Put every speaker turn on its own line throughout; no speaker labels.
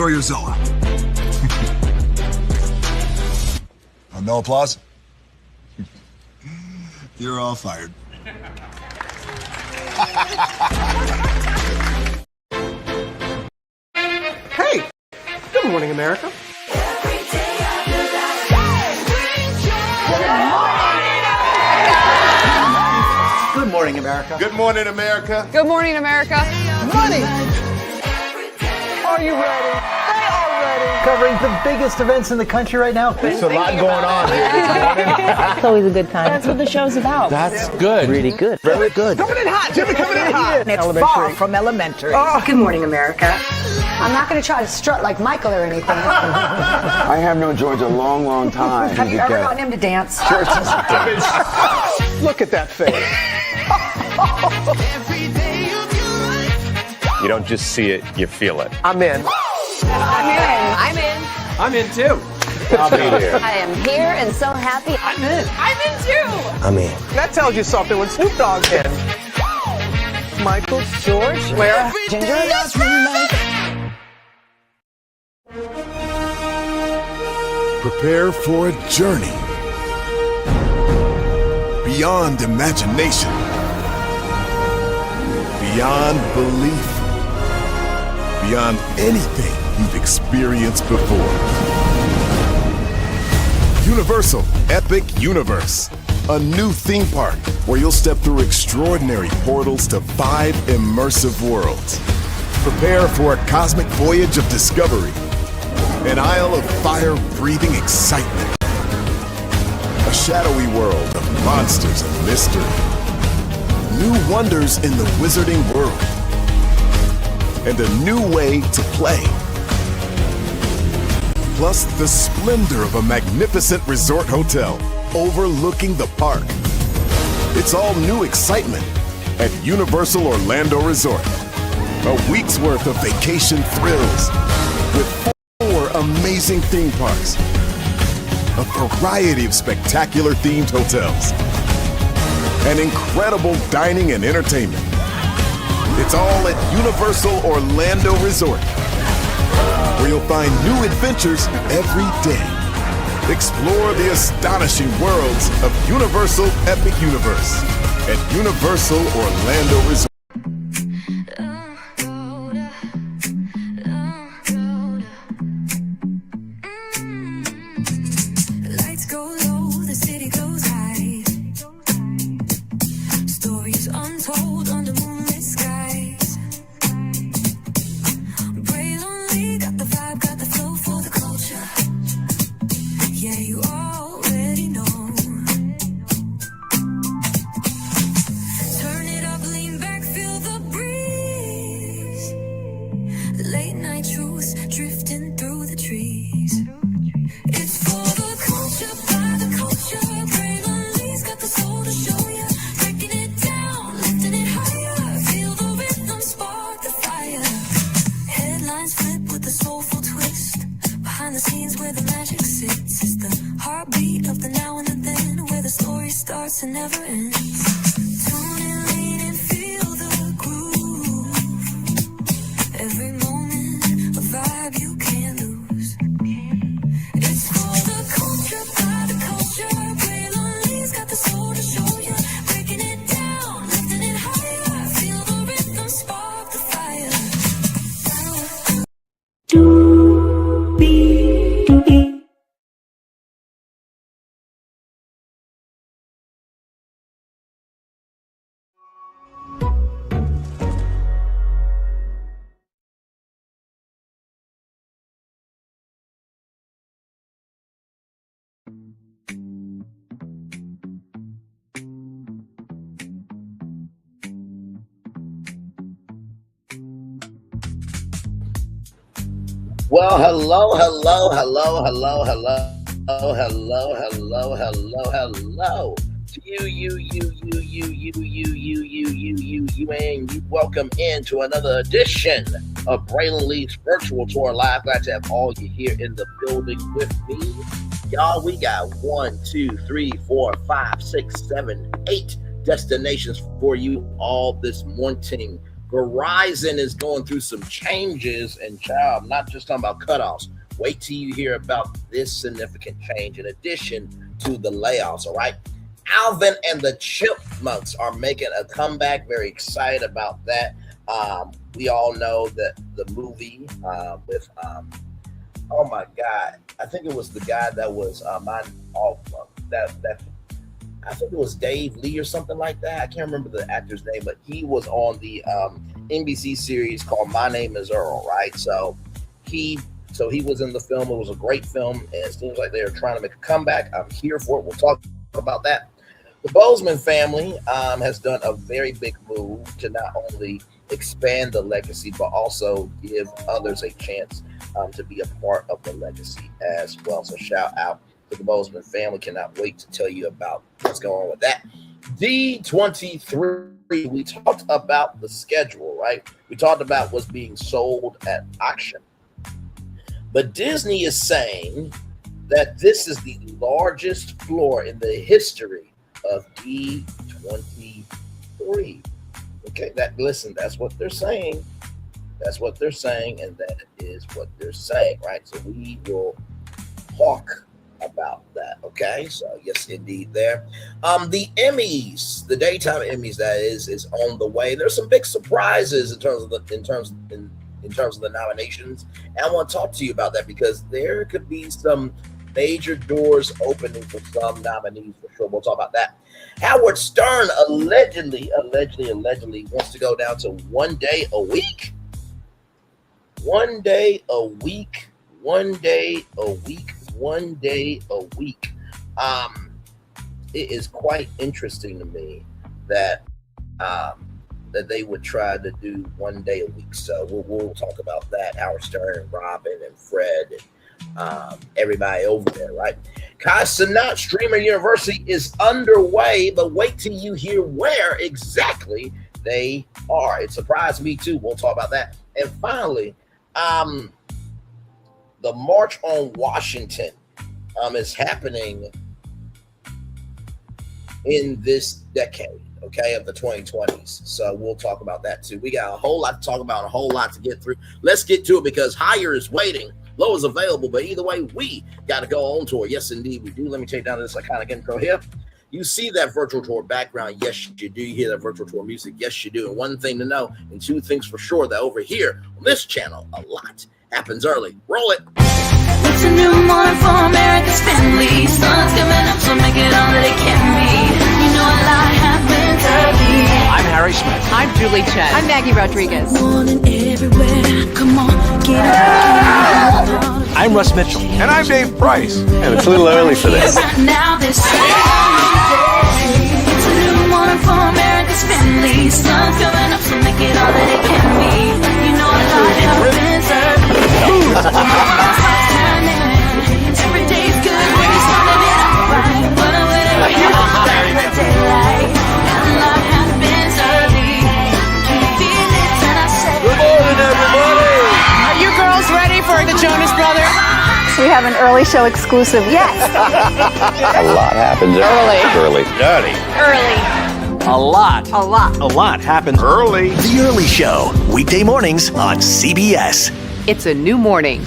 enjoy your Zoa. No applause? You're all fired.
Hey! Good morning, America. Good morning, America.
Good morning, America.
Good morning, America.
Money! Are you ready? They are ready. Covering the biggest events in the country right now.
There's a lot going on here this morning.
It's always a good time.
That's what the show's about.
That's good.
Really good.
Very good.
Coming in hot, Jimmy, coming in hot.
It's far from elementary.
Good morning, America. I'm not going to try to strut like Michael or anything.
I have known George a long, long time.
Have you ever gotten him to dance?
Look at that face.
You don't just see it, you feel it.
I'm in.
I'm in.
I'm in too.
I'll be there.
I am here and so happy.
I'm in.
I'm in too.
I'm in.
That tells you something when Snoop Dogg's in. Michael, George, Lara, Ginger.
Prepare for a journey beyond imagination, beyond belief, beyond anything you've experienced before. Universal Epic Universe, a new theme park where you'll step through extraordinary portals to 5 immersive worlds. Prepare for a cosmic voyage of discovery, an isle of fire-breathing excitement, a shadowy world of monsters and mystery, new wonders in the wizarding world, and a new way to play. Plus the splendor of a magnificent resort hotel overlooking the park. It's all new excitement at Universal Orlando Resort. A week's worth of vacation thrills with 4 amazing theme parks, a variety of spectacular themed hotels, and incredible dining and entertainment. It's all at Universal Orlando Resort, where you'll find new adventures every day. Explore the astonishing worlds of Universal Epic Universe at Universal Orlando Resort.
Lights go low, the city goes high. Stories untold under moonlit skies. Pray lonely, got the vibe, got the flow for the culture. Yeah, you already know. Turn it up, lean back, feel the breeze. Late night truths drifting through the trees. It's for the culture, by the culture. Pray lonely's got the soul to show ya. Breaking it down, lifting it higher. Feel the rhythm, spark the fire. Headlines flip with a soulful twist. Behind the scenes where the magic sits. It's the heartbeat of the now and the then, where the story starts and never ends. Tune in, lean and feel the groove. Every moment, a vibe you can't lose. It's for the culture, by the culture. Pray lonely's got the soul to show ya. Breaking it down, lifting it higher. Feel the rhythm, spark the fire.
Well, hello to you, and you. Welcome into another edition of Braylon Lee's Virtual Tour Live. Glad to have all you here in the building with me. Y'all, we got 1, 2, 3, 4, 5, 6, 7, 8 destinations for you all this morning. Verizon is going through some changes, and child, I'm not just talking about cutoffs. Wait till you hear about this significant change in addition to the layoffs, all right? Alvin and the Chipmunks are making a comeback. Very excited about that. We all know that the movie with, oh my God, I think it was the guy that was I think it was Dave Lee or something like that. I can't remember the actor's name, but he was on the NBC series called My Name is Earl, right? So he was in the film. It was a great film, and it seems like they're trying to make a comeback. I'm here for it. We'll talk about that. The Boseman family has done a very big move to not only expand the legacy, but also give others a chance to be a part of the legacy as well. So shout out to the Boseman family. Cannot wait to tell you about what's going on with that. D23, we talked about the schedule, right? We talked about what's being sold at auction. But Disney is saying that this is the largest floor in the history of D23. Okay, that's what they're saying. That's what they're saying, and that is what they're saying, right? So we will talk about that, okay? So yes, indeed there. The Emmys, the daytime Emmys, that is on the way. There's some big surprises in terms of the nominations. And I want to talk to you about that because there could be some major doors opening for some nominees for sure. We'll talk about that. Howard Stern allegedly wants to go down to 1 day a week. 1 day a week. 1 day a week. 1 day a week. It is quite interesting to me that that they would try to do 1 day a week. So we'll talk about that. Howard Stern and Robin and Fred and everybody over there, right? Cenat Streamer University is underway, but wait till you hear where exactly they are. It surprised me too. We'll talk about that. And finally, the March on Washington is happening in this decade, okay, of the 2020s. So we'll talk about that too. We got a whole lot to talk about, a whole lot to get through. Let's get to it because higher is waiting, low is available, but either way, we got to go on tour. Yes, indeed, we do. Let me take down this iconic intro here. You see that virtual tour background? Yes, you do. You hear that virtual tour music? Yes, you do. And one thing to know, and two things for sure, that over here on this channel, a lot happens early. Roll it.
It's a new morning for America's family. Sun's coming up, so make it all that it can be. You know a lot happens early.
I'm Harry Smith.
I'm Julie Chen. I'm Maggie Rodriguez.
Morning everywhere. Come on, get up.
I'm Russ Mitchell.
And I'm Dave Price.
And it's a little early for this.
Right now, this it's a new morning for America's family. Sun's coming up, so make it all that it can be. You know a lot happens early. Every day's good when you started it out right. But whatever you do, the daylight. And a lot happens early. Can you feel it when I say?
Good morning, everybody.
Are you girls ready for the Jonas Brothers?
We have an early show exclusive. Yes.
A lot happens early.
Dirty.
Early.
A lot happens
Early.
The Early Show, weekday mornings on CBS.
It's a new morning.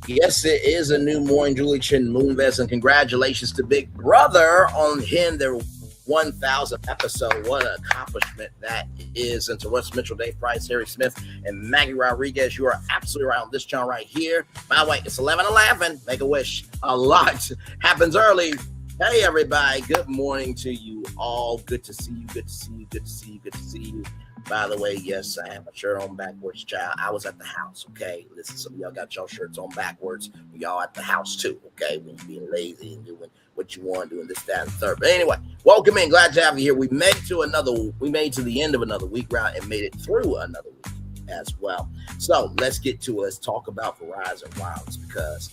Yes, it is a new morning. Julie Chen Moonves, and congratulations to Big Brother on hitting their 1,000th episode. What an accomplishment that is. And to Russ Mitchell, Dave Price, Harry Smith, and Maggie Rodriguez, you are absolutely right on this channel right here. By the way, it's 11:11. Make a wish. A lot happens early. Hey, everybody. Good morning to you all. Good to see you. Good to see you. Good to see you. Good to see you. By the way, yes, I have my shirt on backwards, child. I was at the house, okay? Listen, some of y'all got your shirts on backwards. Y'all at the house, too, okay? When you're being lazy and doing what you want, doing this, that, and third. But anyway, welcome in. Glad to have you here. We made to the end of another week round and made it through another week as well. So let's get to it. Let's talk about Verizon Wireless because,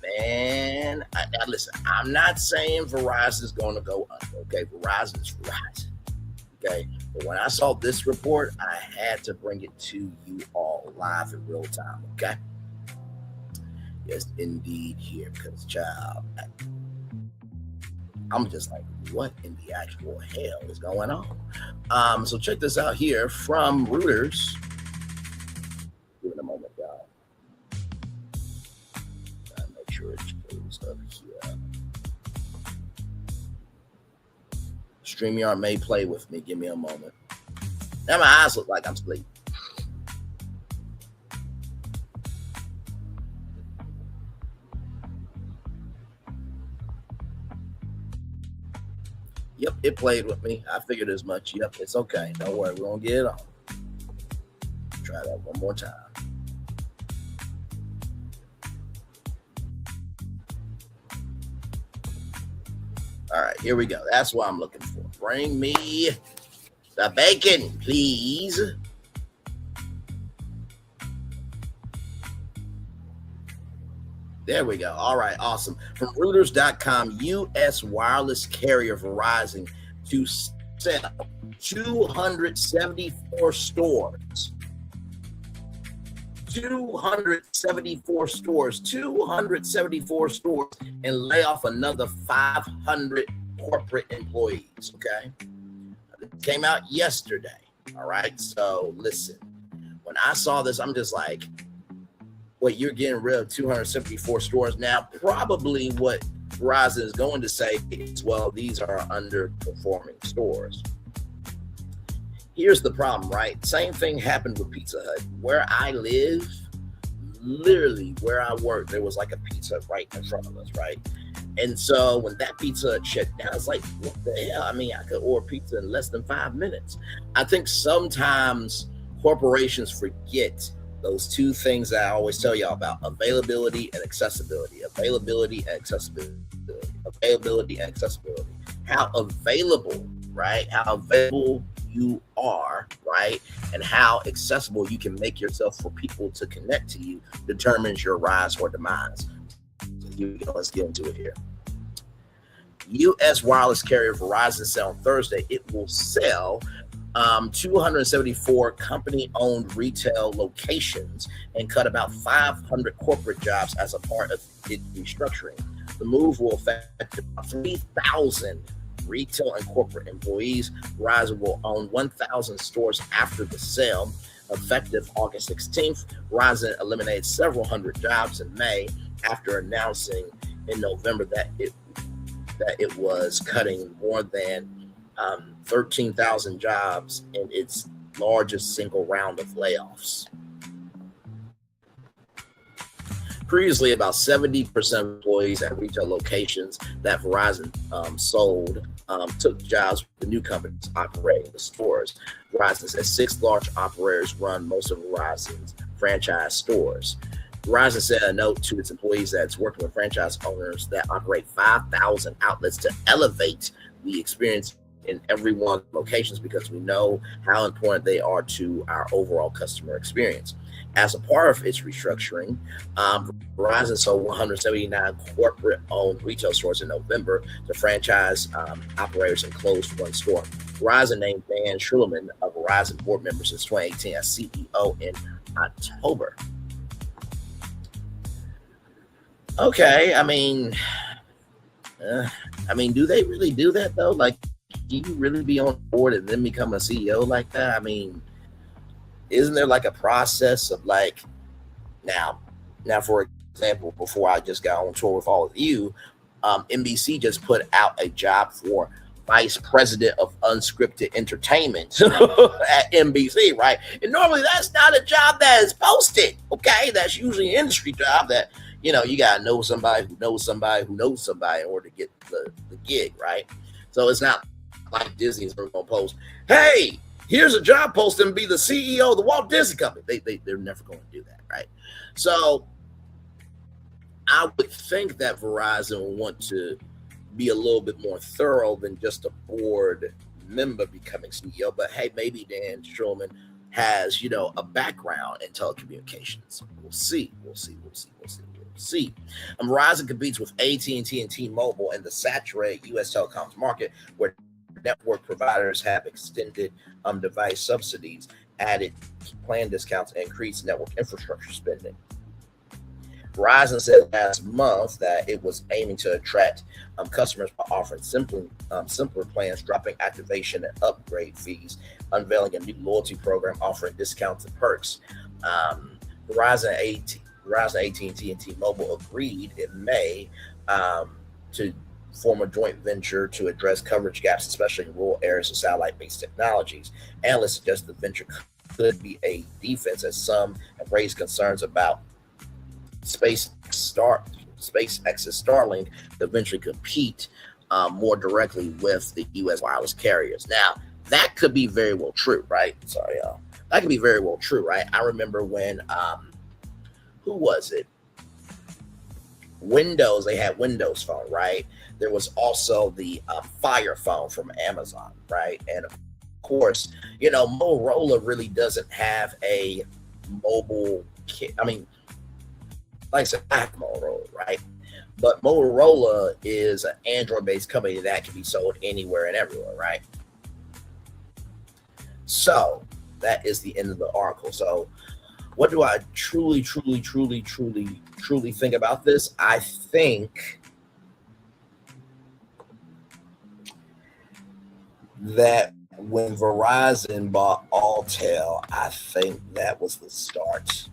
man, now listen, I'm not saying Verizon is going to go under, okay? Verizon is Verizon. Okay, but when I saw this report, I had to bring it to you all live in real time. Okay, yes, indeed, here because child, I'm just like what in the actual hell is going on? So check this out here from Reuters. Give it a moment, y'all. Gotta make sure it's closed up here. StreamYard may play with me. Give me a moment. Now my eyes look like I'm asleep. Yep, it played with me. I figured as much. Yep, it's okay. Don't worry. We're going to get it on. Try that one more time. All right, here we go. That's what I'm looking for. Bring me the bacon, please. There we go. All right, awesome. From Reuters.com, U.S. wireless carrier Verizon to sell 274 stores. 274 stores and lay off another 500 corporate employees, okay? It came out yesterday, all right? So listen, when I saw this, I'm just like, wait, you're getting rid of 274 stores. Now, probably what Verizon is going to say is, well, these are underperforming stores. Here's the problem, right? Same thing happened with Pizza Hut. Where I live, literally where I work, there was like a Pizza Hut right in front of us, right? And so when that Pizza Hut shut down, it's like, what the hell? I mean, I could order pizza in less than 5 minutes. I think sometimes corporations forget those two things that I always tell y'all about: availability and accessibility. Availability and accessibility. Availability and accessibility. How available, right? How available you are, right? And how accessible you can make yourself for people to connect to you determines your rise or demise. So here we go. Let's get into it here. U.S. wireless carrier Verizon said on Thursday it will sell 274 company-owned retail locations and cut about 500 corporate jobs as a part of its restructuring. The move will affect about 3,000 retail and corporate employees. Verizon will own 1,000 stores after the sale. Effective August 16th, Verizon eliminated several hundred jobs in May after announcing in November that it was cutting more than 13,000 jobs in its largest single round of layoffs. Previously, about 70% of employees at retail locations that Verizon sold took jobs with the new companies operating the stores. Verizon says 6 large operators run most of Verizon's franchise stores. Verizon sent a note to its employees that it's working with franchise owners that operate 5,000 outlets to elevate the experience in every one of the locations because we know how important they are to our overall customer experience. As a part of its restructuring, Verizon sold 179 corporate-owned retail stores in November to franchise operators and closed 1 store. Verizon named Dan Schulman, a Verizon board member since 2018, as CEO in October. Okay, I mean, do they really do that though? Like, do you really be on board and then become a CEO like that? I mean, isn't there like a process of like, now for example, before I just got on tour with all of you, NBC just put out a job for vice president of unscripted entertainment at NBC, right? And normally that's not a job that is posted, okay? That's usually an industry job that, you know, you got to know somebody who knows somebody who knows somebody in order to get the gig, right? So it's not like Disney's going to post, hey, here's a job post and be the CEO of the Walt Disney Company. They're never going to do that, right? So I would think that Verizon will want to be a little bit more thorough than just a board member becoming CEO. But hey, maybe Dan Schulman has, you know, a background in telecommunications. We'll see. Verizon competes with AT&T and T-Mobile in the saturated U.S. telecoms market, where network providers have extended device subsidies, added plan discounts, and increased network infrastructure spending. Verizon said last month that it was aiming to attract customers by offering simpler plans, dropping activation and upgrade fees, unveiling a new loyalty program offering discounts and perks. Verizon, AT&T, and T-Mobile agreed in May to form a joint venture to address coverage gaps, especially in rural areas with satellite-based technologies. Analysts suggest the venture could be a defense, as some have raised concerns about SpaceX's Starlink to eventually compete more directly with the U.S. wireless carriers. Now, that could be very well true, right? Sorry, y'all. That could be very well true, right? I remember when, who was it? Windows, they had Windows Phone, right? There was also the Fire Phone from Amazon, right? And of course, you know, Motorola really doesn't have a mobile kit. I mean, like I said, I have Motorola, right? But Motorola is an Android-based company that can be sold anywhere and everywhere, right? So that is the end of the article. So what do I truly think about this? I think that when Verizon bought Alltel, I think that was the start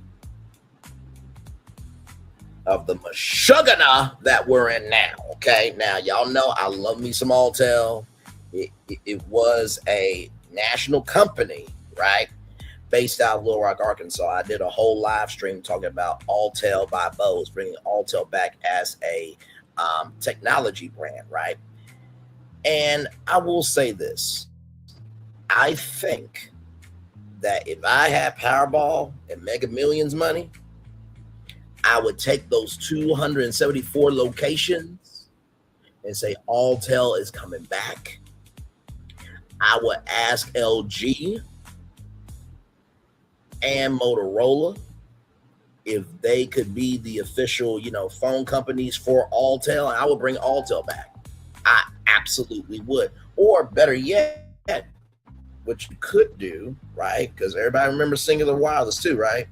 of the mashugana that we're in now. Okay, now y'all know I love me some Alltel. It was a national company, right? Based out of Little Rock, Arkansas. I did a whole live stream talking about Alltel by Bose, bringing Alltel back as a technology brand, right? And I will say this. I think that if I had Powerball and Mega Millions money, I would take those 274 locations and say Alltel is coming back. I would ask LG and Motorola if they could be the official, you know, phone companies for Alltel, and I would bring Alltel back. I absolutely would. Or better yet, what you could do, right? Because everybody remembers Singular Wireless too, right?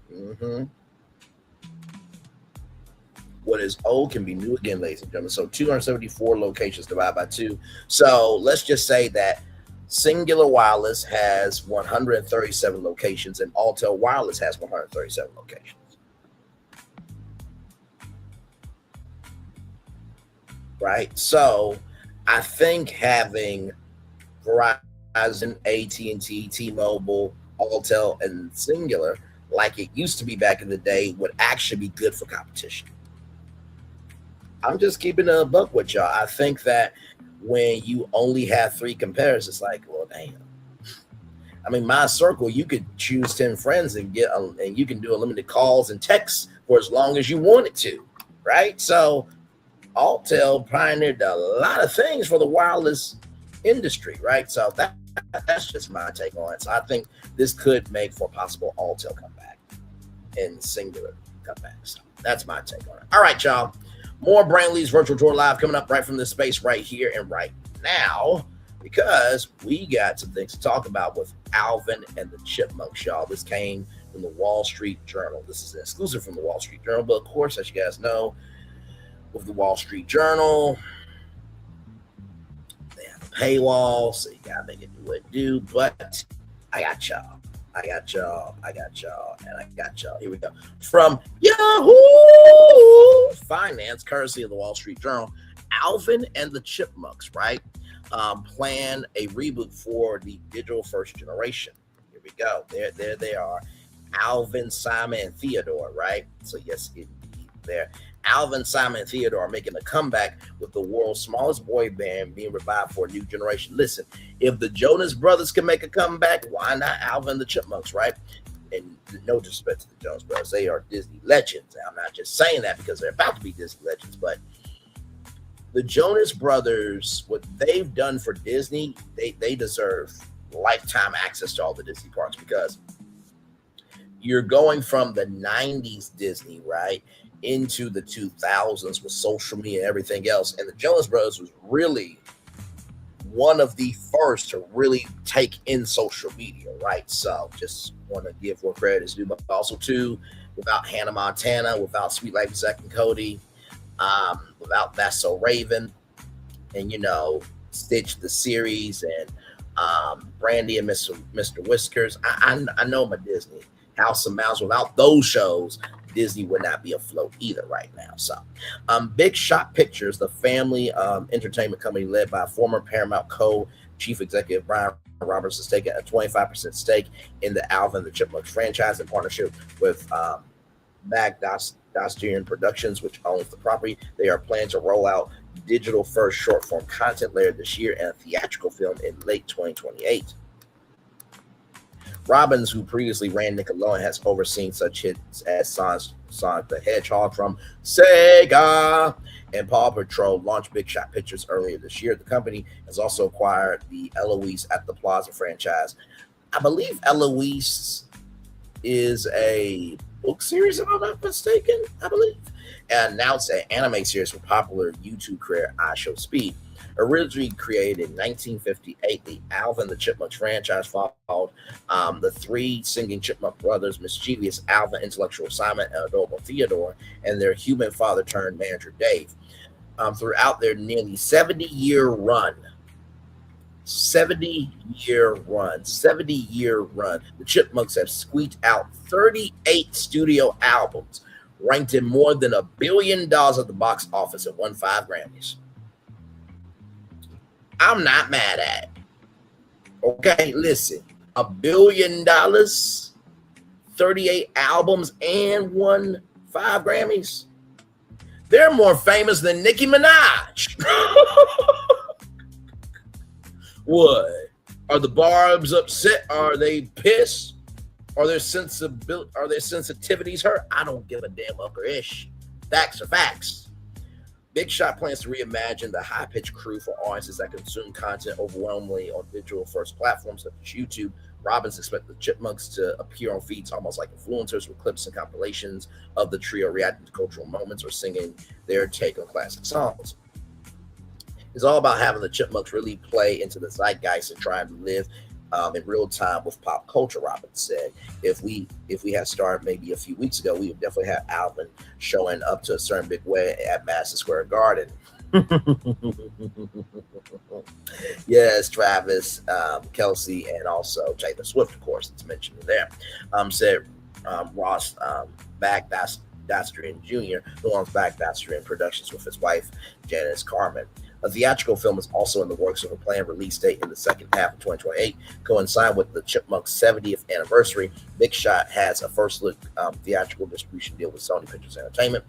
What is old can be new again, ladies and gentlemen. So 274 locations divided by 2. So let's just say that Singular Wireless has 137 locations and Alltel Wireless has 137 locations. Right? So I think having Verizon, AT&T, T-Mobile, Alltel, and Singular, like it used to be back in the day, would actually be good for competition. I'm just keeping a buck with y'all. I think that when you only have 3 competitors, it's like, well, damn. I mean, my circle, you could choose 10 friends and and you can do unlimited calls and texts for as long as you wanted to, right? So Alltel pioneered a lot of things for the wireless industry, right? So that's just my take on it. So I think this could make for a possible Alltel comeback and Singular comeback. So that's my take on it. All right, y'all. More Brain Lee's Virtual Tour Live coming up right from this space right here and right now, because we got some things to talk about with Alvin and the Chipmunks, y'all. This came from the Wall Street Journal. This is an exclusive from the Wall Street Journal, but of course, as you guys know, with the Wall Street Journal, they have a paywall, so you gotta make it do what it do. But I got y'all. Here we go. From Yahoo Finance, courtesy of the Wall Street Journal, Alvin and the Chipmunks, right? Plan a reboot for the digital first generation. Here we go. There they are. Alvin, Simon, and Theodore, right? So yes, indeed, there. Alvin, Simon, and Theodore are making a comeback with the world's smallest boy band being revived for a new generation. Listen, if the Jonas Brothers can make a comeback, why not Alvin and the Chipmunks, right? And no disrespect to the Jonas Brothers, they are Disney legends. I'm not just saying that because they're about to be Disney legends, but the Jonas Brothers, what they've done for Disney, they deserve lifetime access to all the Disney parks, because you're going from the 90s Disney, right, into the 2000s with social media and everything else. And the Jonas Brothers was really one of the first to really take in social media, right? So just want to give what credit is due, but also too, without Hannah Montana, without Sweet Life of Zack and Cody, without That's So Raven, and Stitch the series, and Brandy and Mr. Whiskers. I know my Disney. House of Mouse. Without those shows, Disney would not be afloat either right now. So, Big Shot Pictures, the family entertainment company led by former Paramount co-chief executive Brian Roberts, has taken a 25% stake in the Alvin the Chipmunks franchise in partnership with Bagdastian Productions, which owns the property. They are planning to roll out digital first short form content later this year and a theatrical film in late 2028. Robbins, who previously ran Nickelodeon, has overseen such hits as Sonic the Hedgehog from Sega and Paw Patrol, launched Big Shot Pictures earlier this year. The company has also acquired the Eloise at the Plaza franchise. I believe Eloise is a book series, if I'm not mistaken, I believe. And now it's an anime series for popular YouTube creator iShowSpeed. Originally created in 1958, the Alvin the Chipmunks franchise followed the three singing chipmunk brothers, mischievous Alvin, intellectual Simon, and adorable Theodore, and their human father turned manager Dave. Throughout their nearly 70-year run, the Chipmunks have squeaked out 38 studio albums, ranked in more than $1 billion at the box office, and won 5 Grammys. I'm not mad at it. Okay, listen, $1 billion, 38 albums, and won 5 Grammys. They're more famous than Nicki Minaj. What? Are the Barbs upset? Are they pissed? Are their sensitivities hurt? I don't give a damn, ish. Facts are facts. Big Shot plans to reimagine the high-pitched crew for audiences that consume content overwhelmingly on digital-first platforms such as YouTube. Robbins expects the Chipmunks to appear on feeds almost like influencers, with clips and compilations of the trio reacting to cultural moments or singing their take on classic songs. It's all about having the Chipmunks really play into the zeitgeist and trying to live in real time with pop culture. Robbins said, if we had started maybe a few weeks ago, we would definitely have Alvin showing up to a certain big way at Madison Square Garden. Yes, Travis, Kelsey, and also Taylor Swift, of course, it's mentioned there. Said Ross Bagdastian Jr., who owns Bagdastian Productions with his wife, Janice Carmen. A theatrical film is also in the works with a planned release date in the second half of 2028, coinciding with the Chipmunks' 70th anniversary. Big Shot has a first look theatrical distribution deal with Sony Pictures Entertainment.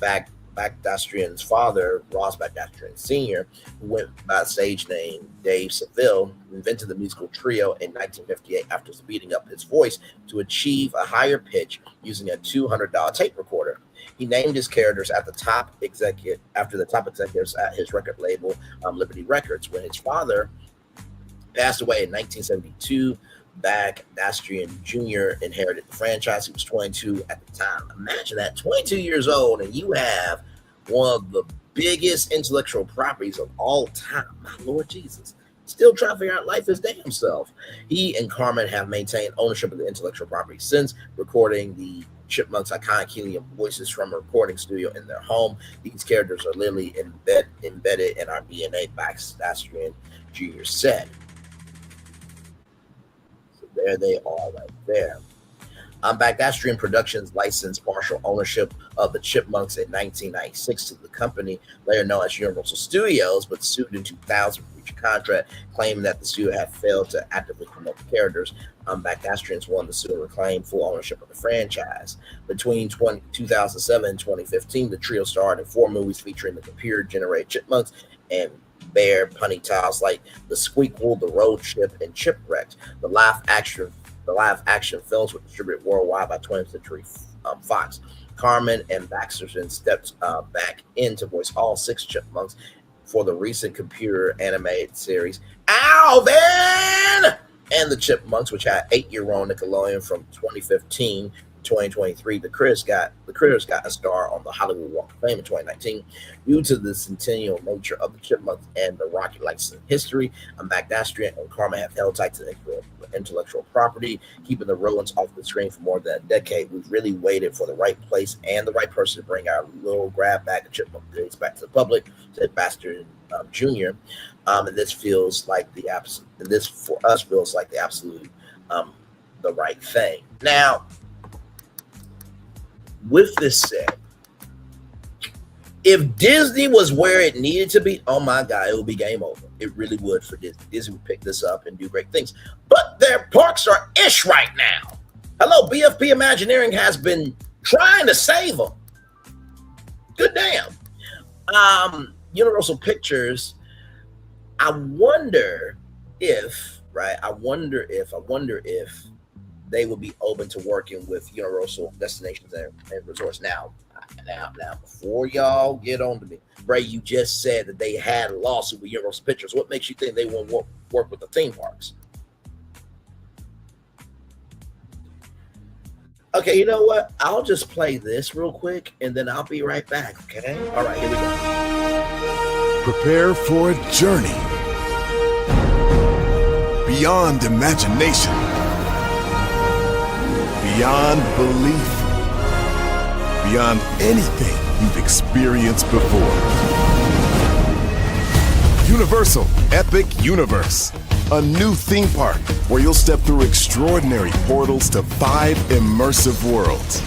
Bagdastian's father, Ross Bagdastian Sr., who went by a stage name Dave Seville, invented the musical trio in 1958 after speeding up his voice to achieve a higher pitch using a $200 tape recorder. He named his characters after the top executives at his record label, Liberty Records. When his father passed away in 1972, Bagdastian Jr. inherited the franchise. He was 22 at the time. Imagine that, 22 years old, and you have one of the biggest intellectual properties of all time. My Lord Jesus. Still trying to figure out life his damn self. He and Carmen have maintained ownership of the intellectual property since recording the Chipmunks' iconic helium voices from a recording studio in their home. These characters are literally embedded in our DNA, Bagdastian Jr. said. So there they are right there. Bagdastian Productions licensed partial ownership of the Chipmunks in 1996 to the company, later known as Universal Studios, but sued in 2000 for breach of contract, claiming that the studio had failed to actively promote the characters. Bagdastians won the suit and reclaimed full ownership of the franchise. Between 2007 and 2015, the trio starred in 4 movies featuring the computer-generated Chipmunks and bear punny titles like The Squeakquel, The Road Trip, and Chipwrecked. The live action films were distributed worldwide by 20th Century Fox. Carmen and Bagdastian stepped back in to voice all 6 Chipmunks for the recent computer animated series Alvin and the Chipmunks, which had 8-year-old Nickelodeon from 2015 to 2023. The Critters got a star on the Hollywood Walk of Fame in 2019. Due to the centennial nature of the Chipmunks and the rocky license history, Bagdastian and Carmen have held tight to the intellectual property, keeping the rodents off the screen for more than a decade. We've really waited for the right place and the right person to bring our little grab bag of chipmunk goodies back to the public, said Baxter Jr. And this feels like the absolute. This for us feels like the absolute, the right thing. Now, with this said, if Disney was where it needed to be, oh my God, it would be game over. It really would for Disney. Disney would pick this up and do great things. But their parks are ish right now. Hello, BFP Imagineering has been trying to save them. Good damn. Universal Pictures, I wonder if they would be open to working with Universal Destinations and Resorts. Now, before y'all get on to me, Bray, you just said that they had a lawsuit with Universal Pictures. What makes you think they won't work with the theme parks? Okay, you know what? I'll just play this real quick, and then I'll be right back, okay? All right, here we go.
Prepare for a journey beyond imagination, beyond belief, beyond anything you've experienced before. Universal Epic Universe, a new theme park where you'll step through extraordinary portals to 5 immersive worlds.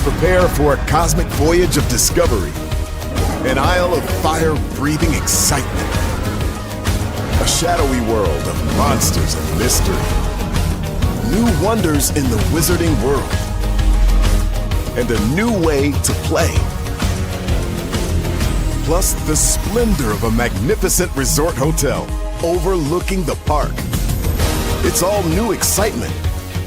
Prepare for a cosmic voyage of discovery, an isle of fire-breathing excitement, a shadowy world of monsters and mystery, new wonders in the wizarding world, and a new way to play. Plus the splendor of a magnificent resort hotel overlooking the park. It's all new excitement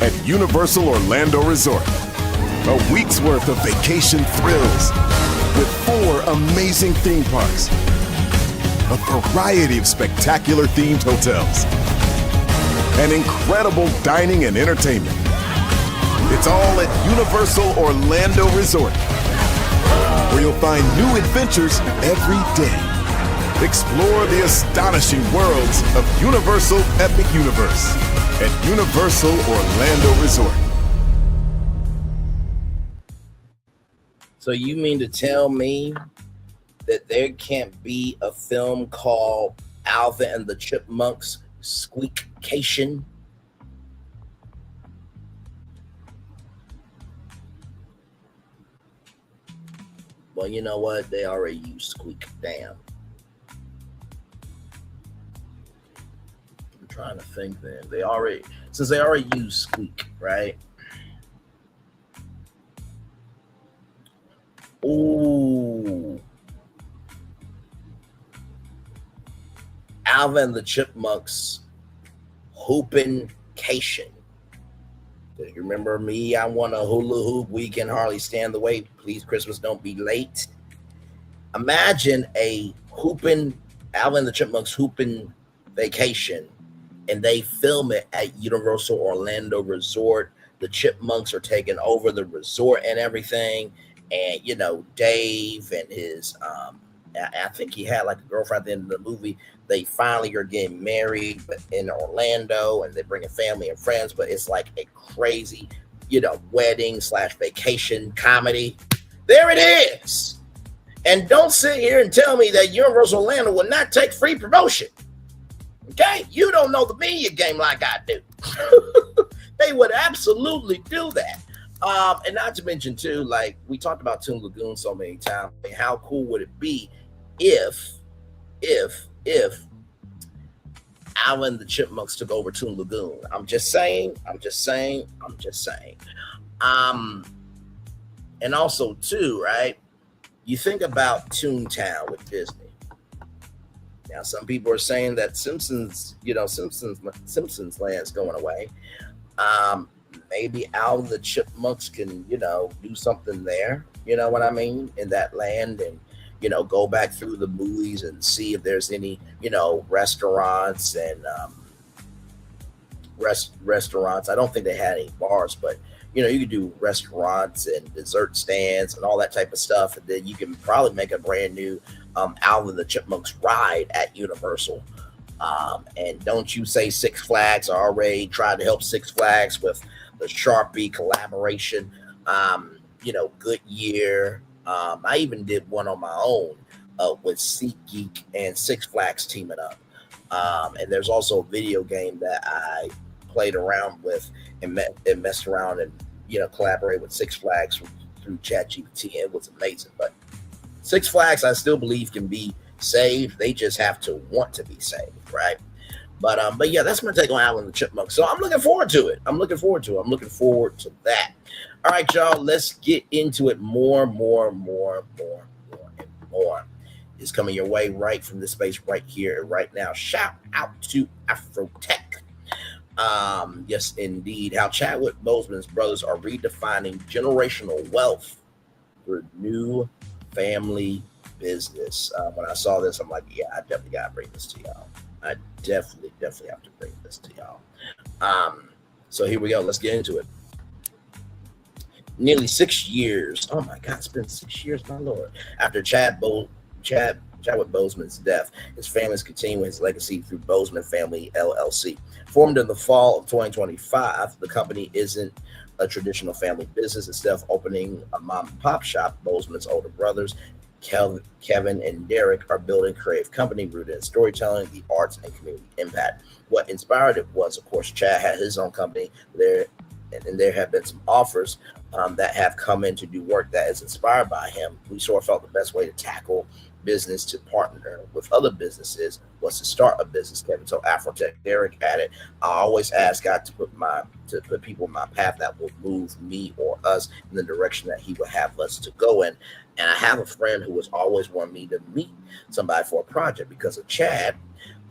at Universal Orlando Resort. A week's worth of vacation thrills with 4 amazing theme parks, a variety of spectacular themed hotels, and incredible dining and entertainment. It's all at Universal Orlando Resort, where you'll find new adventures every day. Explore the astonishing worlds of Universal Epic Universe at Universal Orlando Resort.
So you mean to tell me that there can't be a film called Alvin and the Chipmunks Squeakcation? Well, you know what? They already used Squeak. Damn. I'm trying to think then. Since they already used Squeak, right? Ooh. Alvin the Chipmunks Hoopincation. Do you remember me? I want a hula hoop. We can hardly stand the wait. Please, Christmas, don't be late. Imagine a Alvin the Chipmunks hooping vacation, and they film it at Universal Orlando Resort. The Chipmunks are taking over the resort and everything. And, you know, Dave and his, I think he had like a girlfriend at the end of the movie. They finally are getting married in Orlando, and they're bringing family and friends, but it's like a crazy, you know, wedding / vacation comedy. There it is. And don't sit here and tell me that Universal Orlando will not take free promotion. Okay? You don't know the media game like I do. They would absolutely do that. And not to mention too, like we talked about Toon Lagoon so many times. I mean, how cool would it be if Alvin the Chipmunks took over Toon Lagoon? I'm just saying. And also too, right? You think about Toontown with Disney. Now, some people are saying that Simpsons Land's going away. Maybe Alvin the Chipmunks can, you know, do something there. You know what I mean? In that land, and, you know, go back through the movies and see if there's any, you know, restaurants and restaurants. I don't think they had any bars, but, you know, you could do restaurants and dessert stands and all that type of stuff. And then you can probably make a brand new Alvin the Chipmunks ride at Universal. And don't you say Six Flags. I already tried to help Six Flags with the Sharpie collaboration. Goodyear. I even did one on my own with SeatGeek and Six Flags teaming up. And there's also a video game that I played around with and messed around and collaborate with Six Flags through ChatGPT. It was amazing. But Six Flags, I still believe, can be saved. They just have to want to be saved, right? But yeah, that's my take on Alvin the Chipmunks. So I'm looking forward to it. I'm looking forward to that. All right, y'all, let's get into it. More is coming your way right from this space right here and right now. Shout out to Afrotech. Yes, indeed. How Chadwick Boseman's brothers are redefining generational wealth for new family business. When I saw this, I'm like, yeah, I definitely got to bring this to y'all. I definitely have to bring this to y'all. So here we go. Let's get into it. Nearly 6 years. Oh my God, it's been 6 years, my Lord. After Chadwick Boseman's death, his family is continuing his legacy through Boseman Family LLC. Formed in the fall of 2025, the company isn't a traditional family business. Instead of opening a mom and pop shop, Boseman's older brothers, Kevin and Derek, are building a creative company rooted in storytelling, the arts, and community impact. What inspired it was, of course, Chad had his own company there, and there have been some offers that have come in to do work that is inspired by him. We sort of felt the best way to tackle business to partner with other businesses was to start a business. Kevin told Afrotech. Derek added, I always ask God to put people in my path that will move me or us in the direction that he would have us to go in. And I have a friend who has always wanted me to meet somebody for a project because of Chad.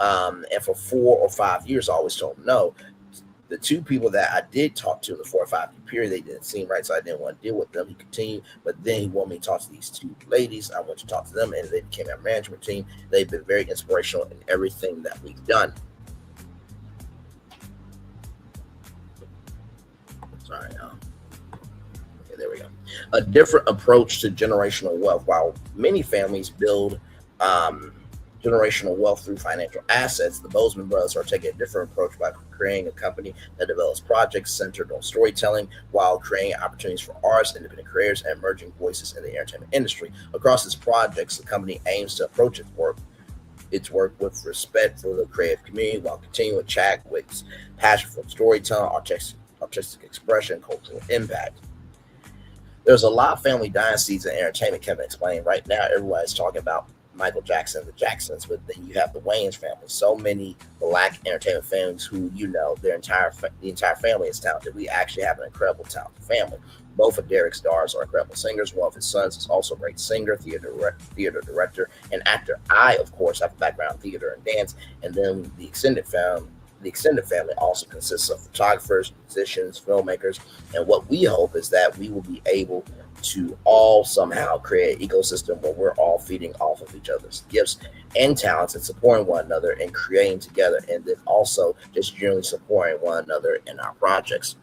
And for 4 or 5 years, I always told him no. The two people that I did talk to in the 4 or 5 year period, they didn't seem right, so I didn't want to deal with them. He continued, but then he wanted me to talk to these two ladies. I went to talk to them, and they became our management team. They've been very inspirational in everything that we've done. Sorry, okay, there we go. A different approach to generational wealth. While many families build generational wealth through financial assets, the Boseman brothers are taking a different approach by creating a company that develops projects centered on storytelling while creating opportunities for artists, independent creators, and emerging voices in the entertainment industry. Across its projects, the company aims to approach its work with respect for the creative community while continuing with Chadwick's passion for storytelling, artistic expression, and cultural impact. There's a lot of family dynasties in entertainment, Kevin explained. Right now, everybody's talking about Michael Jackson, the Jacksons, but then you have the Wayans family. So many Black entertainment families who, the entire family is talented. We actually have an incredible talented family. Both of Derek's daughters are incredible singers. One of his sons is also a great singer, theater director, and actor. I, of course, have a background in theater and dance. And then the extended family also consists of photographers, musicians, filmmakers. And what we hope is that we will be able to all somehow create an ecosystem where we're all feeding off of each other's gifts and talents and supporting one another and creating together, and then also just generally supporting one another in our projects.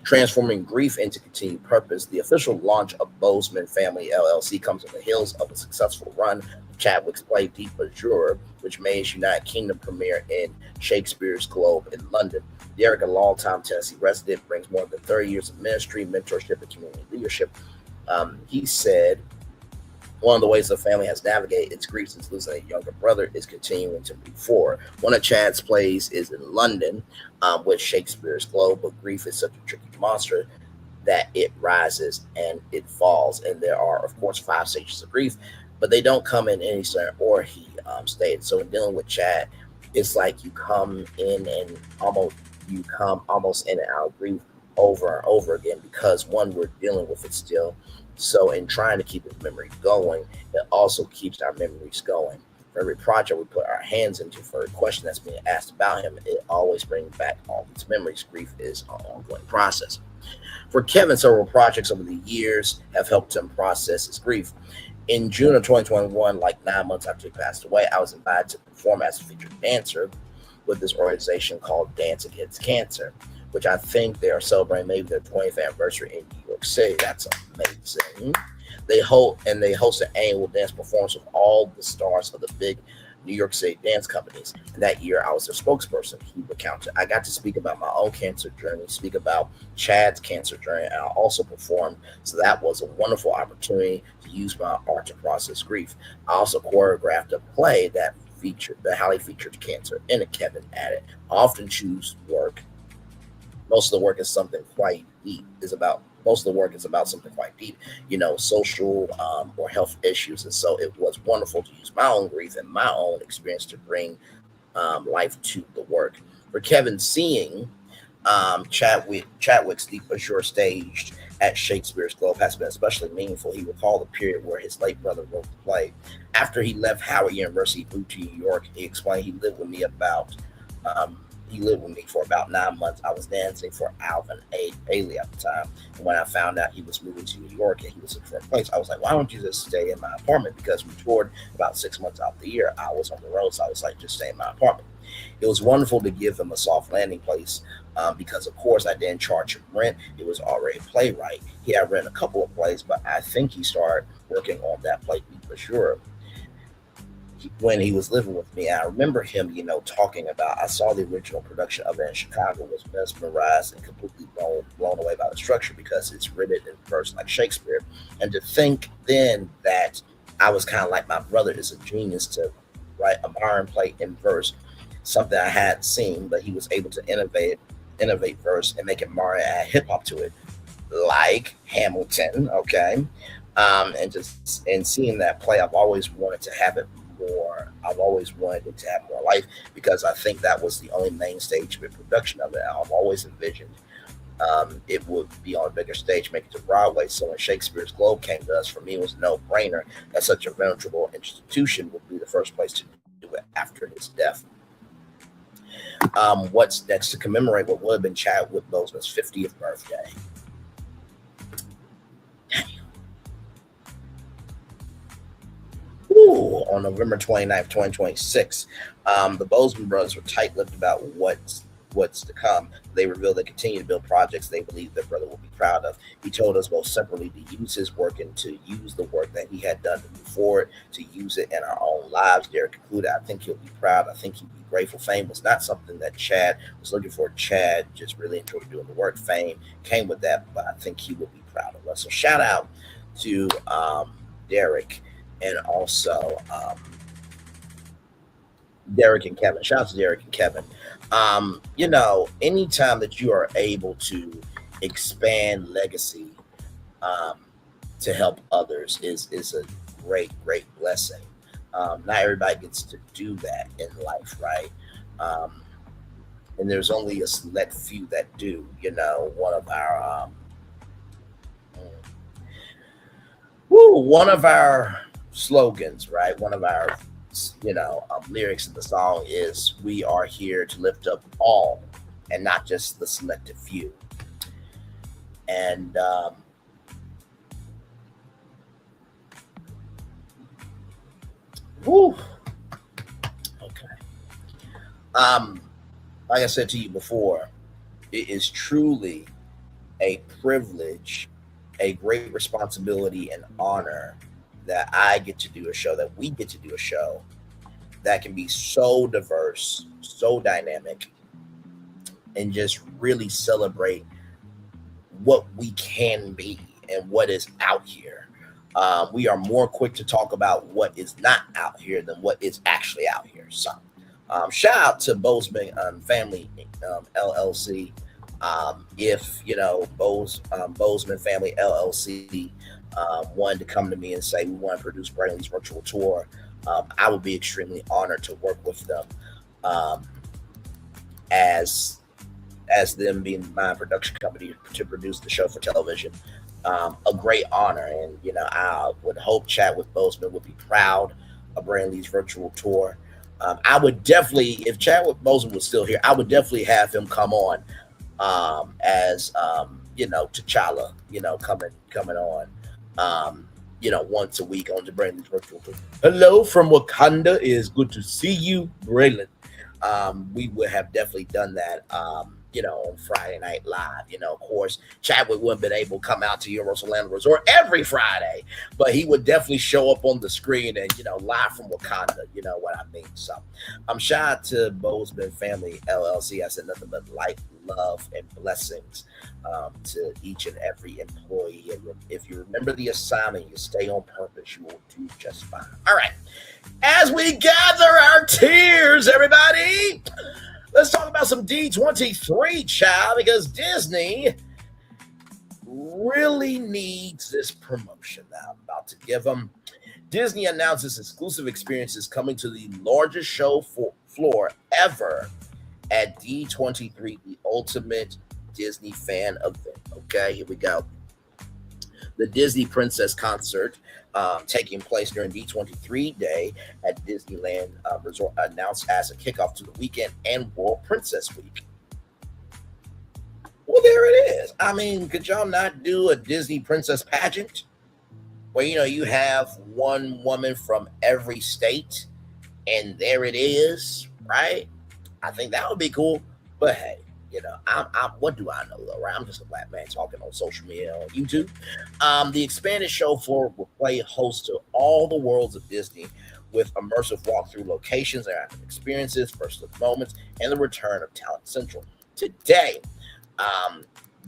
Transforming grief into continued purpose. The official launch of Boseman Family LLC comes on the heels of a successful run of Chadwick's play Deep Azure, which made its United Kingdom premiere in Shakespeare's Globe in London. Derek, a longtime Tennessee resident, brings more than 30 years of ministry, mentorship, and community leadership. He said, one of the ways the family has navigated its grief since losing a younger brother is continuing to move forward. One of Chad's plays is in London with Shakespeare's Globe, but grief is such a tricky monster that it rises and it falls. And there are, of course, 5 stages of grief, but they don't come in any certain order, he stated. So in dealing with Chad, it's like you come in and almost in and out of grief over and over again because, one, we're dealing with it still. So in trying to keep his memory going, it also keeps our memories going. For every project we put our hands into, for every question that's being asked about him, it always brings back all these memories. Grief is an ongoing process. For Kevin, several projects over the years have helped him process his grief. In June of 2021, like 9 months after he passed away, I was invited to perform as a featured dancer with this organization called Dance Against Cancer, which I think they are celebrating maybe their 20th anniversary in New York City. That's amazing. They host an annual dance performance with all the stars of the big New York City dance companies. And that year, I was their spokesperson. He recounted. I got to speak about my own cancer journey, speak about Chad's cancer journey, and I also performed. So that was a wonderful opportunity to use my art to process grief. I also choreographed a play that highly featured cancer in it. Kevin added, I often choose work. Most of the work is something quite deep. Most of the work is about something quite deep, social or health issues. And so it was wonderful to use my own grief and my own experience to bring life to the work. For Kevin, seeing Chadwick's Deep Azure staged at Shakespeare's Globe has been especially meaningful. He recalled the period where his late brother wrote the play. After he left Howard University, moved to New York, he explained he lived with me for about 9 months. I was dancing for Alvin Ailey at the time. And when I found out he was moving to New York and he was looking for a place, I was like, why don't you just stay in my apartment? Because we toured about 6 months out the year. I was on the road, so I was like, just stay in my apartment. It was wonderful to give him a soft landing place because, of course, I didn't charge him rent. It was already a playwright. He had written a couple of plays, but I think he started working on that play for sure when he was living with me. I remember him, talking about, I saw the original production of it in Chicago, was mesmerized and completely blown away by the structure because it's written in verse like Shakespeare. And to think then that I was kind of like my brother is a genius to write a modern play in verse, something I hadn't seen, but he was able to innovate verse and make it modern and add hip hop to it, like Hamilton. Okay. And seeing that play, I've always wanted to have it more. I've always wanted it to have more life because I think that was the only main stage production of it. I've always envisioned it would be on a bigger stage, make it to Broadway. So when Shakespeare's Globe came to us, for me, it was a no-brainer that such a venerable institution would be the first place to do it after his death. What's next to commemorate what would have been Chadwick Boseman's 50th birthday? On November 29th, 2026, the Boseman brothers were tight-lipped about what's to come. They revealed they continue to build projects they believe their brother will be proud of. He told us both separately to use his work and to use the work that he had done to move forward, to use it in our own lives. Derek concluded, I think he'll be proud. I think he'd be grateful. Fame was not something that Chad was looking for. Chad just really enjoyed doing the work. Fame came with that, but I think he would be proud of us. So shout out to Derek and also Derek and Kevin. Shout out to Derek and Kevin. Anytime that you are able to expand legacy to help others is a great blessing. Not everybody gets to do that in life, right? And there's only a select few that do. One of our slogans, right? One of our lyrics in the song is, we are here to lift up all and not just the selected few. And okay. Like I said to you before, it is truly a privilege, a great responsibility and honor that I get to do a show, that we get to do a show that can be so diverse, so dynamic, and just really celebrate what we can be and what is out here. We are more quick to talk about what is not out here than what is actually out here. So shout out to Boseman Family LLC. If Boseman Family LLC wanted to come to me and say, we want to produce Brainley's virtual tour, I would be extremely honored to work with them as them being my production company to produce the show for television. A great honor. And, I would hope Chadwick Boseman would be proud of Brainley's virtual tour. I would definitely, if Chadwick Boseman was still here, I would definitely have him come on as T'Challa, coming on. Once a week on the Brainley's virtual tour. Hello from Wakanda. It is good to see you, Braylon. We would have definitely done that. on Friday Night Live. Of course, Chadwick wouldn't have been able to come out to Universal Orlando Resort every Friday, but he would definitely show up on the screen and, live from Wakanda. You know what I mean? So I'm shout out to Boseman Family LLC. I said nothing but light, love, and blessings to each and every employee. And if you remember the assignment, you stay on purpose, you will do just fine. All right. As we gather our tears, everybody, let's talk about some D23, child, because Disney really needs this promotion that I'm about to give them. Disney announces exclusive experiences coming to the largest show floor ever at D23, the ultimate Disney fan event. Okay, here we go. The Disney Princess Concert taking place during D23 Day at Disneyland Resort, announced as a kickoff to the weekend and World Princess Week. Well, there it is. I mean, could y'all not do a Disney Princess pageant where, you have one woman from every state and there it is, right? I think that would be cool. But hey, I'm what do I know though, right? I'm just a black man talking on social media on YouTube. The expanded show floor will play host to all the worlds of Disney with immersive walkthrough locations, interactive experiences, first look moments, and the return of Talent Central. Today,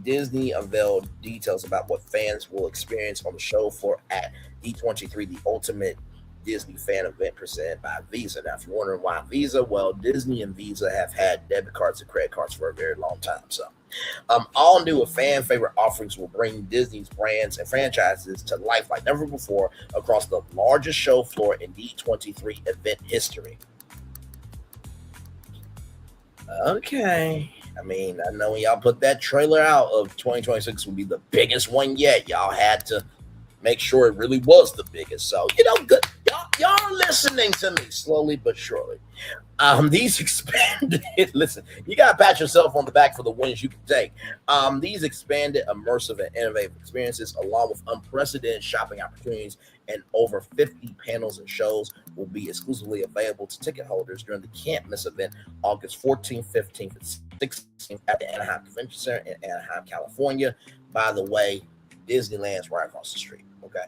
Disney unveiled details about what fans will experience on the show floor at D23, the ultimate Disney fan event presented by Visa. Now, if you're wondering why Visa, well, Disney and Visa have had debit cards and credit cards for a very long time. So, all new and fan favorite offerings will bring Disney's brands and franchises to life like never before across the largest show floor in D23 event history. Okay. I mean, I know when y'all put that trailer out of 2026 will be the biggest one yet. Y'all had to make sure it really was the biggest. So, good. Y'all are listening to me slowly but surely. These expanded, listen, you got to pat yourself on the back for the wins you can take. These expanded, immersive, and innovative experiences, along with unprecedented shopping opportunities and over 50 panels and shows, will be exclusively available to ticket holders during the Can't Miss event August 14th, 15th, and 16th at the Anaheim Convention Center in Anaheim, California. By the way, Disneyland's right across the street. Okay.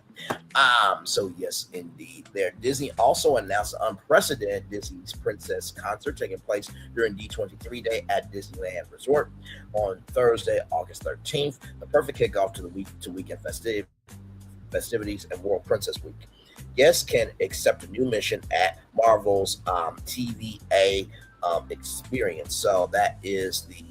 So yes, indeed. Disney also announced an unprecedented Disney's Princess Concert taking place during D23 Day at Disneyland Resort on Thursday, August 13th, the perfect kickoff to the weekend festivities and World Princess Week. Guests can accept a new mission at Marvel's TVA experience. So that is the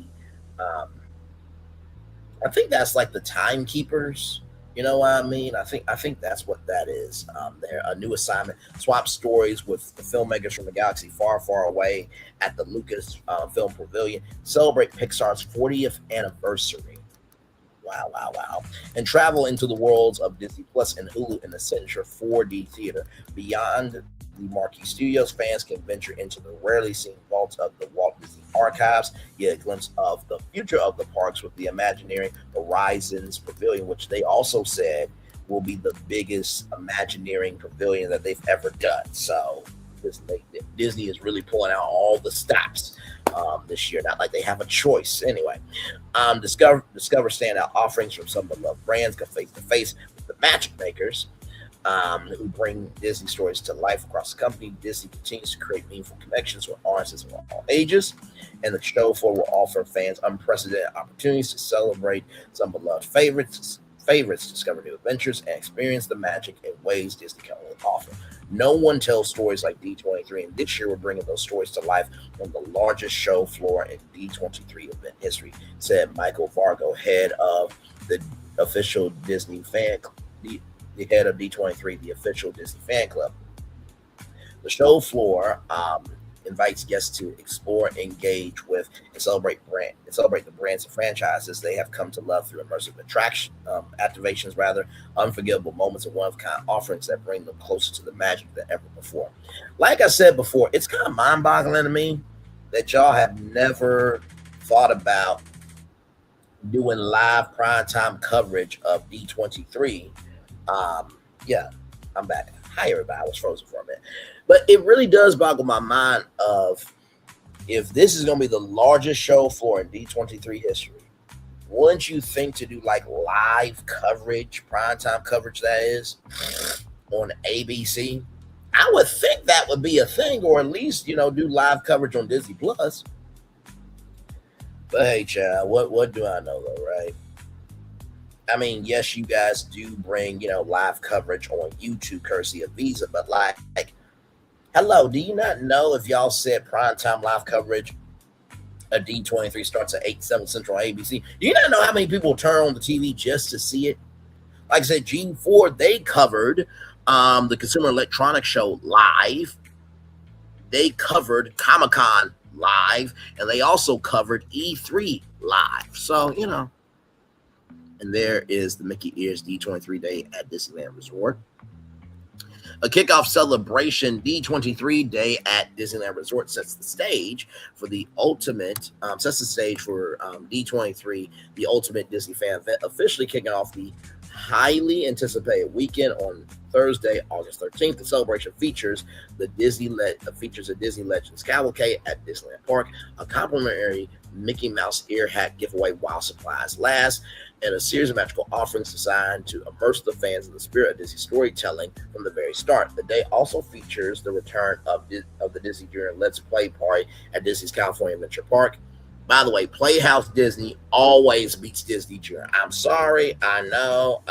I think that's like the timekeepers. You know what I mean? I think that's what that is. They're a new assignment. Swap stories with the filmmakers from the galaxy far, far away at the Lucas Film Pavilion. Celebrate Pixar's 40th anniversary. Wow, wow, wow. And travel into the worlds of Disney Plus and Hulu in the signature 4D theater. Beyond the marquee studios, fans can venture into the rarely seen vaults of the Walt Disney Archives, get a glimpse of the future of the parks with the Imagineering Horizons Pavilion, which they also said will be the biggest Imagineering pavilion that they've ever done. So Disney is really pulling out all the stops this year. Not like they have a choice. Anyway, discover standout offerings from some beloved brands, go face to face with the Magic Makers, who bring Disney stories to life across the company. Disney continues to create meaningful connections with artists of all ages, and the show floor will offer fans unprecedented opportunities to celebrate some beloved favorites, discover new adventures, and experience the magic in ways Disney can only offer. No one tells stories like D23, and this year we're bringing those stories to life on the largest show floor in D23 event history, said Michael Vargo, head of the official Disney fan club. The head of D23, the official Disney fan club. The show floor invites guests to explore, engage with, and celebrate the brands and franchises they have come to love through immersive activations, unforgettable moments, and one-of-a-kind offerings that bring them closer to the magic than ever before. Like I said before, it's kind of mind-boggling to me that y'all have never thought about doing live primetime coverage of D23. Yeah, I'm back. Hi, everybody. I was frozen for a minute. But it really does boggle my mind of if this is going to be the largest show floor in D23 history, wouldn't you think to do like live coverage, primetime coverage that is, on ABC? I would think that would be a thing, or at least, do live coverage on Disney Plus. But hey, child, what do I know though, right? I mean, yes, you guys do bring, live coverage on YouTube courtesy of Visa, but like, hello, do you not know if y'all said primetime live coverage a D23 starts at 8, 7 Central ABC? Do you not know how many people turn on the TV just to see it? Like I said, G4, they covered the Consumer Electronics Show live. They covered Comic-Con live, and they also covered E3 live. So, and there is the Mickey Ears D23 Day at Disneyland Resort. A kickoff celebration D23 Day at Disneyland Resort sets the stage for D23, the ultimate Disney fan event, officially kicking off the highly anticipated weekend on Thursday, August 13th. The celebration features a Disney Legends Cavalcade at Disneyland Park, a complimentary Mickey Mouse ear hat giveaway while supplies last, and a series of magical offerings designed to immerse the fans in the spirit of Disney storytelling from the very start. The day also features the return of the Disney Junior Let's Play party at Disney's California Adventure Park. By the way, Playhouse Disney always beats Disney Junior. I'm sorry. I know.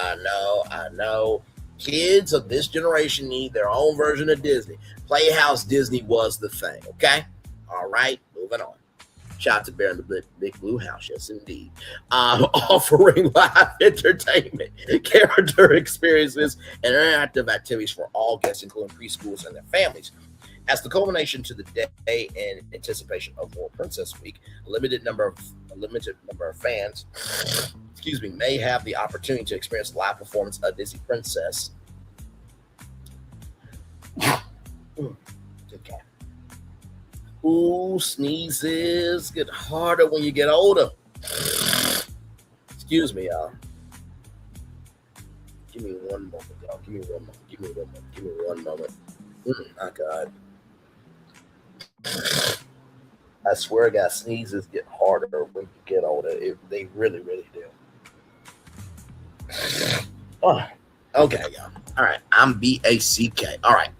Kids of this generation need their own version of Disney. Playhouse Disney was the thing, okay? All right, moving on. Shout out to Bear in the Big Blue House, yes, indeed. Offering live entertainment, character experiences, and interactive activities for all guests, including preschoolers and their families. As the culmination to the day in anticipation of Royal Princess Week, a limited number of fans, may have the opportunity to experience a live performance of Disney Princess. Okay. Ooh, sneezes get harder when you get older. Excuse me, y'all. Give me one moment, y'all. Give me one moment. My God. I swear, guys, sneezes get harder when you get older. They really, really do. Oh, okay, y'all. All right, I'm BACK. All right.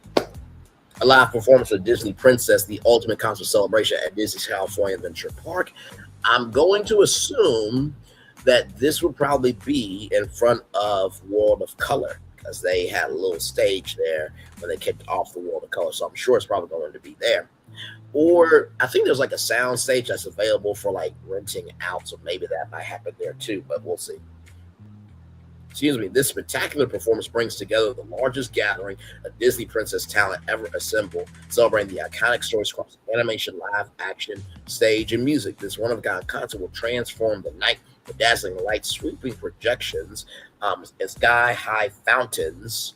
A live performance of Disney Princess, the ultimate concert celebration at Disney's California Adventure Park. I'm going to assume that this would probably be in front of World of Color, because they had a little stage there when they kicked off the World of Color. So I'm sure it's probably going to be there. Or I think there's like a sound stage that's available for like renting out. So maybe that might happen there too, but we'll see. Excuse me. This spectacular performance brings together the largest gathering of Disney Princess talent ever assembled, celebrating the iconic stories across animation, live action, stage, and music. This one-of-a-kind concert will transform the night with dazzling lights, sweeping projections, and sky-high fountains.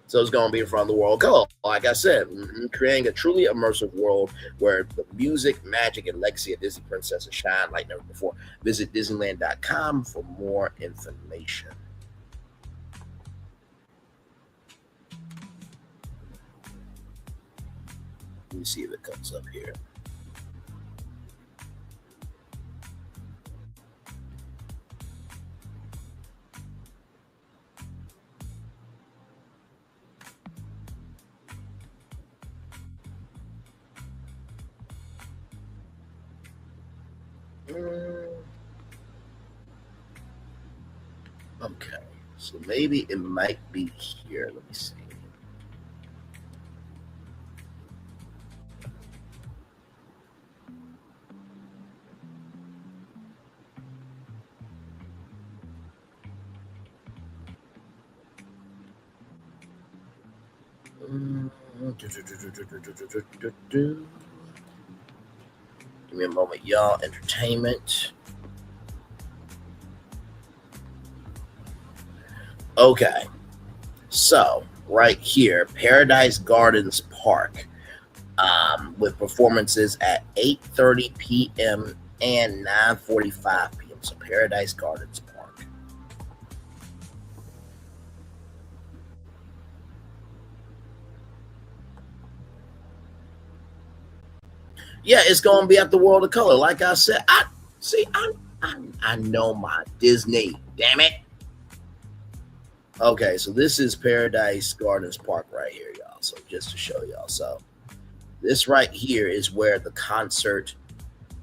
So it's going to be in front of the World Color, like I said, creating a truly immersive world where the music, magic, and legacy of Disney Princesses shine like never before. Visit Disneyland.com for more information. Let me see if it comes up here. Okay, so maybe it might be here. Let me see. Give me a moment, y'all. Entertainment. Okay, so right here, Paradise Gardens Park, with performances at 8:30 p.m. and 9:45 p.m. So Paradise Gardens Park. Yeah, it's gonna be at the World of Color. Like I said, I know my Disney. Damn it. Okay, so this is Paradise Gardens Park right here, y'all. So just to show y'all, so this right here is where the concert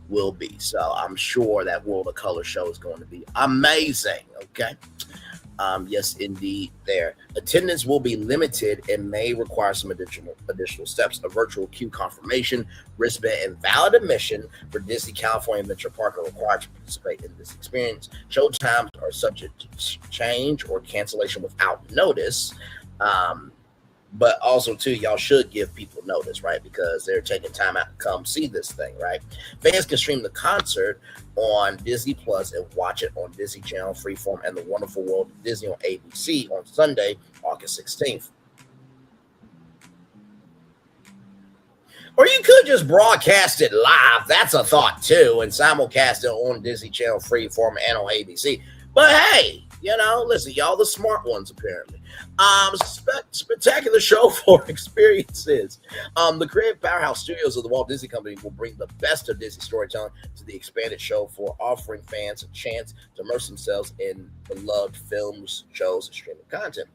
will be. So I'm sure that World of Color show is going to be amazing. Okay. Yes, indeed. There, attendance will be limited and may require some additional steps. A virtual queue confirmation, wristband, and valid admission for Disney California Adventure Park are required to participate in this experience. Show times are subject to change or cancellation without notice. But also, too, y'all should give people notice, right? Because they're taking time out to come see this thing, right? Fans can stream the concert on Disney Plus and watch it on Disney Channel, Freeform, and The Wonderful World of Disney on ABC on Sunday, August 16th. Or you could just broadcast it live. That's a thought, too, and simulcast it on Disney Channel, Freeform, and on ABC. But hey, you know, listen, y'all the smart ones, apparently. Spectacular show for experiences. The creative powerhouse studios of the Walt Disney Company will bring the best of Disney storytelling to the expanded show for offering fans a chance to immerse themselves in beloved films, shows, and streaming content.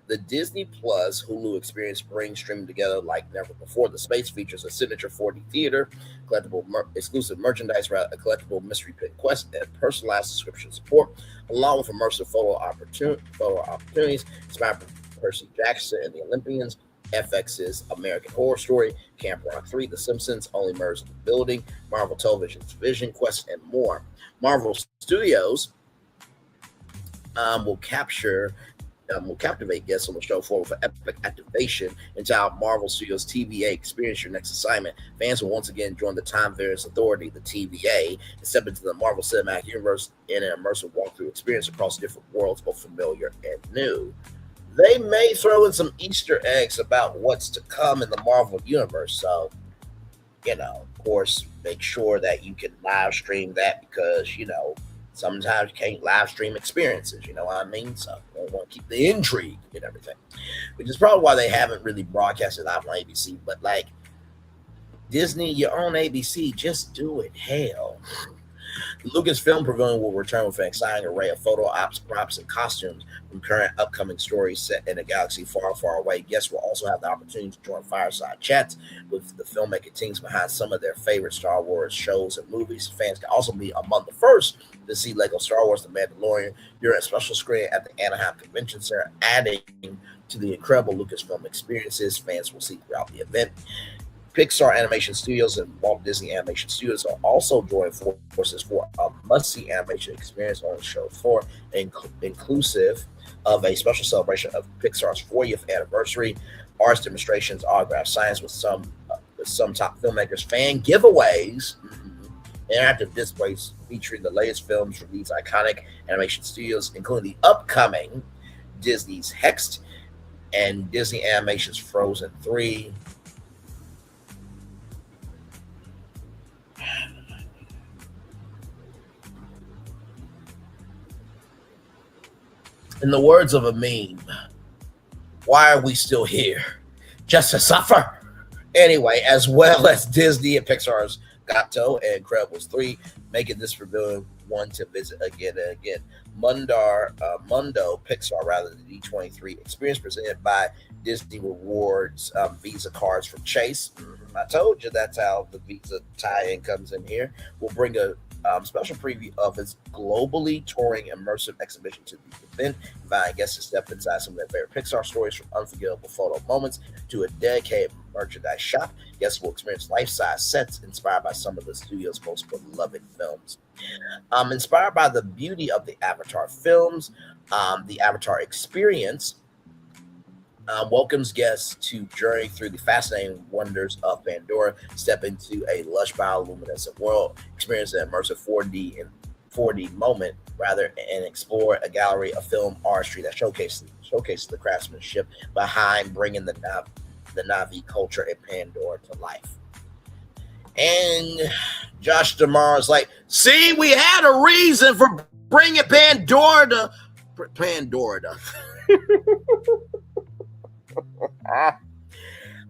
The Disney Plus Hulu experience brings streaming together like never before. The space features a signature 4D theater, collectible exclusive merchandise, a collectible mystery pit quest, and personalized subscription support, along with immersive photo opportunities inspired by Percy Jackson and the Olympians, FX's American Horror Story, Camp Rock 3, The Simpsons, Only Murders in the Building, Marvel Television's Vision Quest, and more. Marvel Studios will captivate guests on the show forward for epic activation into our Marvel Studios TVA Experience Your Next Assignment. Fans will once again join the Time Variance Authority, the TVA, and step into the Marvel Cinematic Universe in an immersive walkthrough experience across different worlds, both familiar and new. They may throw in some Easter eggs about what's to come in the Marvel Universe, so, you know, of course, make sure that you can live stream that because, you know, sometimes you can't live stream experiences, you know what I mean? So we want to keep the intrigue and everything, which is probably why they haven't really broadcasted live on ABC. But like Disney, you're on ABC, just do it. Hell. The Lucasfilm Pavilion will return with an exciting array of photo ops, props, and costumes from current upcoming stories set in a galaxy far, far away. Guests will also have the opportunity to join fireside chats with the filmmaking teams behind some of their favorite Star Wars shows and movies. Fans can also be among the first to see Lego Star Wars The Mandalorian during a special screening at the Anaheim Convention Center, adding to the incredible Lucasfilm experiences fans will see throughout the event. Pixar Animation Studios and Walt Disney Animation Studios are also joining forces for a must-see animation experience on the show floor, inclusive of a special celebration of Pixar's 40th anniversary, arts demonstrations, autograph signs with some top filmmakers, fan giveaways, interactive displays featuring the latest films from these iconic animation studios, including the upcoming Disney's Hexed and Disney Animation's Frozen 3. In the words of a meme, why are we still here? Just to suffer? Anyway, as well as Disney and Pixar's Gato and Incredibles 3, making this pavilion one to visit again and again. Mundo Pixar, rather than the D23 experience presented by Disney Rewards Visa cards from Chase. I told you that's how the Visa tie-in comes in here. We'll bring a special preview of its globally touring immersive exhibition to the event, inviting guests to step inside some of their favorite Pixar stories, from unforgettable photo moments to a dedicated merchandise shop. Guests will experience life-size sets inspired by some of the studio's most beloved films. Inspired by the beauty of the Avatar films, the Avatar experience welcomes guests to journey through the fascinating wonders of Pandora, step into a lush bioluminescent world, experience an immersive 4D moment, and explore a gallery of film artistry that showcases the craftsmanship behind bringing the Na'vi culture in Pandora to life. And Josh DeMar is like, see, we had a reason for bringing Pandora to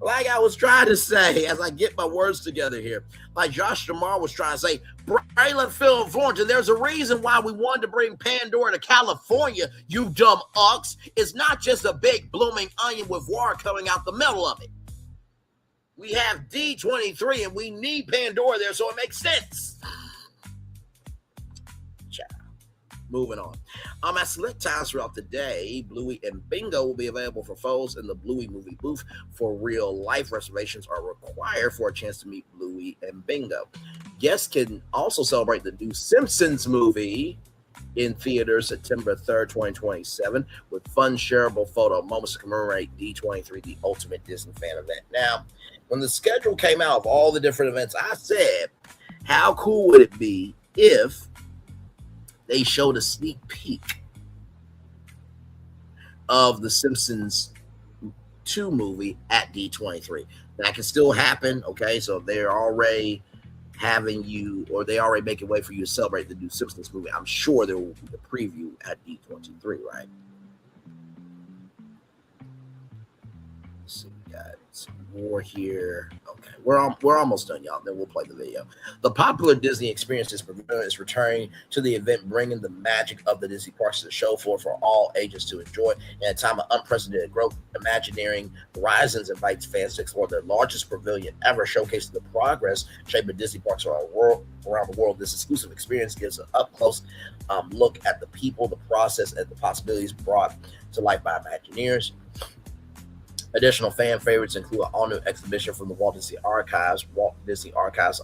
Like I was trying to say, as I get my words together here, like Josh Jamar was trying to say, Braylon, Phil, and Florence, and there's a reason why we wanted to bring Pandora to California, you dumb ox. It's not just a big blooming onion with water coming out the middle of it. We have D23, and we need Pandora there, so it makes sense. Moving on. At select times throughout the day, Bluey and Bingo will be available for foes in the Bluey movie booth. For real life, reservations are required for a chance to meet Bluey and Bingo. Guests can also celebrate the new Simpsons movie in theaters September 3rd, 2027, with fun, shareable photo moments to commemorate D23, the ultimate Disney fan event. Now, when the schedule came out of all the different events, I said, how cool would it be if they showed a sneak peek of the Simpsons 2 movie at D23? That can still happen, okay? So they're already having you, or they already making way for you to celebrate the new Simpsons movie. I'm sure there will be a preview at D23, right? Let's see, we got some more here. Okay, we're almost done, y'all. Then we'll play the video. The popular Disney Experiences Pavilion is returning to the event, bringing the magic of the Disney parks to the show floor for all ages to enjoy. In a time of unprecedented growth, Imagineering Horizons invites fans to explore their largest pavilion ever, showcasing the progress shaping Disney parks around the world. This exclusive experience gives an up-close look at the people, the process, and the possibilities brought to life by Imagineers. Additional fan favorites include an all-new exhibition from the Walt Disney Archives. Walt Disney Archives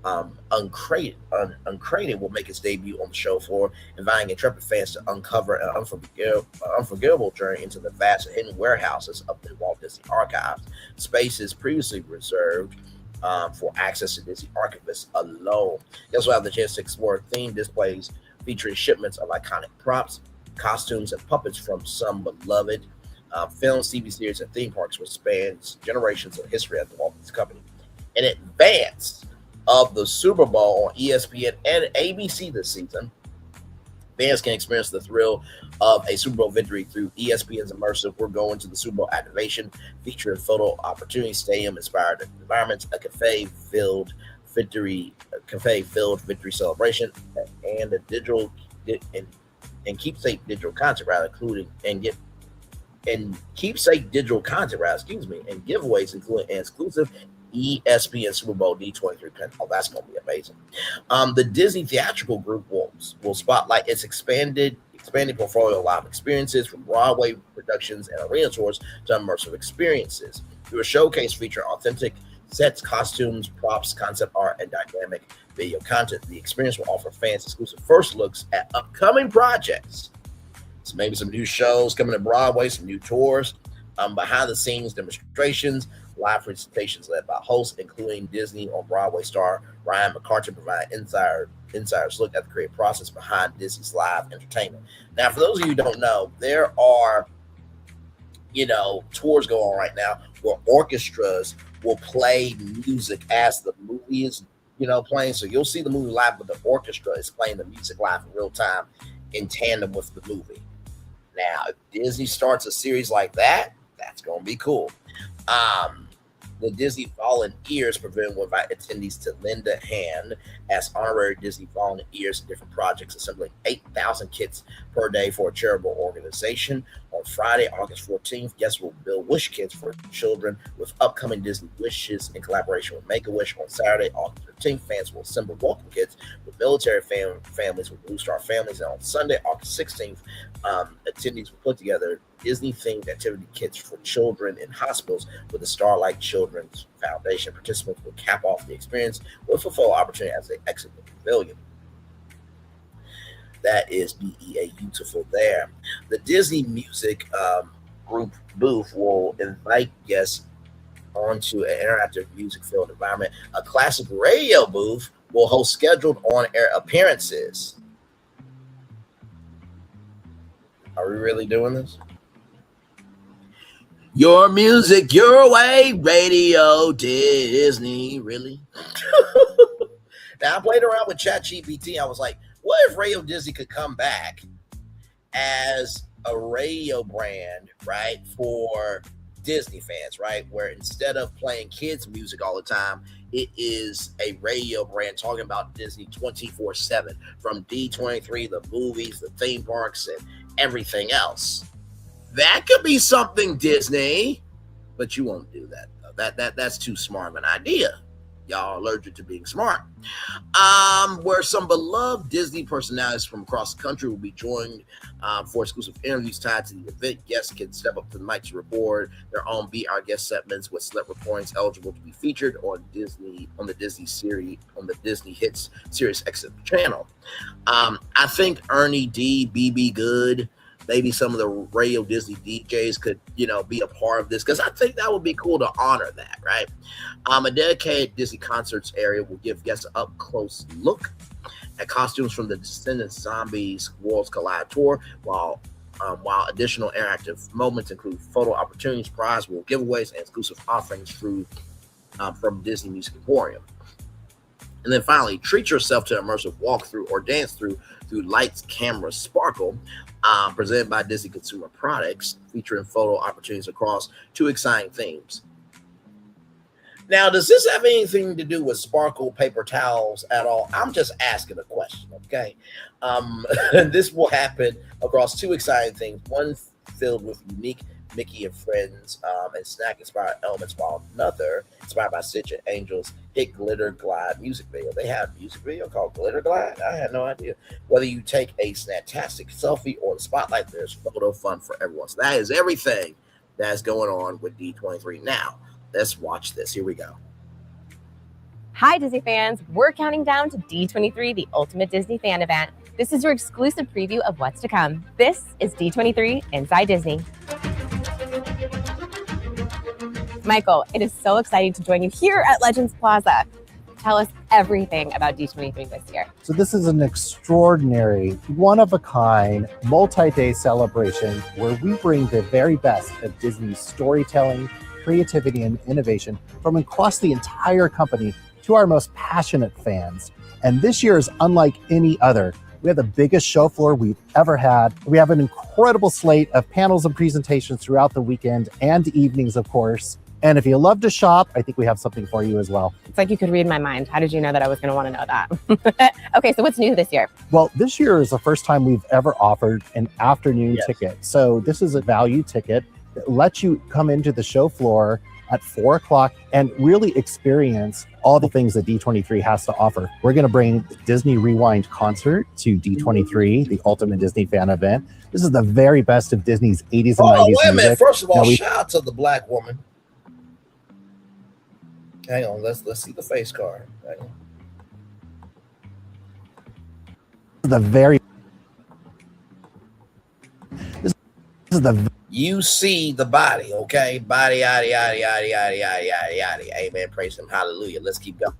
Uncrated will make its debut on the show floor, inviting intrepid fans to uncover an unforgettable journey into the vast and hidden warehouses of the Walt Disney Archives. Spaces previously reserved for access to Disney archivists alone. You also have the chance to explore themed displays featuring shipments of iconic props, costumes, and puppets from some beloved films, TV series, and theme parks, which spans generations of history at the Walt Disney Company. In advance of the Super Bowl on ESPN and ABC this season, fans can experience the thrill of a Super Bowl victory through ESPN's immersive We're Going to the Super Bowl activation, featuring photo opportunities, stadium-inspired environments, a cafe-filled victory celebration, and a digital and keepsake digital concert, and giveaways, including an exclusive ESPN Super Bowl D23 pin. Oh, that's going to be amazing. The Disney Theatrical Group will spotlight its expanded portfolio of live experiences, from Broadway productions and arena tours to immersive experiences. Through a showcase featuring authentic sets, costumes, props, concept art, and dynamic video content, the experience will offer fans exclusive first looks at upcoming projects. So maybe some new shows coming to Broadway, some new tours, behind-the-scenes demonstrations, live presentations led by hosts, including Disney on Broadway star Ryan McCartan, provide insiders look at the creative process behind Disney's live entertainment. Now, for those of you who don't know, there are, tours going on right now where orchestras will play music as the movie is, playing. So you'll see the movie live, but the orchestra is playing the music live in real time in tandem with the movie. Now, if Disney starts a series like that, that's going to be cool. The Disney Volunteers Pavilion will invite attendees to lend a hand as honorary Disney volunteers in different projects, assembling 8,000 kits per day for a charitable organization. On Friday, August 14th, guests will build wish kits for children with upcoming Disney wishes in collaboration with Make-A-Wish. On Saturday, August 15th, fans will assemble welcome kits with military families with Blue Star families. And on Sunday, August 16th, attendees will put together Disney-themed activity kits for children in hospitals with the Starlight Children's Foundation. Participants will cap off the experience with a full opportunity as they exit the pavilion. That is beautiful there. The Disney Music Group booth will invite guests onto an interactive music-filled environment. A classic radio booth will host scheduled on-air appearances. Are we really doing this? Your music, your way, radio, Disney, really? Now, I played around with ChatGPT. I was like, what if Radio Disney could come back as a radio brand, right, for Disney fans, right? Where instead of playing kids' music all the time, it is a radio brand talking about Disney 24/7, from D23, the movies, the theme parks, and everything else. That could be something, Disney, but you won't do that. That's too smart of an idea. Y'all are allergic to being smart. Where some beloved Disney personalities from across the country will be joined for exclusive interviews tied to the event. Guests can step up to the mic to record their own Be Our Guest segments with select reportings eligible to be featured on the Disney Hits Sirius XM channel. I think Ernie D, BB Good, maybe some of the radio Disney DJs could, be a part of this, because I think that would be cool to honor that, right? A dedicated Disney concerts area will give guests an up-close look at costumes from the Descendants Zombies Worlds Collide tour, while additional interactive moments include photo opportunities, prize pool giveaways, and exclusive offerings from Disney Music Emporium. And then finally, treat yourself to an immersive walkthrough or dance through Lights, Camera, Sparkle, presented by Disney Consumer Products, featuring photo opportunities across 2 exciting themes. Now, does this have anything to do with sparkle paper towels at all? I'm just asking a question, okay? This will happen across 2 exciting themes, one filled with unique Mickey and Friends and snack-inspired elements, while another inspired by Stitch and Angel's hit Glitter Glide music video. They have a music video called Glitter Glide? I had no idea. Whether you take a Snatastic selfie or the spotlight, there's photo fun for everyone. So that is everything that's going on with D23. Now, let's watch this. Here we go.
Hi, Disney fans. We're counting down to D23, the Ultimate Disney Fan Event. This is your exclusive preview of what's to come. This is D23 Inside Disney. Michael, it is so exciting to join you here at Legends Plaza. Tell us everything about D23 this year.
So this is an extraordinary, one-of-a-kind, multi-day celebration where we bring the very best of Disney's storytelling, creativity, and innovation from across the entire company to our most passionate fans. And this year is unlike any other. We have the biggest show floor we've ever had. We have an incredible slate of panels and presentations throughout the weekend and evenings, of course. And if you love to shop, I think we have something for you as well.
It's like you could read my mind. How did you know that I was going to want to know that? Okay, so what's new this year?
Well, this year is the first time we've ever offered an afternoon ticket. So this is a value ticket that lets you come into the show floor at 4 o'clock and really experience all the things that D23 has to offer. We're going to bring the Disney Rewind concert to D23, the Ultimate Disney Fan Event. This is the very best of Disney's 80s and 90s
wait a minute.
music.
First of all, shout out to the black woman. Hang on, let's see the face card. Hang on.
This is the
You see the body, okay? Body, yada, yada, yada, yada, yada, yada, yada. Amen. Praise him. Hallelujah. Let's keep going.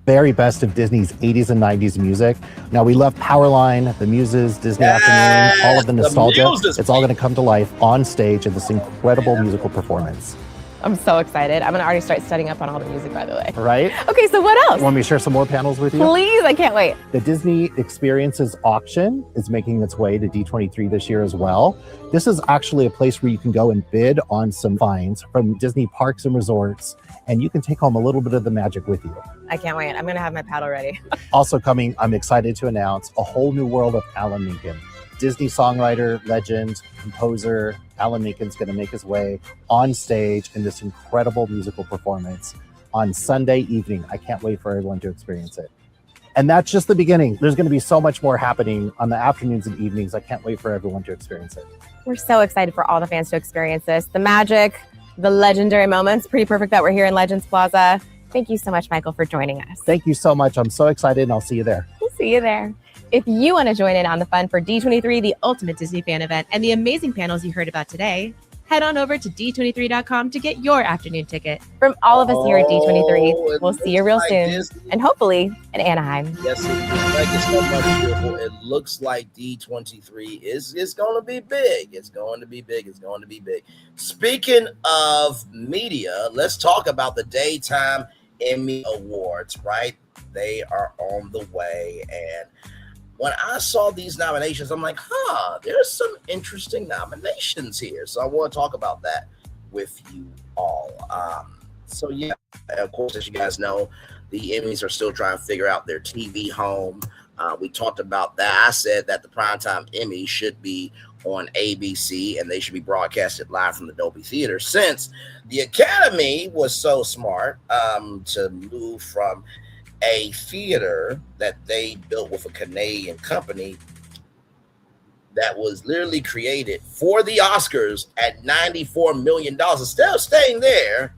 very best of Disney's 80s and 90s music. Now, we love Powerline, The Muses, Disney Afternoon, all of the nostalgia. It's all going to come to life on stage in this incredible musical performance.
I'm so excited. I'm going to already start studying up on all the music, by the way.
Right?
Okay, so what else?
Want me to share some more panels with you?
Please, I can't wait.
The Disney Experiences auction is making its way to D23 this year as well. This is actually a place where you can go and bid on some finds from Disney parks and resorts, and you can take home a little bit of the magic with you.
I can't wait. I'm going to have my paddle ready.
Also coming, I'm excited to announce A Whole New World of Alan Menken. Disney songwriter, legend, composer, Alan Menken's going to make his way on stage in this incredible musical performance on Sunday evening. I can't wait for everyone to experience it. And that's just the beginning. There's going to be so much more happening on the afternoons and evenings. I can't wait for everyone to experience it.
We're so excited for all the fans to experience this. The magic, the legendary moments. Pretty perfect that we're here in Legends Plaza. Thank you so much, Michael, for joining us.
Thank you so much. I'm so excited, and I'll see you there.
We'll see you there. If you want to join in on the fun for D23, the Ultimate Disney Fan Event, and the amazing panels you heard about today, head on over to D23.com to get your afternoon ticket. From all of us here at D23, we'll see you real soon.
Disney.
And hopefully in Anaheim.
Yes, it looks like it's so much beautiful. It looks like D23 is going to be big. It's going to be big. It's going to be big. Speaking of media, let's talk about the Daytime Emmy Awards, right? They are on the way, and when I saw these nominations, I'm like, there's some interesting nominations here. So I want to talk about that with you all. So yeah, of course, as you guys know, the Emmys are still trying to figure out their TV home. We talked about that. I said that the primetime Emmy should be on ABC and they should be broadcasted live from the Dolby Theater, since the Academy was so smart to move from a theater that they built with a Canadian company that was literally created for the Oscars at $94 million. Instead of staying there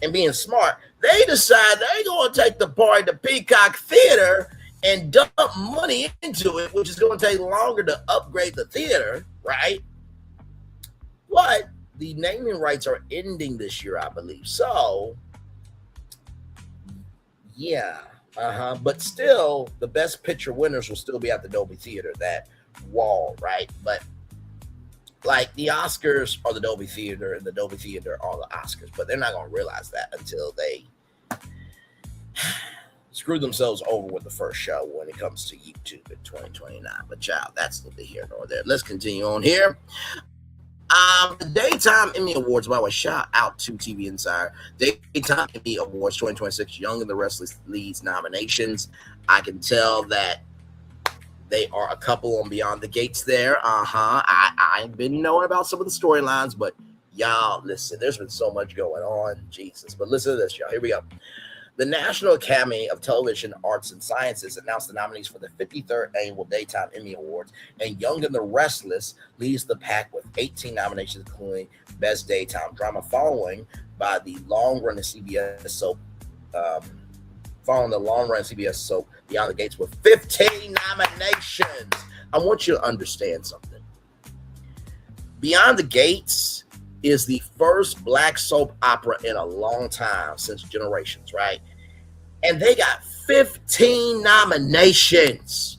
and being smart, they decide they're going to take the part of the Peacock Theater and dump money into it, which is going to take longer to upgrade the theater, right? But the naming rights are ending this year, I believe. So, yeah. But still, the Best Picture winners will still be at the Dolby Theater, that wall, right? But like the Oscars are the Dolby Theater and the Dolby Theater are the Oscars, but they're not going to realize that until they screw themselves over with the first show when it comes to YouTube in 2029. But child, that's neither here nor there. Let's continue on here. The Daytime Emmy Awards, by the way, shout out to TV Insider. Daytime Emmy Awards 2026, Young and the Restless leads nominations. I can tell that they are a couple on Beyond the Gates there. I've been knowing about some of the storylines, but y'all, listen, there's been so much going on. Jesus. But listen to this, y'all. Here we go. The National Academy of Television Arts and Sciences announced the nominees for the 53rd Annual Daytime Emmy Awards, and Young and the Restless leads the pack with 18 nominations, including Best Daytime Drama, following the long-running CBS soap Beyond the Gates with 15 nominations. I want you to understand something. Beyond the Gates is the first black soap opera in a long time, since Generations, right? And they got 15 nominations.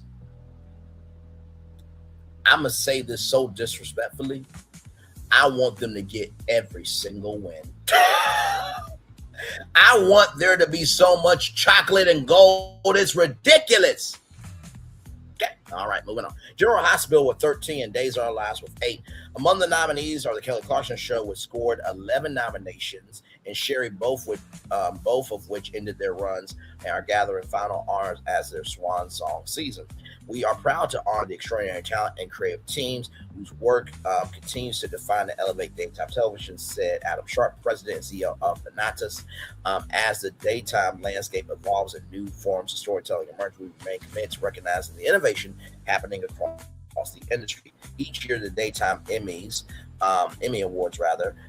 I'm going to say this so disrespectfully. I want them to get every single win. I want there to be so much chocolate and gold. It's ridiculous. Okay. All right, moving on. General Hospital with 13 and Days of Our Lives with 8. Among the nominees are The Kelly Clarkson Show, which scored 11 nominations, and Sherry, both of which ended their runs and are gathering final honors as their swan song season. We are proud to honor the extraordinary talent and creative teams whose work continues to define and elevate daytime television, said Adam Sharp, president and CEO of the Natas. As the daytime landscape evolves and new forms of storytelling emerge, we remain committed to recognizing the innovation happening across the industry. Each year, the Daytime Emmy Awards,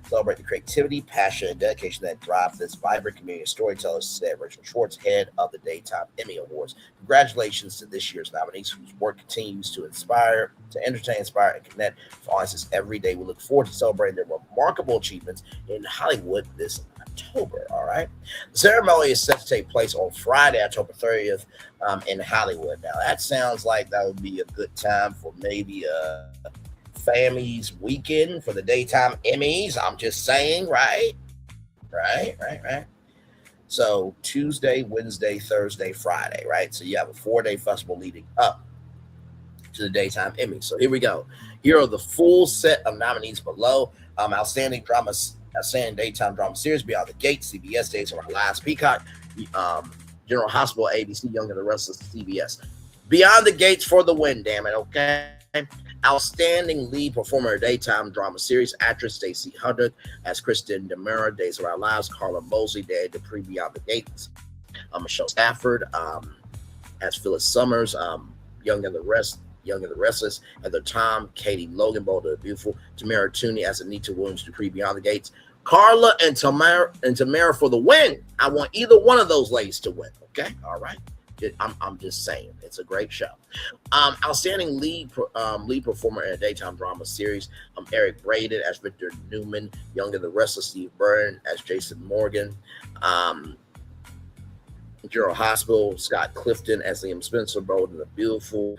celebrate the creativity, passion, and dedication that drive this vibrant community of storytellers, said Rachel Schwartz, head of the Daytime Emmy Awards. Congratulations to this year's nominees, whose work continues to inspire, to entertain, inspire, and connect with audiences every day. We look forward to celebrating their remarkable achievements in Hollywood this October. All right. The ceremony is set to take place on Friday, October 30th, in Hollywood. Now, that sounds like that would be a good time for maybe a family's weekend for the Daytime Emmys. I'm just saying, right? So Tuesday, Wednesday, Thursday, Friday, right? So you have a 4-day festival leading up to the Daytime Emmys. So here we go. Here are the full set of nominees below. Outstanding Daytime Drama Series, Beyond the Gates, CBS, Days of Our Lives, Peacock, General Hospital, ABC, Young and the Restless, CBS. Beyond the Gates for the win, damn it, okay? Outstanding Lead Performer Daytime Drama Series, actress Stacey Huddock as Kristen Demura, Days of Our Lives, Carla Mosley, Day Dupree, Beyond the Gates, Michelle Stafford as Phyllis Summers, Young and the Restless, Heather Tom, Katie Logan, Bold and the Beautiful, Tamara Tooney as Anita Williams, Dupree, Beyond the Gates, Carla and Tamara for the win. I want either one of those ladies to win. Okay, all right. I'm just saying, it's a great show. Outstanding lead performer in a daytime drama series, Eric Braeden as Victor Newman, Young and the Restless, Steve Byrne as Jason Morgan, General Hospital, Scott Clifton as Liam Spencer, Bold and the Beautiful,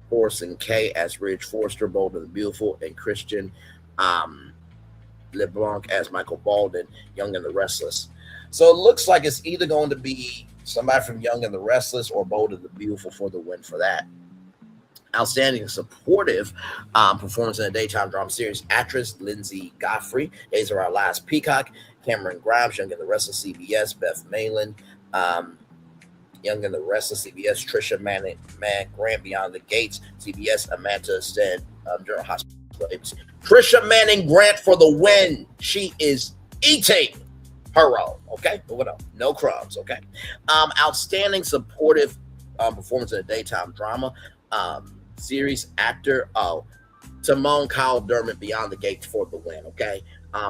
Orson Kay as Ridge Forrester, Bold and the Beautiful, and Christian LeBlanc as Michael Baldwin, Young and the Restless. So it looks like it's either going to be somebody from Young and the Restless or Bold and the Beautiful for the win for that. Outstanding supportive performance in a daytime drama series, actress Lindsay Godfrey. Days Are Our Lives, Peacock. Cameron Grimes, Young and the Rest of CBS. Beth Malin, Young and the Rest of CBS. Trisha Manning, Grant, Beyond the Gates, CBS. Amanda Stead, General Hospital, ABC. Trisha Manning Grant for the win. She is eating her role. Okay, moving on. No crumbs. Okay. Outstanding supportive performance in a daytime drama series, actor. Timon Kyle Dermott, Beyond the Gates for the win. Okay.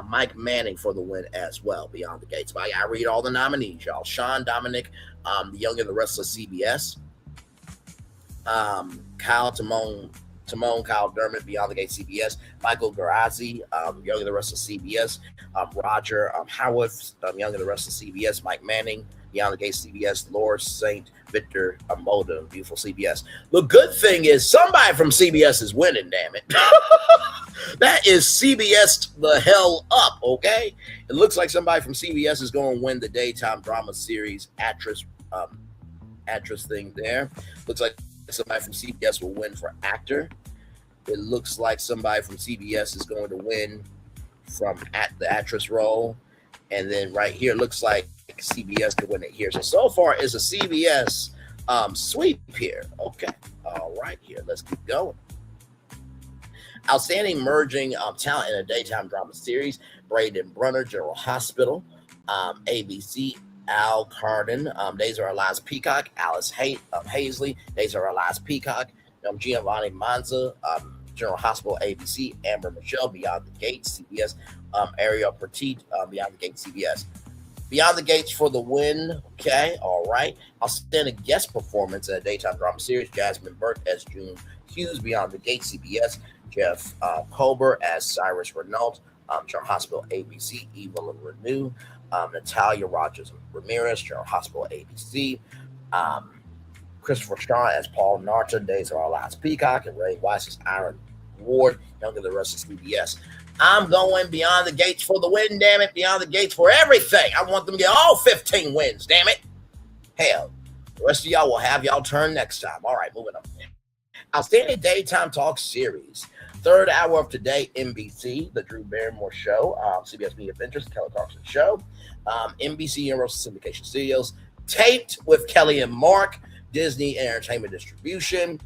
Mike Manning for the win as well, Beyond the Gates. But I read all the nominees, y'all. Sean Dominic, The Young and the Restless, CBS. Timon Kyle Dermott, Beyond the Gates, CBS. Michael Garazzi, Young and the Restless, CBS. Roger Howarth, Young and the Restless, CBS. Mike Manning, Beyond the Gates, CBS. Laura St. Victor Amoda, beautiful CBS. The good thing is somebody from CBS is winning, damn it. That is CBS the hell up, okay? It looks like somebody from CBS is going to win the daytime drama series actress thing there. Looks like somebody from CBS will win for actor. It looks like somebody from CBS is going to win from the actress role. And then right here, looks like CBS could win it here. So far, it's a CBS sweep here. Okay. All right, here. Let's keep going. Outstanding emerging talent in a daytime drama series, Braden Brunner, General Hospital. ABC, Al Carden, Days Are Our Lives, Peacock. Alice Hazley, Days Are Our Lives, Peacock. Giovanni Manza, General Hospital, ABC. Amber Michelle, Beyond the Gates, CBS. Ariel Petit, Beyond the Gates, CBS. Beyond the Gates for the win. Okay, all right. Outstanding guest performance in a daytime drama series, Jasmine Burke as June Hughes, Beyond the Gates, CBS. Jeff Colbert as Cyrus Renault, General Hospital, ABC. Evelyn Renew, Natalia Rogers Ramirez, General Hospital, ABC. Christopher Shaw as Paul Narta, Days Are Our Lives, Peacock. And Ray Weiss as Aaron Ward, Young and the Rest of CBS. I'm going Beyond the Gates for the win, damn it. Beyond the Gates for everything. I want them to get all 15 wins, damn it. Hell, the rest of y'all will have y'all turn next time. All right, moving on. Outstanding daytime talk series. Third hour of today, NBC, The Drew Barrymore Show, CBS Media Ventures, Kelly Clarkson Show, NBC Universal Syndication Studios, Taped with Kelly and Mark, Disney Entertainment Distribution,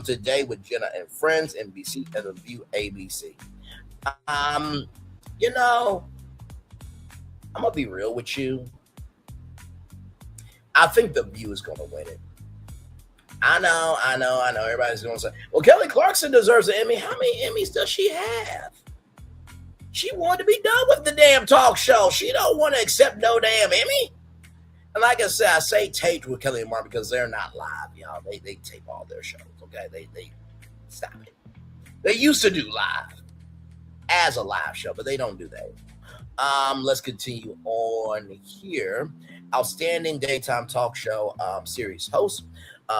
Today with Jenna and Friends, NBC, and The View, ABC. You know, I'm going to be real with you. I think The View is going to win it. I know. Everybody's going to say, well, Kelly Clarkson deserves an Emmy. How many Emmys does she have? She wanted to be done with the damn talk show. She don't want to accept no damn Emmy. And like I said, I say taped with Kelly and Mark because they're not live, y'all. They tape all their shows, okay? They stop it. They used to do live as a live show, but they don't do that. Let's continue on here. Outstanding daytime talk show series host.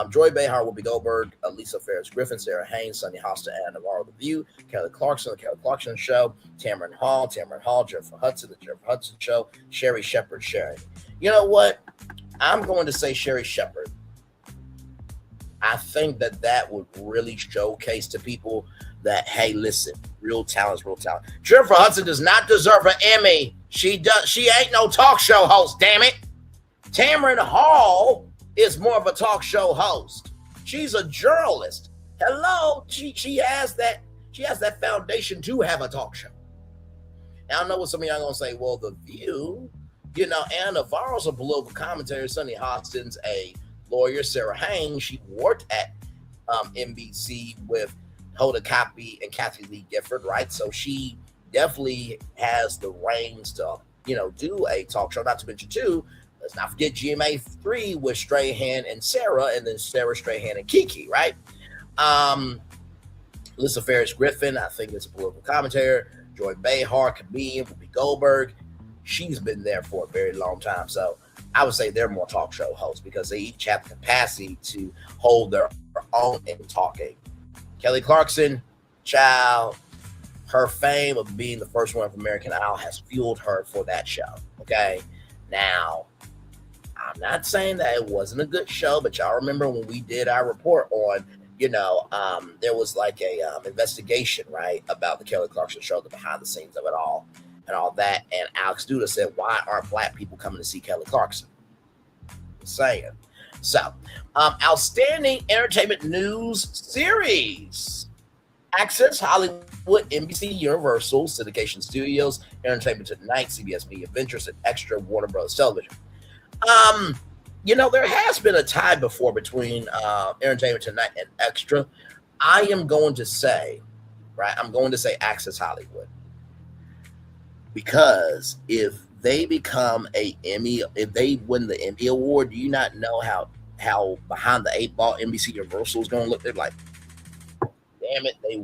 Joy Behar, Whoopi Goldberg, Lisa Ferris Griffin, Sarah Haynes, Sunny Hosta, Anna Navarro, The View, Kelly Clarkson, The Kelly Clarkson Show, Tamron Hall, Jennifer Hudson, The Jennifer Hudson Show, Sherry Shepherd, Sherry. You know what? I'm going to say Sherry Shepherd. I think that would really showcase to people that, hey, listen, real talent is real talent. Jennifer Hudson does not deserve an Emmy. She ain't no talk show host, damn it. Tamron Hall is more of a talk show host. She's a journalist. Hello, she has that foundation to have a talk show. Now I know what some of y'all gonna say. Well, The View, you know, Anna Navarro's a political commentator. Sunny Hostin's a lawyer. Sarah Haynes, she worked at NBC with Hoda Kotb and Kathy Lee Gifford, right? So she definitely has the reins to, you know, do a talk show. Not to mention too, let's not forget GMA3 with Strahan and Sarah, and then Sarah, Strahan, and Kiki, right? Lisa Ferris Griffin, I think is a political commentator. Joy Behar, comedian, Whoopi Goldberg. She's been there for a very long time. So I would say they're more talk show hosts because they each have the capacity to hold their own in talking. Kelly Clarkson, child, her fame of being the first one of American Idol has fueled her for that show, okay? Now, I'm not saying that it wasn't a good show, but y'all remember when we did our report on there was like a investigation, right, about the Kelly Clarkson show, the behind the scenes of it all, and all that. And Alex Duda said, "Why aren't black people coming to see Kelly Clarkson?" Just saying. So, outstanding entertainment news series: Access Hollywood, NBC Universal, Syndication Studios, Entertainment Tonight, CBS Media Ventures, and Extra, Warner Bros. Television. There has been a tie before between Entertainment Tonight and Extra. I am going to say, right, Access Hollywood. Because if they become a Emmy, if they win the Emmy Award, do you not know how behind the eight ball NBC Universal is going to look? They're like, damn it, they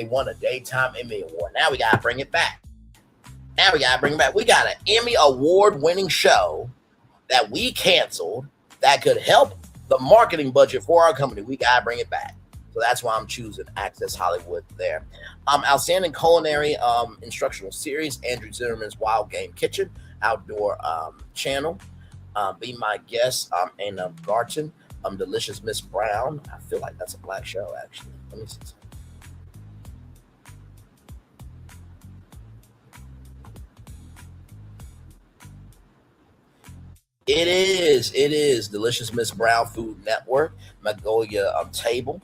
won a daytime Emmy Award. Now we got to bring it back. We got an Emmy Award winning show that we canceled that could help the marketing budget for our company. We got to bring it back. So that's why I'm choosing Access Hollywood there. Outstanding culinary instructional series, Andrew Zimmerman's Wild Game Kitchen, outdoor channel. Be My Guest, Anna Garton. Delicious Miss Brown. I feel like that's a black show, actually. Let me see. It is Delicious Miss Brown Food Network, Magnolia Table,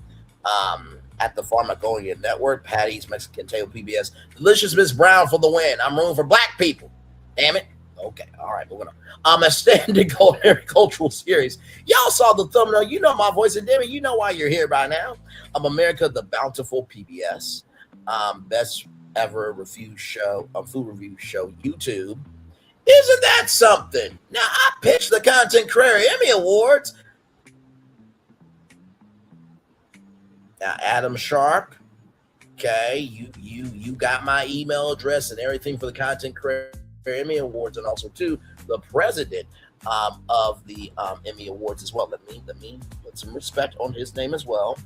at the Farm Magnolia Network, Patty's Mexican Table, PBS. Delicious Miss Brown for the win. I'm rooting for black people. Damn it. Okay, all right, moving on. A standing cultural series. Y'all saw the thumbnail. You know my voice, and Debbie, you know why you're here by now. America the Bountiful, PBS. Best ever review show, food review show, YouTube. Isn't that something? Now, I pitched the Content Creator Emmy Awards. Now, Adam Sharp, okay, you got my email address and everything for the Content Creator Emmy Awards, and also, too, the president of the Emmy Awards as well. Let me put some respect on his name as well.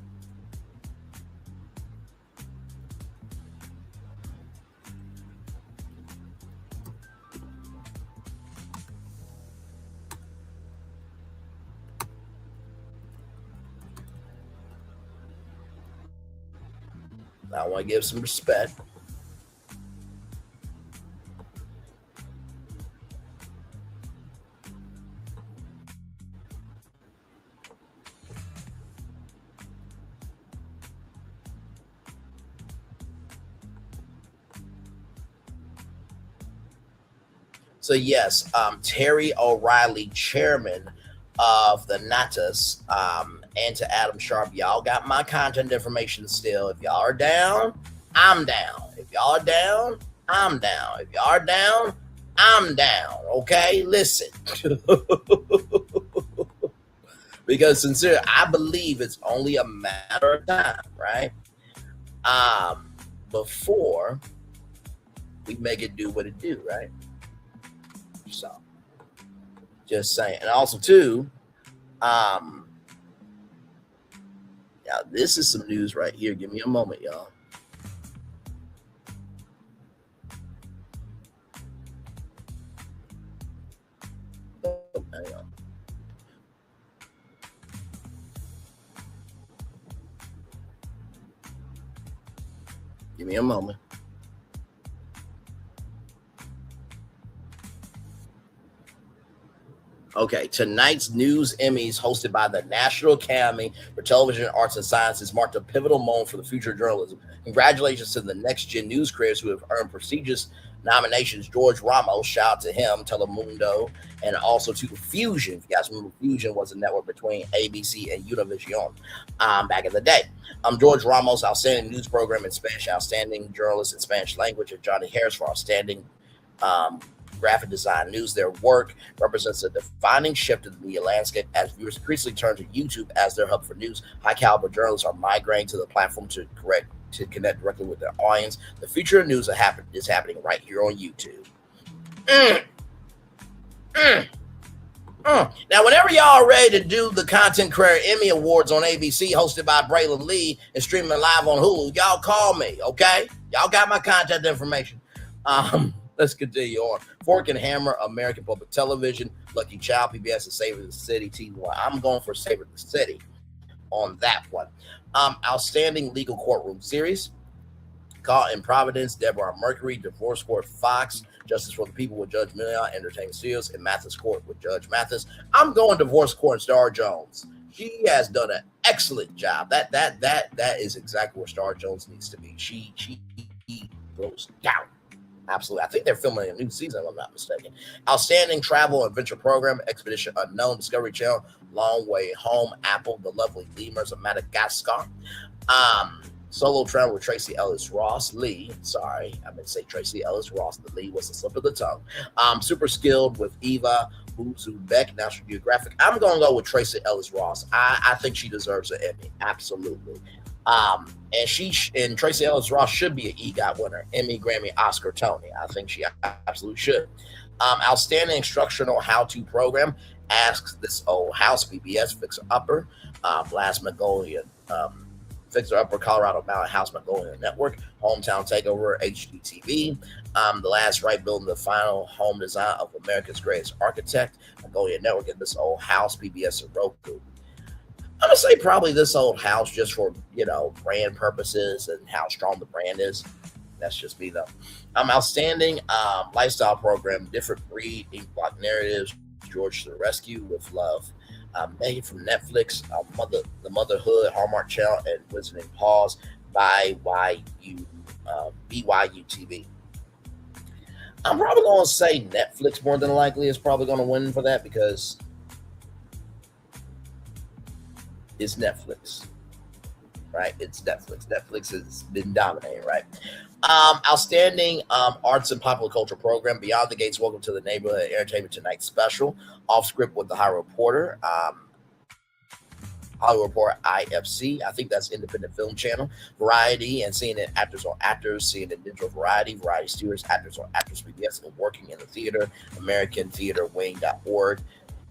I want to give some respect. So yes, Terry O'Reilly, chairman of the Natas, and to Adam Sharp, y'all got my content information still. If y'all are down, I'm down. If y'all are down, I'm down. If y'all are down, I'm down. Okay, listen. Because sincerely, I believe it's only a matter of time, right? Before we make it do what it do, right? So, just saying. And also, too, yeah, this is some news right here. Give me a moment, y'all. Hang on. Give me a moment. Okay, tonight's News Emmys, hosted by the National Academy for Television Arts and Sciences, marked a pivotal moment for the future of journalism. Congratulations to the next-gen news creators who have earned prestigious nominations. George Ramos, shout out to him, Telemundo, and also to Fusion. If you guys remember, Fusion was a network between ABC and Univision back in the day. George Ramos, outstanding news program in Spanish, outstanding journalist in Spanish language, and Johnny Harris for outstanding graphic design news. Their work represents a defining shift in the media landscape as viewers increasingly turn to YouTube as their hub for news. High caliber journalists are migrating to the platform to connect directly with their audience. The future of news is happening right here on YouTube. Now, whenever y'all are ready to do the Content Creator Emmy Awards on ABC, hosted by Braylon Lee and streaming live on Hulu, y'all call me, okay? Y'all got my contact information. Let's continue on. Fork and Hammer, American Public Television, Lucky Child, PBS, and Save the City, T1. I'm going for Save the City. on that one. Outstanding legal courtroom series. Caught in Providence, Deborah Mercury, Divorce Court, Fox, Justice for the People with Judge Million, Entertainment Studios, and Mathis Court with Judge Mathis. I'm going Divorce Court and Star Jones. She has done an excellent job. That is exactly where Star Jones needs to be. She goes down. Absolutely. I think they're filming a new season, if I'm not mistaken. Outstanding travel adventure program, Expedition Unknown, Discovery Channel, Long Way Home, Apple, The Lovely Lemurs of Madagascar. Solo travel with Tracy Ellis Ross. Lee, sorry, I meant to say Tracy Ellis Ross. The Lee was a slip of the tongue. Super Skilled with Eva Beck, National Geographic. I'm going to go with Tracy Ellis Ross. I think she deserves an Emmy. Absolutely. And Tracy Ellis Ross should be an EGOT winner, Emmy, Grammy, Oscar, Tony. I think she absolutely should. Outstanding instructional how-to program, Asks This Old House, PBS, Fixer Upper, Blast Magnolia, Fixer Upper, Colorado Mountain House, Magnolia Network, Hometown Takeover, HGTV, The Last Right Building, the final home design of America's Greatest Architect, Magnolia Network, and This Old House, PBS, and Roku. I'm gonna say probably This Old House just for brand purposes and how strong the brand is. That's just me though. Outstanding lifestyle program, Different Breed, Ink Block Narratives, George to the Rescue with Love. Made from Netflix, The Motherhood, Hallmark Channel, and Wizarding Pause by BYU TV. I'm probably going to say Netflix more than likely is probably going to win for that because it's Netflix, right? It's Netflix. Netflix has been dominating, right? Outstanding arts and popular culture program, Beyond the Gates, Welcome to the Neighborhood, Entertainment Tonight Special, Off Script with the Hollywood Reporter, Hollywood Reporter IFC, I think that's Independent Film Channel, Variety, and Seeing It Actors on Actors, Seeing It Digital Variety, Variety Stewards, Actors on Actors PBS, and Working in the Theater, American Theater Wing.org.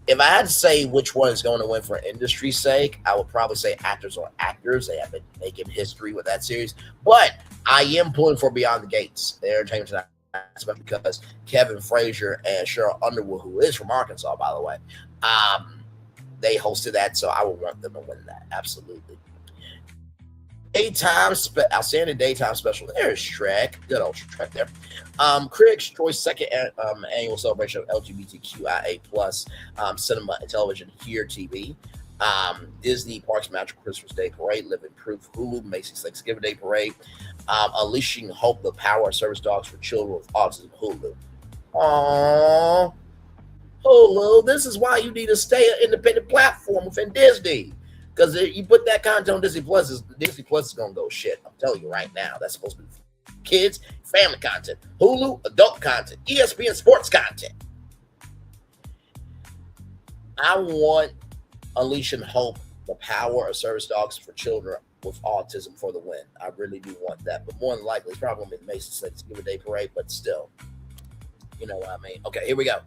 If I had to say which one is going to win for industry's sake, I would probably say Actors on Actors. They have been making history with that series. But I am pulling for Beyond the Gates, the Entertainment Tonight, because Kevin Frazier and Cheryl Underwood, who is from Arkansas, by the way, they hosted that, so I would want them to win that. Absolutely. Outstanding daytime special. There's Shrek. Good old Shrek there. Critics' Choice second annual celebration of LGBTQIA plus cinema and television here TV. Disney Parks Magical Christmas Day Parade, Living Proof, Hulu, Macy's Thanksgiving Day Parade, Unleashing Hope, the Power of Service Dogs for Children with Autism, Hulu. Aww. Hulu, this is why you need to stay an independent platform within Disney. Because if you put that content on Disney Plus is going to go shit. I'm telling you right now. That's supposed to be kids, family content. Hulu, adult content. ESPN sports content. I want Unleashing Hope, the Power of Service Dogs for Children with Autism for the win. I really do want that. But more than likely, it's probably going to be Macy's Thanksgiving Day Parade, but still. You know what I mean? Okay, here we go.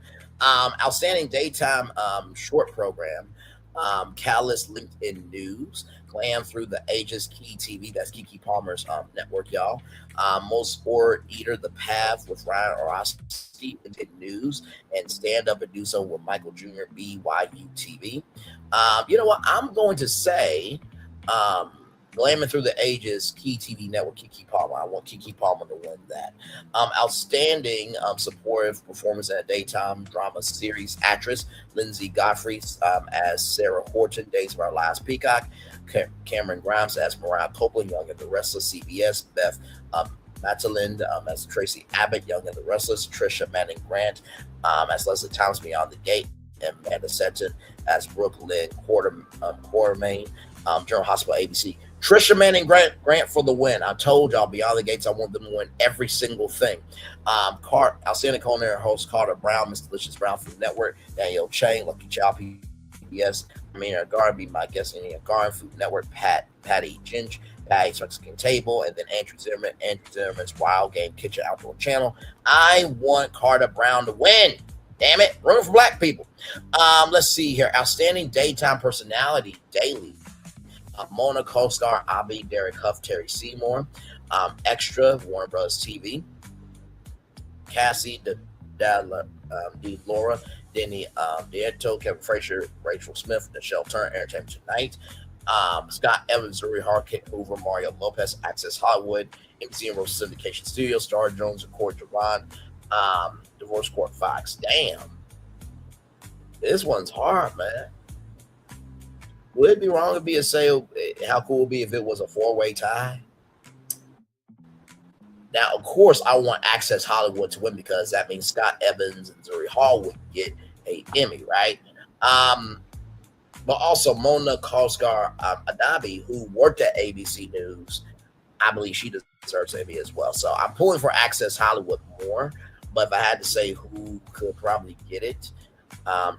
Outstanding daytime short program. Callous LinkedIn News, Glam Through the Ages, Key TV, that's Kiki Palmer's network, y'all. Most Sport Eater, The Path with Ryan Orosky in News, and Stand Up and Do So with Michael Jr., BYU TV. You know what? I'm going to say Glamming Through the Ages, Key TV Network, Kiki Palmer. I want Kiki Palmer to win that. Outstanding supportive performance in a daytime drama series actress, Lindsay Godfrey as Sarah Horton, Days of Our Lives Peacock, Cameron Grimes as Mariah Copeland, Young and the Restless, CBS, Beth Matalind as Tracy Abbott, Young and the Restless, Trisha Manning Grant as Leslie Thomas, Beyond the Gate, and Amanda Seton as Brooklyn Quartermain, General Hospital ABC. Trisha Manning Grant for the win. I told y'all Beyond the Gates, I want them to win every single thing. Outstanding culinary host Carter Brown, Miss Delicious Brown Food Network, Danielle Chang, Lucky Chow PBS, Amina Garn, be my guest in the Garn Food Network, Patty Ginge, Patty's Mexican Table, and then Andrew Zimmerman's Wild Game Kitchen Outdoor Channel. I want Carter Brown to win. Damn it, room for black people. Let's see here. Outstanding daytime personality daily. Mona co-star Abby, Derek Huff, Terry Seymour, Extra, Warner Bros. TV, Cassie, Laura, Denny Dieto, Kevin Frazier, Rachel Smith, Nichelle Turner, Entertainment Tonight, Scott Evans, Zuri Harkett, Hoover, Mario Lopez, Access Hollywood, MC Universal Syndication Studios, Star Jones, Accord Javon, Divorce Court Fox. Damn. This one's hard, man. Would it be wrong to be a say how cool it would be if it was a 4-way tie? Now, of course, I want Access Hollywood to win because that means Scott Evans and Zuri Hall would get an Emmy, right? But also Mona Kolskar Adabi, who worked at ABC News, I believe she deserves an Emmy as well. So I'm pulling for Access Hollywood more. But if I had to say who could probably get it,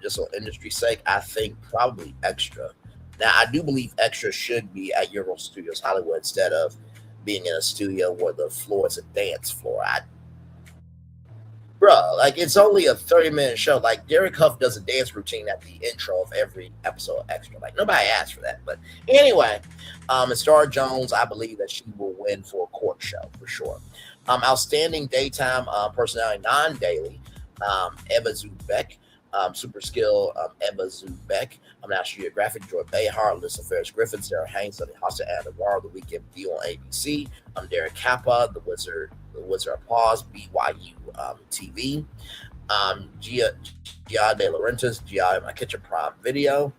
just on industry's sake, I think probably Extra. Now, I do believe Extra should be at Universal Studios Hollywood instead of being in a studio where the floor is a dance floor. Bro, like, it's only a 30-minute show. Like, Derek Huff does a dance routine at the intro of every episode of Extra. Like, nobody asked for that. But anyway, and Star Jones, I believe that she will win for a court show for sure. Outstanding daytime personality, non-daily, Eva Zubek. Super skill, Eva Zubek. National Geographic, Joy Behar, Alyssa Ferris Griffin, Sarah Haynes, Sunny Hosta, Anna Navarro, The Weekend View on ABC. Derek Kappa, The Wizard of Pause, BYU TV. Gia De Laurentiis, Gia My Kitchen Prime Video.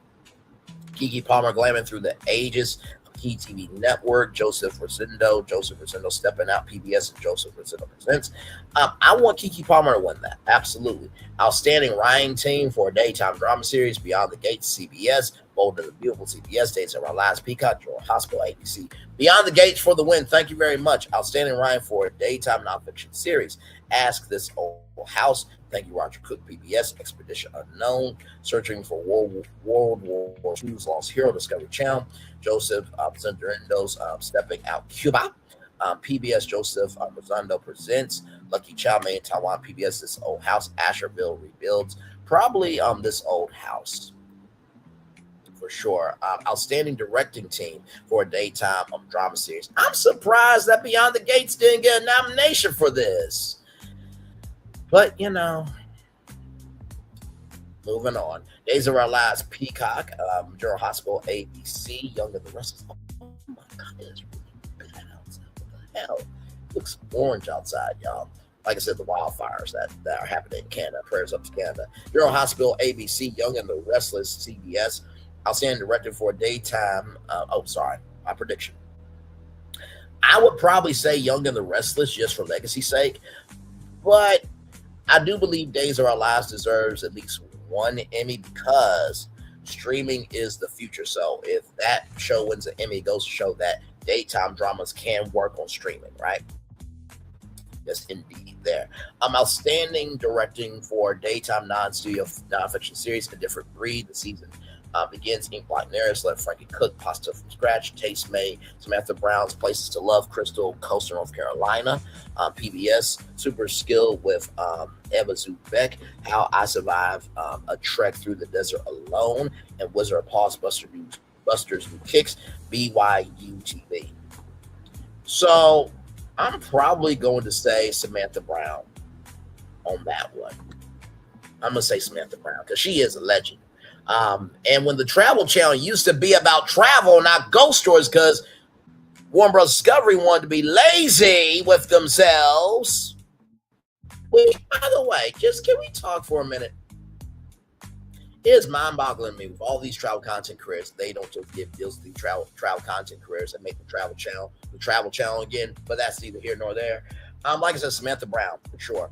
Kiki Palmer, Glamming Through the Ages, Key TV Network, Joseph Rosendo Stepping Out, PBS, and Joseph Rosendo Presents. I want Kiki Palmer to win that. Absolutely. Outstanding writing team for a daytime drama series, Beyond the Gates, CBS, Bold and the Beautiful, CBS, Days of Our Lives, Peacock, General Hospital, ABC. Beyond the Gates for the win. Thank you very much. Outstanding writing for a daytime nonfiction series, Ask This Old House. Thank you, Roger Cook, PBS, Expedition Unknown, Searching for World War II's Lost Hero, Discovery Channel, Joseph Zenderendo's Stepping Out, Cuba, PBS, Joseph Rosando Presents, Lucky Chow Mein, Taiwan, PBS, This Old House, Asherville Rebuilds, probably This Old House, for sure. Outstanding directing team for a daytime drama series. I'm surprised that Beyond the Gates didn't get a nomination for this. But, you know, moving on. Days of Our Lives, Peacock, General Hospital, ABC, Young and the Restless. Oh my God, it's really bad outside. What the hell? It looks orange outside, y'all. Like I said, the wildfires that are happening in Canada. Prayers up to Canada. General Hospital, ABC, Young and the Restless, CBS. Outstanding director for a daytime. My prediction. I would probably say Young and the Restless just for legacy's sake. But I do believe Days of Our Lives deserves at least one Emmy because streaming is the future. So if that show wins an Emmy, it goes to show that daytime dramas can work on streaming, right? Yes, indeed. There. Outstanding directing for daytime non-studio non-fiction series, A Different Breed. The season begins. Ink Black Nearest, Let Frankie Cook, Pasta from Scratch, Taste Made, Samantha Brown's Places to Love, Crystal, Coastal, North Carolina, PBS, Super Skill with Eva Zubek, How I Survive a Trek Through the Desert Alone, and Wizard of Pause, Buster's New Kicks, BYU TV. So I'm probably going to say Samantha Brown on that one. I'm going to say Samantha Brown because she is a legend. And when the Travel Channel used to be about travel, not ghost stories, because Warner Bros. Discovery wanted to be lazy with themselves. Which, by the way, just can we talk for a minute? It is mind-boggling to me with all these travel content careers. They don't just give deals to the travel content careers and make the Travel Channel again. But that's neither here nor there. Like I said, Samantha Brown for sure.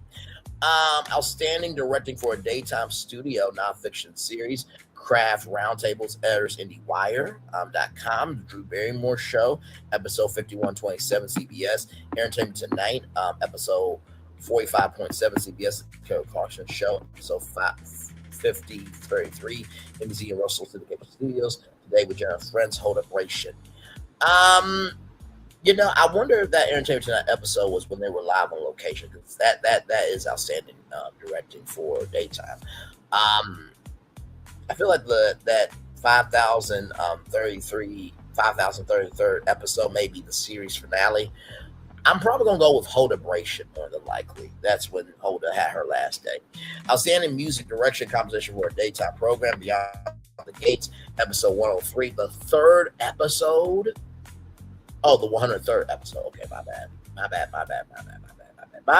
Outstanding directing for a daytime studio nonfiction series, Craft Roundtables, editors IndieWire.com, The Drew Barrymore Show, episode 5127 CBS, Entertainment Tonight, episode 45.7 CBS, The Carol Clarkson Show, episode 5033, NBC and Russell Syndication Studios, Today with Jenna Friends, Hold Up Ration. You know, I wonder if that Entertainment Tonight episode was when they were live on location, because that is outstanding directing for daytime. I feel like that 5,033rd episode may be the series finale. I'm probably going to go with Hoda Bration more than likely. That's when Hoda had her last day. Outstanding music direction composition for a daytime program, Beyond the Gates, episode 103, the third episode. Oh, the 103rd episode. Okay, my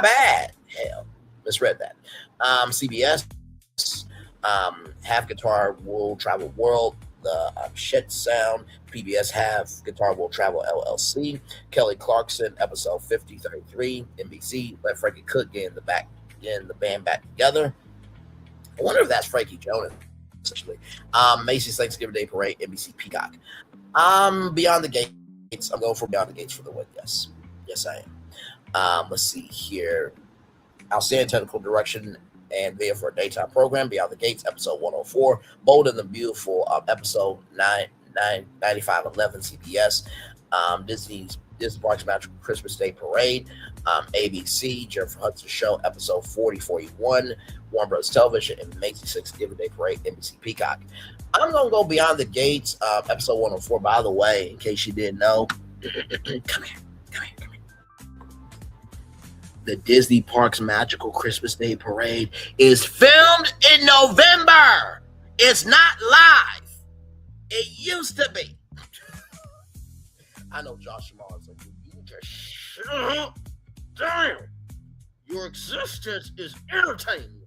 bad. Hell, misread that. CBS, Half Guitar Will Travel World, the Shit Sound. PBS Half Guitar Will Travel LLC. Kelly Clarkson, episode 5033. NBC, Let Frankie Cook get in the band back together. I wonder if that's Frankie Jonas, essentially. Macy's Thanksgiving Day Parade, NBC Peacock. Beyond the Gates. I'm going for Beyond the Gates for the win. Yes, I am. Let's see here. Outstanding technical direction and video for a daytime program. Beyond the Gates, episode 104. Bold and the Beautiful, episode 9511 CBS. Disney Parks Magical Christmas Day Parade. ABC, Jennifer Hudson Show, episode 4041. Warner Bros. Television and Macy's Thanksgiving Day Parade, NBC Peacock. I'm going to go Beyond the Gates, episode 104. By the way, in case you didn't know, come here. The Disney Parks Magical Christmas Day Parade is filmed in November. It's not live. It used to be. I know Josh Jamal is like, you just shut up. Damn. Your existence is entertaining.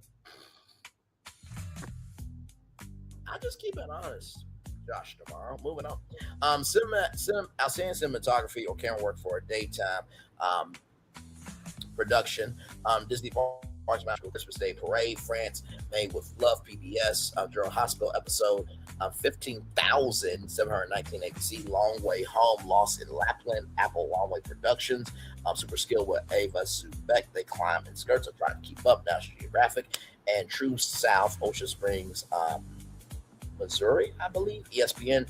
I just keep it honest, Josh tomorrow. Moving on. Outstanding cinematography or camera work for a daytime production. Disney Parks Magical Christmas Day Parade, France, Made with Love, PBS, General Hospital episode 15,719 ABC, Long Way Home, Lost in Lapland, Apple Long Way Productions, Super Skill with Ava Subeck, They Climb in Skirts, I'm trying to keep up, National Geographic, and True South, Ocean Springs, Missouri, I believe, ESPN.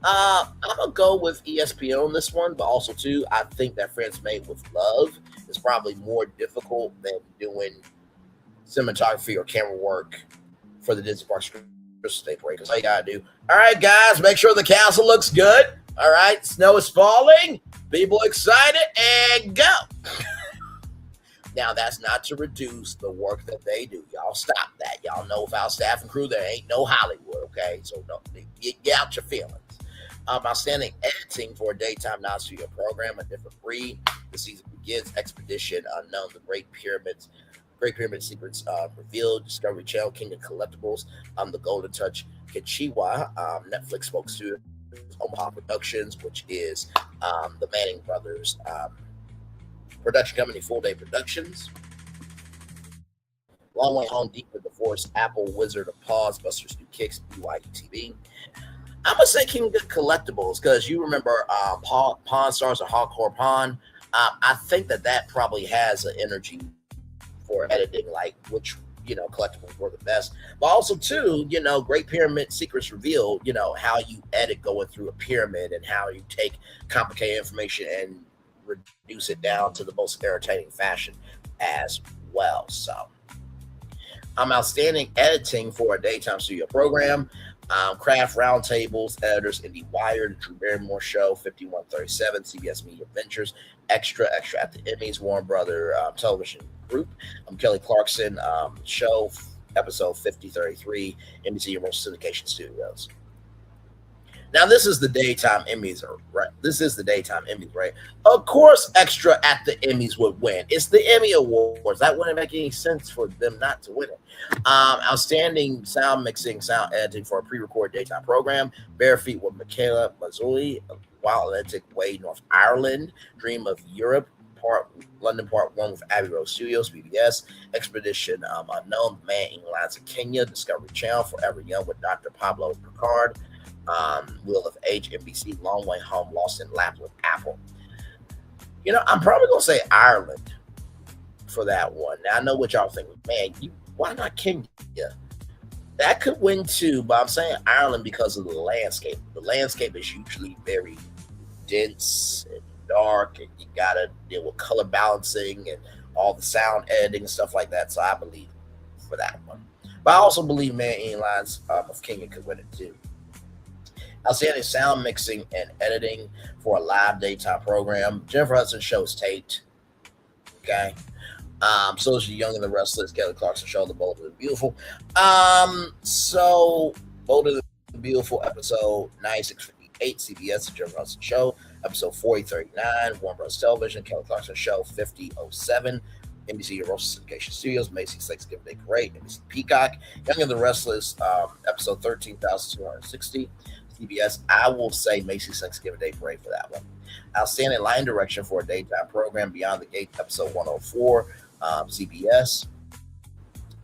I'm going to go with ESPN on this one, but also, too, I think that France Made with Love is probably more difficult than doing cinematography or camera work for the Disney Parks Christmas Day Parade. Because all you got to do, all right, guys, make sure the castle looks good. All right, snow is falling. People excited, and go. Now, that's not to reduce the work that they do. Y'all stop that. Y'all know without staff and crew, there ain't no Hollywood, okay? So don't get out your feelings. Outstanding editing for a daytime non-studio program, a different breed. The season begins. Expedition Unknown, the Great Pyramid Secrets revealed. Discovery Channel, King of Collectibles, The Golden Touch, Kichiwa, Netflix spokesperson, Omaha Productions, which is the Manning Brothers production company, Full Day Productions. Long Way Home, Deep with the Force, Apple, Wizard of Paws, Buster's New Kicks, BYU TV. I'm going to say King of Collectibles because you remember Pawn Stars or Hardcore Pawn. I think that probably has an energy for editing, like which, collectibles were the best. But also, too, Great Pyramid Secrets revealed, how you edit going through a pyramid and how you take complicated information and reduce it down to the most entertaining fashion as well. So, outstanding editing for a daytime studio program. Craft Roundtables, editors, Indie Wire, The Drew Barrymore Show, 5137, CBS Media Ventures, Extra at the Emmys, Warner Brother Television Group, Kelly Clarkson Show, episode 5033, NBC Universal Syndication Studios. Now, this is the daytime Emmys, right? This is the daytime Emmys, right? Of course, Extra at the Emmys would win. It's the Emmy Awards. That wouldn't make any sense for them not to win it. Outstanding sound mixing, sound editing for a pre-recorded daytime program. Bare Feet with Michaela Mazzulli, Wild Atlantic Way, North Ireland. Dream of Europe, London Part 1 with Abbey Road Studios, BBS. Expedition Unknown, Man in Lines of Kenya, Discovery Channel, Forever Young with Dr. Pablo Picard. Wheel of Age, NBC, Long Way Home, Lost in Lapland, Apple. I'm probably going to say Ireland for that one. Now, I know what y'all think. Man, why not Kenya? That could win too, but I'm saying Ireland because of the landscape. The landscape is usually very dense and dark, and you got to deal with color balancing and all the sound editing and stuff like that. So I believe for that one. But I also believe Man in Lines of Kenya could win it too. Outstanding sound mixing and editing for a live daytime program. Jennifer Hudson Show's taped. Okay. So is Young and the Restless, Kelly Clarkson Show, The Bold and the Beautiful. So Bold and the Beautiful, episode 9658, CBS, The Jim Russell Show, episode 4039, Warner Bros. Television, Kelly Clarkson Show, 5007, NBC Universal Syndication Studios, Macy's Thanksgiving Day Parade, NBC Peacock, Young and the Restless, episode 13,260, CBS. I will say Macy's Thanksgiving Day Parade for that one. Outstanding Line Direction for a Daytime Program, Beyond the Gate, episode 104, CBS.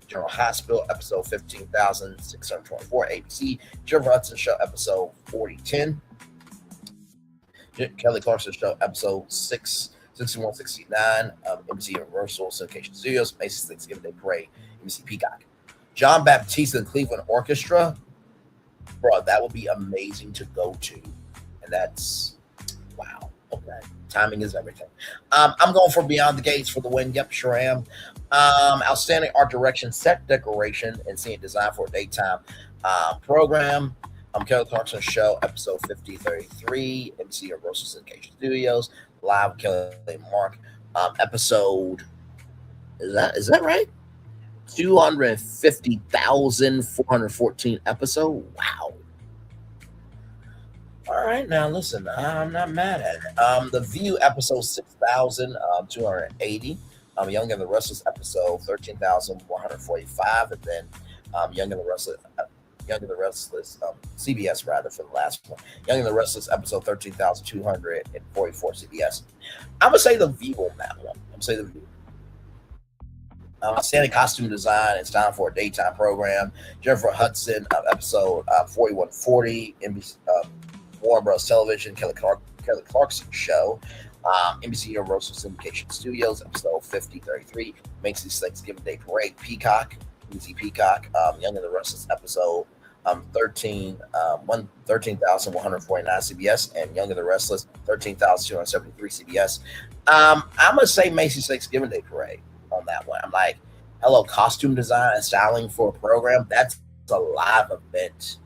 General Hospital, episode 15,624, ABC. Jim Hudson Show, episode 4010. Kelly Clarkson Show, episode 6169, NBC Universal Syndication Studios, Macy's Thanksgiving Day Parade, NBC Peacock. John Baptiste and Cleveland Orchestra, bro, that would be amazing to go to. And that's, wow, okay. Timing is everything. I'm going for Beyond the Gates for the win. Yep, sure am. Outstanding art direction, set decoration, and scene design for a daytime program. Kelly Clarkson Show, episode 5033, NBC Universal Syndication Studios, live Kelly and Mark. Episode, is that right? 250,414 episode. Wow. All right, now listen, I'm not mad at it. The View episode 6,280. Young and the Restless episode 13,145, and then Young and the Restless, CBS rather for the last one. Young and the Restless episode 13,244, CBS. I'm gonna say the View on that one. I'm gonna say the View. Outstanding costume design and style for a daytime program. Jennifer Hudson episode 4140, NBC. Warner Bros. Television, Kelly Clarkson Show, NBC Universal Syndication Studios, episode 5033, Macy's Thanksgiving Day Parade, Peacock, NBC Peacock, Young and the Restless episode 13,149 CBS, and Young and the Restless 13,273 CBS. I'm gonna say Macy's Thanksgiving Day Parade on that one. I'm like, hello, costume design and styling for a program. That's a live event.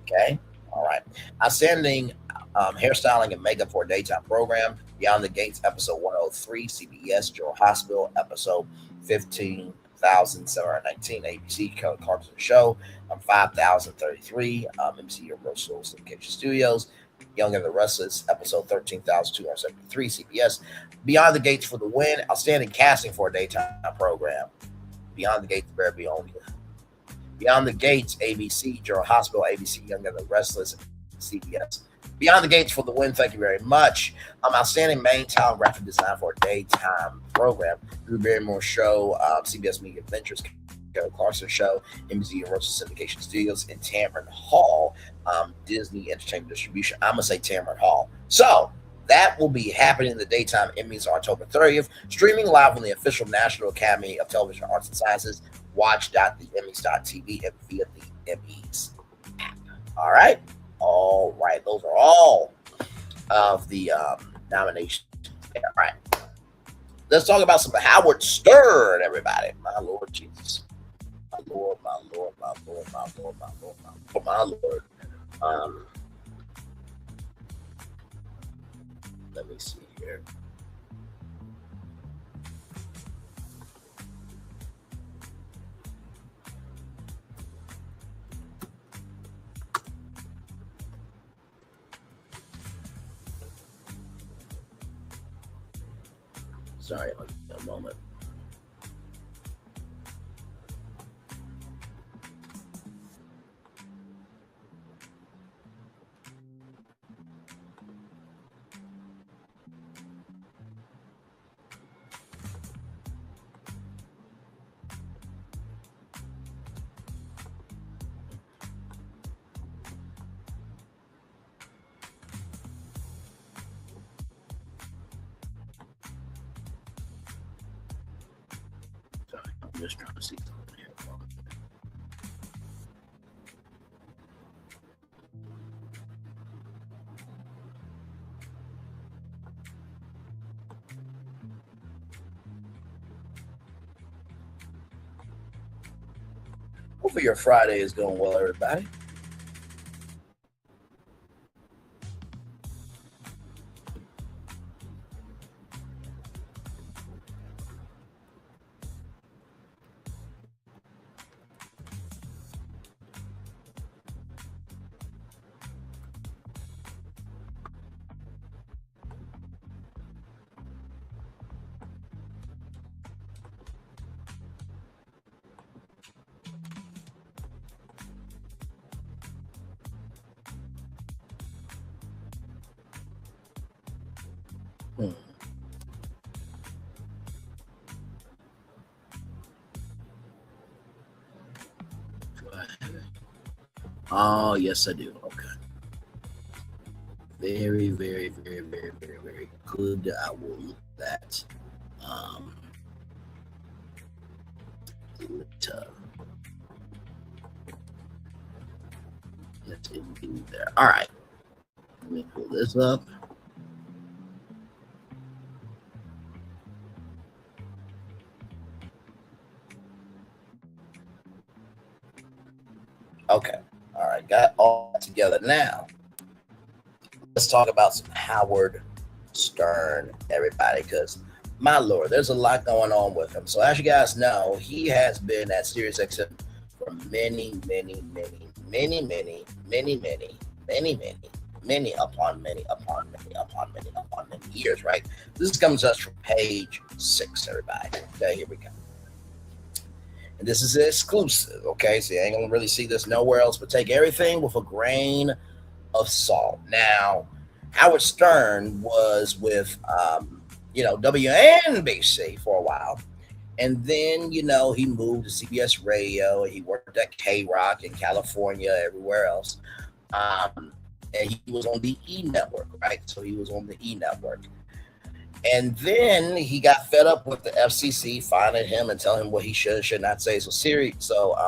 Okay. All right. Outstanding hairstyling and makeup for a daytime program. Beyond the Gates, episode 103, CBS. General Hospital, episode 15,719, ABC. Kelly Clarkson Show, 5,033, NBC Universal Syndication Studios. Young and the Restless, episode 13,273, CBS. Beyond the Gates for the win. Outstanding casting for a daytime program. Beyond the Gates, better be on here. Beyond the Gates, ABC, General Hospital, ABC, Young and the Restless, CBS. Beyond the Gates for the win. Thank you very much. Outstanding main talent graphic design for a daytime program. Drew Barrymore Show, CBS Media Ventures, Kelly Clarkson Show, NBC Universal Syndication Studios, and Tamron Hall, Disney Entertainment Distribution. I'm going to say Tamron Hall. So that will be happening in the daytime Emmys on October 30th, streaming live on the official National Academy of Television Arts and Sciences. Watch.theemmys.tv and via the Emmys app. All right. Those are all of the nominations. All right. Let's talk about some Howard Stern, everybody. My Lord Jesus. My Lord. Let me see here. Sorry, a moment. I'm just trying to see something here. Hopefully your Friday is going well, everybody. Oh, yes, I do. Okay. Very, very, very, very, very, very good. I will look at that. Let's indeed there. All right. Let me pull this up. Okay. All right. Got all that together now. Let's talk about some Howard Stern, everybody, because my Lord, there's a lot going on with him. So as you guys know, he has been at SiriusXM for many years, right? This comes to us from page 6, everybody. Okay, here we go. And this is exclusive, okay? So you ain't gonna really see this nowhere else, but take everything with a grain of salt. Now, Howard Stern was with WNBC for a while, and then he moved to CBS Radio, and he worked at K-Rock in California, everywhere else, and he was on the E Network, right? So he was on the E Network, and then he got fed up with the FCC fining him and telling him what he should and should not say. So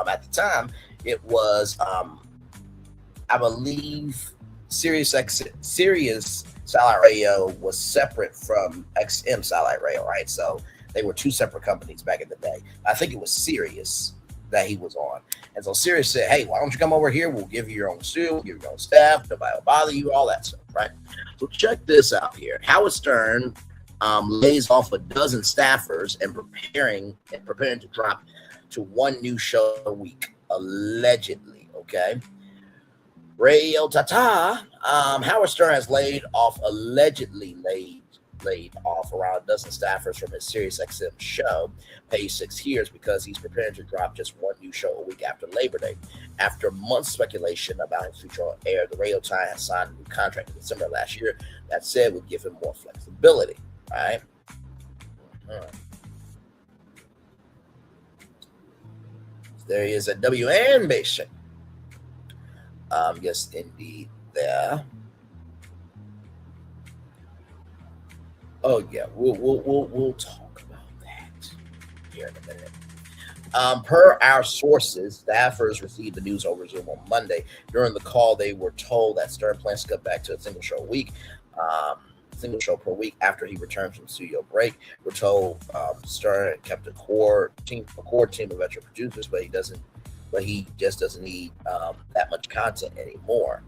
at the time, it was I believe Sirius Satellite Radio was separate from XM Satellite Radio, right? So they were two separate companies back in the day. I think it was Sirius that he was on. And so Sirius said, hey, why don't you come over here? We'll give you your own studio, we'll give you your own staff, nobody will bother you, all that stuff, right? So check this out here. Howard Stern lays off a dozen staffers and preparing to drop to one new show a week, allegedly, okay? Radio Tata, Howard Stern has allegedly laid off around a dozen staffers from his SiriusXM show, Page 6 Years, because he's preparing to drop just one new show a week after Labor Day. After months of speculation about his future on air, the Radio Times has signed a new contract in December last year that said would give him more flexibility, right? There he is at WNBC. Yes, indeed, there. Oh yeah, we'll talk about that here in a minute. Per our sources, staffers received the news over Zoom on Monday. During the call, they were told that Stern plans to cut back to a single show per week after he returned from studio break. We're told Stern kept a core team of veteran producers, but he just doesn't need that much content anymore.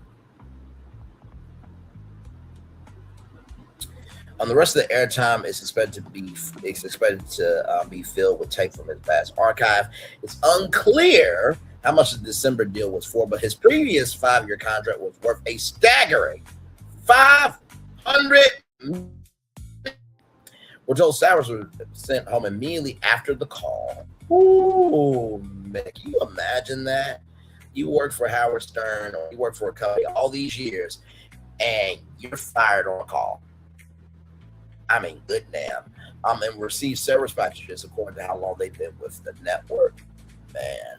The rest of the airtime is expected to be filled with tape from his vast archive. It's unclear how much the December deal was for, but his previous 5-year contract was worth a staggering $500 million. We're told staffers were sent home immediately after the call. Ooh, man, can you imagine that? You work for Howard Stern or you work for a company all these years and you're fired on a call. I mean, good damn. And received severance packages according to how long they've been with the network. Man.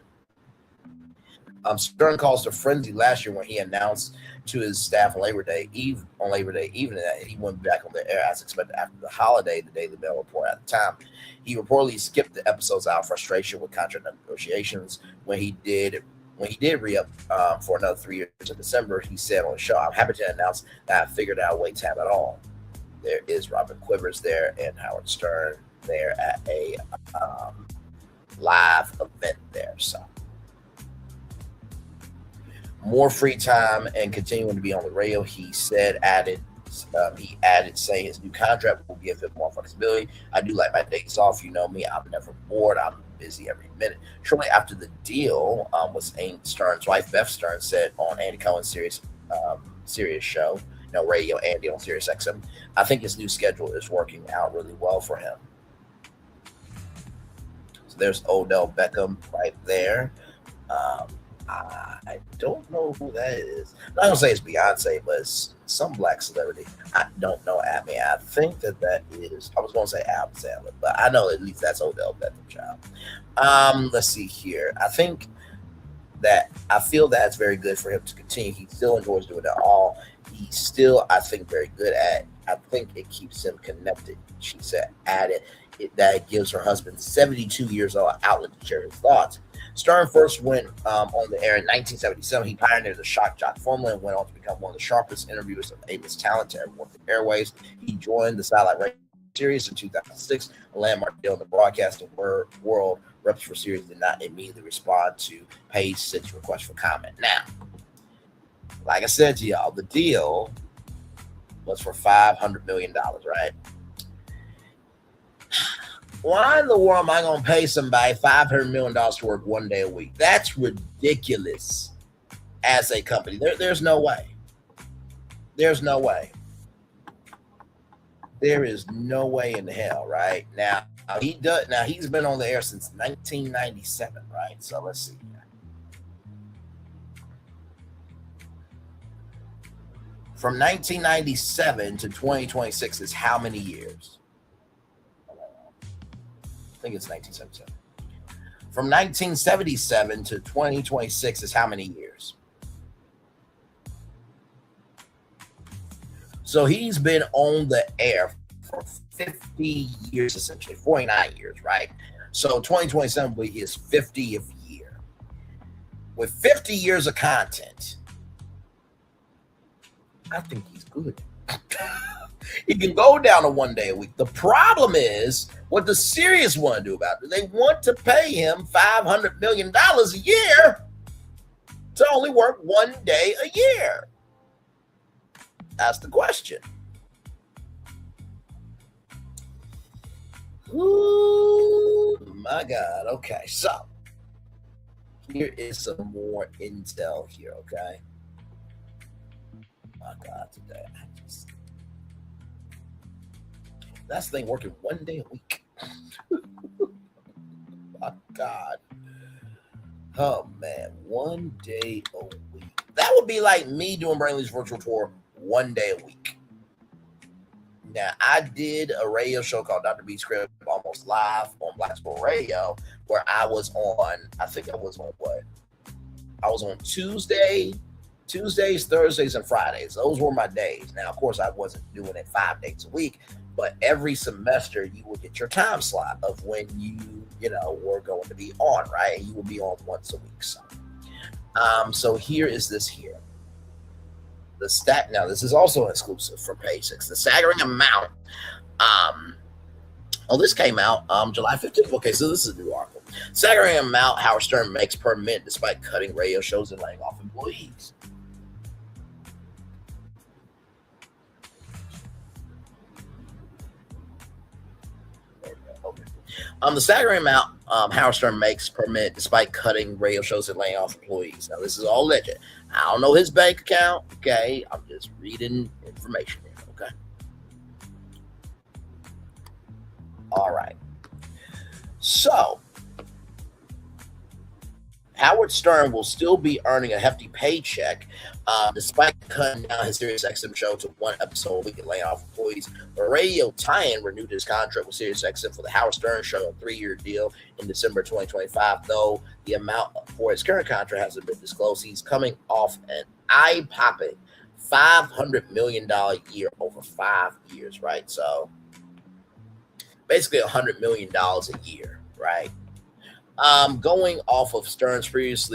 Stern caused a frenzy last year when he announced to his staff on Labor Day evening that he went back on the air as expected after the holiday. The Daily Mail reported at the time. He reportedly skipped the episodes out of frustration with contract negotiations. When he did re-up for another 3 years in December, he said on the show, "I'm happy to announce that I figured out a way to have it all." There is Robin Quivers there and Howard Stern there at a live event there. So more free time and continuing to be on the radio, he added saying his new contract will give him more flexibility. I do like my days off. You know me, I'm never bored. I'm busy every minute. Shortly after the deal was Amy Stern's wife, Beth Stern, said on Andy Cohen's Sirius show, Radio Andy on Sirius XM, I think his new schedule is working out really well for him. So there's Odell Beckham right there. I don't know who that is. I'm not gonna say it's Beyonce, but it's some black celebrity. I don't know. I mean, I think that is. I was gonna say Alvin Sandler, but I know at least that's Odell Beckham child. Let's see here. I feel that's very good for him to continue. He still enjoys doing it all. He's still, I think, very good at it. I think it keeps him connected. She said, added that gives her husband, 72 years old, outlet to share his thoughts. Stern first went on the air in 1977. He pioneered the shock jock formula and went on to become one of the sharpest interviewers of Emmys talent to ever work the airways. He joined the Satellite Radio series in 2006, a landmark deal in the broadcasting world. Reps for series did not immediately respond to Page Six request for comment. Now, like I said to y'all, the deal was for $500 million, right? Why in the world am I going to pay somebody $500 million to work 1 day a week? That's ridiculous as a company. There's no way. There's no way. There is no way in hell, right? Now he's been on the air since 1997, right? So let's see. From 1997 to 2026 is how many years? I think it's 1977. From 1977 to 2026 is how many years? So he's been on the air for 50 years, essentially, 49 years, right? So 2027 will be his 50th year. With 50 years of content, I think he's good. He can go down to 1 day a week. The problem is what the Sirius want to do about it. They want to pay him $500 million a year to only work 1 day a year. That's the question. Ooh, my God. Okay, so here is some more intel here, okay? My God, today. That's the thing, working 1 day a week. My God. Oh, man. 1 day a week. That would be like me doing Brainley's virtual tour 1 day a week. Now, I did a radio show called Dr. B Script almost live on Black School Radio, where I was on, I think I was on what? I was on Tuesdays, Thursdays, and Fridays. Those were my days. Now, of course, I wasn't doing it 5 days a week, but every semester you would get your time slot of when you were going to be on, right? And you would be on once a week. So here is this here. The stat, now this is also exclusive from Page Six. The staggering amount, this came out July 15th. Okay, so this is a new article. Staggering amount Howard Stern makes per minute despite cutting radio shows and laying off employees. The staggering amount Howard Stern makes per minute despite cutting radio shows and laying off employees. Now, this is all legend. I don't know his bank account, okay? I'm just reading information here, okay? All right. So, Howard Stern will still be earning a hefty paycheck despite cutting down his SiriusXM show to one episode a week and laying off employees. The radio tie-in renewed his contract with SiriusXM for the Howard Stern show, a 3-year deal in December 2025, though the amount for his current contract hasn't been disclosed. He's coming off an eye-popping $500 million a year over 5 years, right? So basically $100 million a year, right? Going off of Stern's previous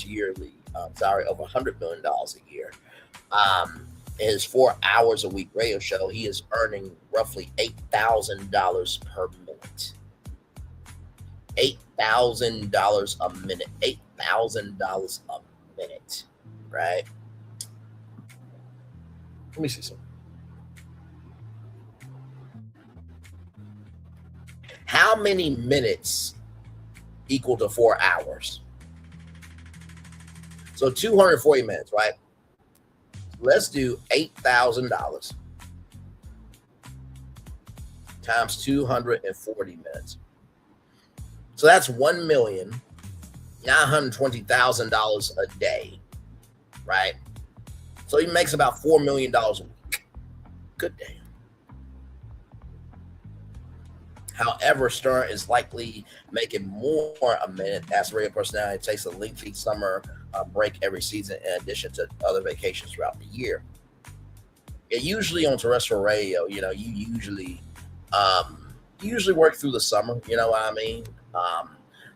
yearly salary of $100 million a year. His 4 hours a week radio show, he is earning roughly $8,000 per minute. $8,000 a minute. $8,000 a minute, right? Let me see something. How many minutes equal to 4 hours? So 240 minutes, right? Let's do $8,000 times 240 minutes. So that's 1 million $920,000 a day, right? So he makes about $4 million a week. Good day. However, Stern is likely making more a minute as radio personality takes a lengthy summer break every season in addition to other vacations throughout the year. And usually on terrestrial radio, you usually work through the summer, you know what I mean?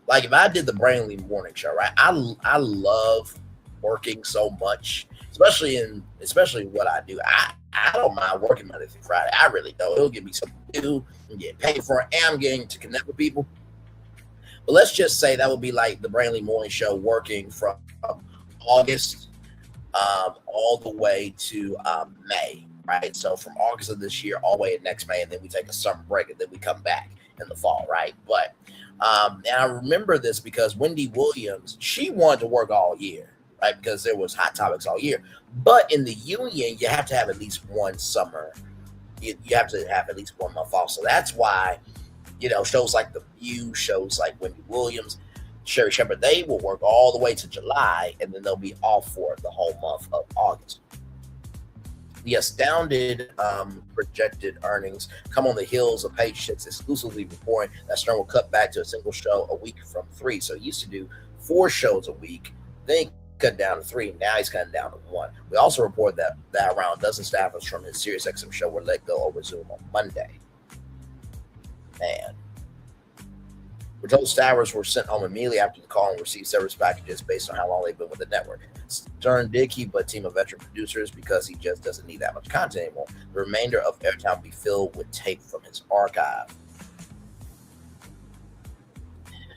Like if I did the Brainly morning show, right? I love working so much, especially what I do. I don't mind working Monday through Friday. I really don't. It'll give me something to do and get paid for it. And I'm getting to connect with people. But let's just say that would be like the Brainly morning show working from August all the way to May, right? So from August of this year all the way to next May, and then we take a summer break, and then we come back in the fall, right? But and I remember this because Wendy Williams, she wanted to work all year, right? Because there was hot topics all year. But in the union, you have to have at least one summer. You have to have at least 1 month off. So that's why, shows like The View, shows like Wendy Williams, Sherry Shepherd, they will work all the way to July, and then they'll be off for the whole month of August. The astounded projected earnings come on the heels of Page Six exclusively reporting that Stern will cut back to a single show a week from 3. So he used to do 4 shows a week. Then he cut down to 3. Now he's cutting down to 1. We also report that around a dozen staffers from his SiriusXM show were let go over Zoom on Monday. Man. We're told staffers were sent home immediately after the call and received severance packages based on how long they've been with the network. Stern did keep a team of veteran producers because he just doesn't need that much content anymore. The remainder of airtime will be filled with tape from his archive.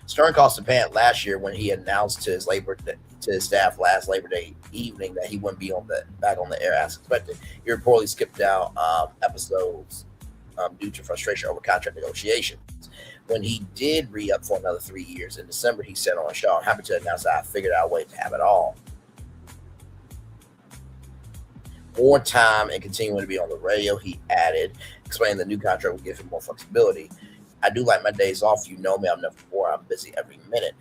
Stern cost a pant last year when he announced to his staff last Labor Day evening that he wouldn't be back on the air as expected. He reportedly skipped out episodes due to frustration over contract negotiations. When he did re-up for another 3 years in December, he said on a show, "I'm happy to announce that I figured out a way to have it all. More time and continuing to be on the radio," he added, explaining the new contract will give him more flexibility. "I do like my days off. You know me, I'm never bored. I'm busy every minute."